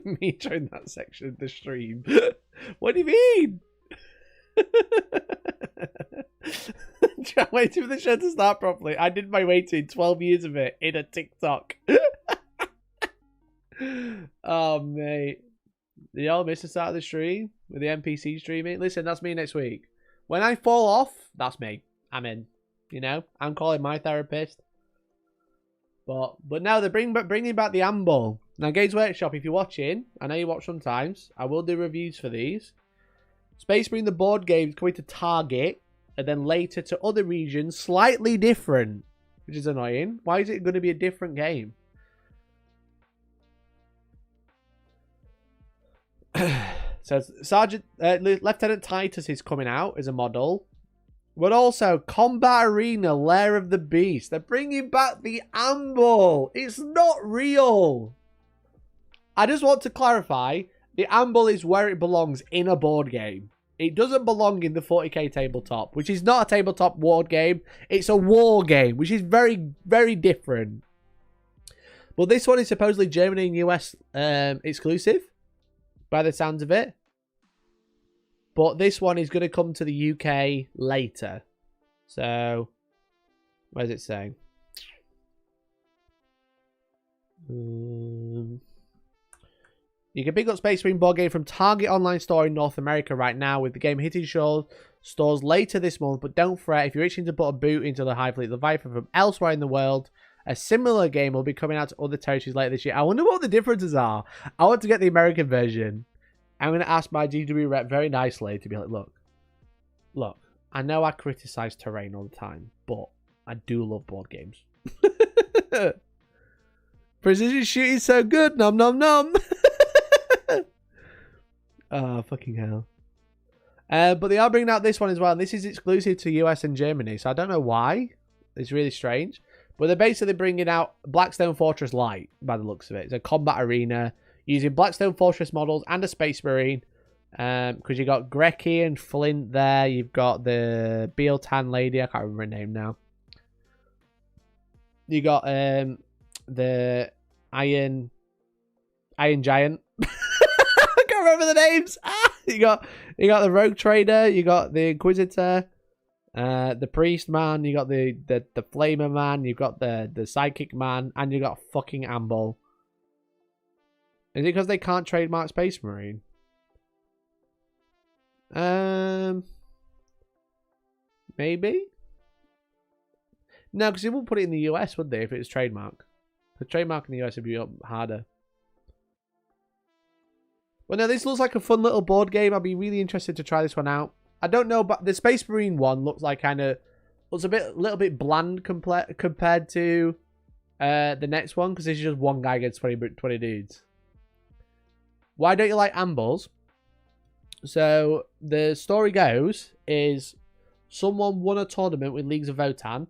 Me trying that section of the stream. What do you mean? I'm waiting for the show to start properly. I did my waiting 12 years of it in a TikTok. Oh, mate. Did y'all miss the start of the stream with the NPC streaming? Listen, that's me next week. When I fall off, that's me. I'm in. You know, I'm calling my therapist. But now they're bringing back the amble. Now, Games Workshop, if you're watching, I know you watch sometimes. I will do reviews for these. Space Marine the board game is coming to Target and then later to other regions, slightly different, which is annoying. Why is it going to be a different game? So Lieutenant Titus is coming out as a model, but also Combat Arena Lair of the Beast. They're bringing back the amble. It's not real. I just want to clarify. The amble is where it belongs in a board game. It doesn't belong in the 40k tabletop, which is not a tabletop war game. It's a war game, which is very, very different. But this one is supposedly Germany and US exclusive, by the sounds of it. But this one is going to come to the UK later. So, where's it saying? You can pick up Space Marine board game from Target online store in North America right now, with the game hitting stores later this month. But don't fret, if you're itching to put a boot into the High Fleet Leviathan from elsewhere in the world, a similar game will be coming out to other territories later this year. I wonder what the differences are. I want to get the American version. I'm going to ask my GW rep very nicely to be like, look, I know I criticize terrain all the time, but I do love board games. Precision shooting so good, nom nom nom. Oh, fucking hell. But they are bringing out this one as well. This is exclusive to US and Germany, so I don't know why. It's really strange. But they're basically bringing out Blackstone Fortress Light, by the looks of it. It's a combat arena using Blackstone Fortress models and a Space Marine. Because you've got Grecki and Flint there. You've got the Bealtan lady. I can't remember her name now. You got the Iron Giant. I can't remember the names. You got the Rogue Trader. You got the Inquisitor. The Priest man. You got the Flamer man. You've got the Psychic man, and you got fucking Amble. Is it because they can't trademark Space Marine? Maybe. No, because they won't put it in the US, would they? If it was trademark, the trademark in the US would be harder. Well, no, this looks like a fun little board game. I'd be really interested to try this one out. I don't know, but the Space Marine one looks like looks a little bit bland compared to the next one, because this is just one guy against 20 dudes. Why don't you like Ambles? So the story goes is someone won a tournament with Leagues of Votan,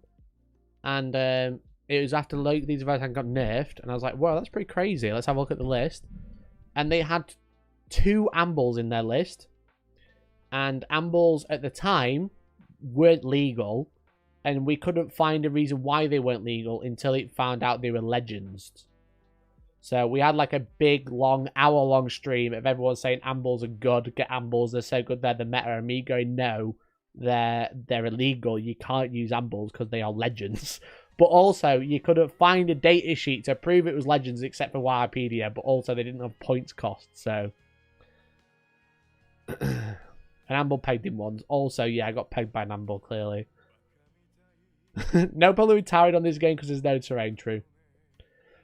and it was after Leagues of Votan got nerfed, and I was like, wow, that's pretty crazy. Let's have a look at the list. And they had 2 Ambles in their list, and Ambles at the time weren't legal, and we couldn't find a reason why they weren't legal until it found out they were legends. So we had like a big, long, hour-long stream of everyone saying ambles are good, get ambles, they're so good, they're the meta, and me going, no, they're illegal, you can't use ambles because they are legends. But also, you couldn't find a data sheet to prove it was legends except for Wikipedia, but also they didn't have points cost, so... An amble pegged in ones. Also, yeah, I got pegged by an amble, clearly. No problem with tired on this game because there's no terrain, true.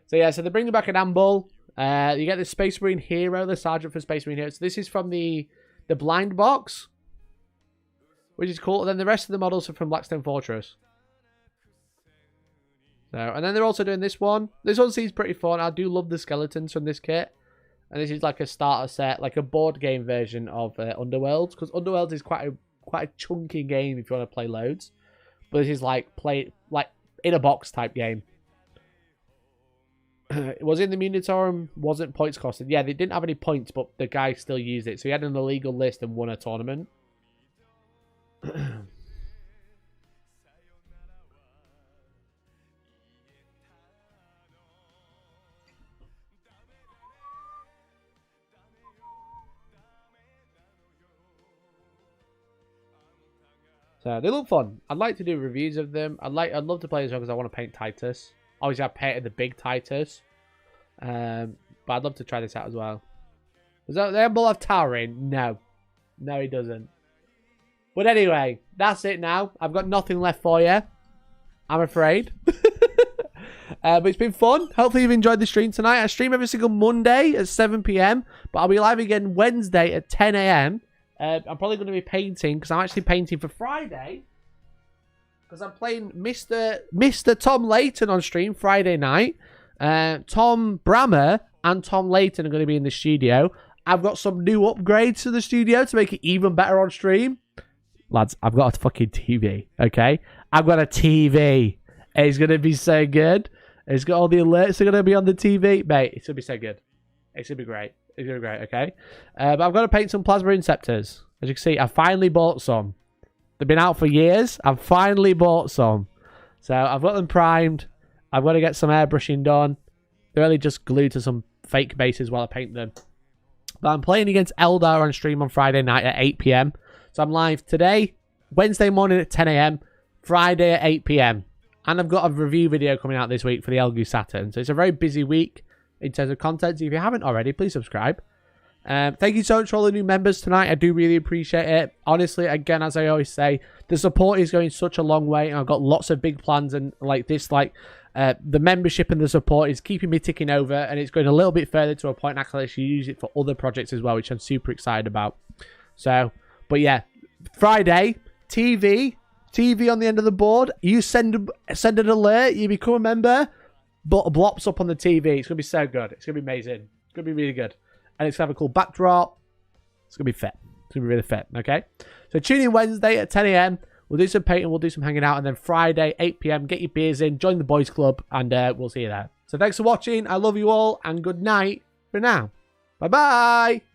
So yeah, so they're bringing back an amble. You get the Space Marine Hero, the Sergeant for Space Marine Hero. So this is from the blind box, which is cool. And then the rest of the models are from Blackstone Fortress. So, and then they're also doing this one. This one seems pretty fun. I do love the skeletons from this kit. And this is like a starter set, like a board game version of Underworlds, because Underworlds is quite a chunky game if you want to play loads. But this is like in a box type game. It was in the Munitorum, wasn't points costed. Yeah, they didn't have any points, but the guy still used it. So he had an illegal list and won a tournament. So they look fun. I'd like to do reviews of them. I'd love to play this one because I want to paint Titus. Obviously, I painted the big Titus. But I'd love to try this out as well. Does the Emblem have towering? No. No, he doesn't. But anyway, that's it now. I've got nothing left for you. I'm afraid. But it's been fun. Hopefully you've enjoyed the stream tonight. I stream every single Monday at 7 PM. But I'll be live again Wednesday at 10 AM. I'm probably going to be painting because I'm actually painting for Friday. Because I'm playing Mr. Tom Layton on stream Friday night. Tom Brammer and Tom Layton are going to be in the studio. I've got some new upgrades to the studio to make it even better on stream. Lads, I've got a fucking TV, okay? I've got a TV. It's going to be so good. It's got all the alerts are going to be on the TV. Mate, it's going to be so good. It's going to be great. It's going to be great, okay? But I've got to paint some Plasma Inceptors. As you can see, I finally bought some. They've been out for years. I've finally bought some. So I've got them primed. I've got to get some airbrushing done. They're really just glued to some fake bases while I paint them. But I'm playing against Eldar on stream on Friday night at 8 PM. So I'm live today, Wednesday morning at 10 AM, Friday at 8 PM. And I've got a review video coming out this week for the Elgu Saturn. So it's a very busy week in terms of content. So if you haven't already, please subscribe. Thank you so much for all the new members tonight. I do really appreciate it. Honestly, again, as I always say, the support is going such a long way. And I've got lots of big plans and like this, the membership and the support is keeping me ticking over. And it's going a little bit further to a point I can actually use it for other projects as well, which I'm super excited about. So, but yeah, Friday, TV on the end of the board. You send an alert, you become a member, but blops up on the TV. It's going to be so good. It's going to be amazing. It's going to be really good. And it's going to have a cool backdrop. It's going to be fit. It's going to be really fit, okay? So tune in Wednesday at 10 AM. We'll do some painting, we'll do some hanging out, and then Friday, 8 PM, get your beers in, join the boys club, and we'll see you there. So thanks for watching. I love you all, and good night for now. Bye-bye.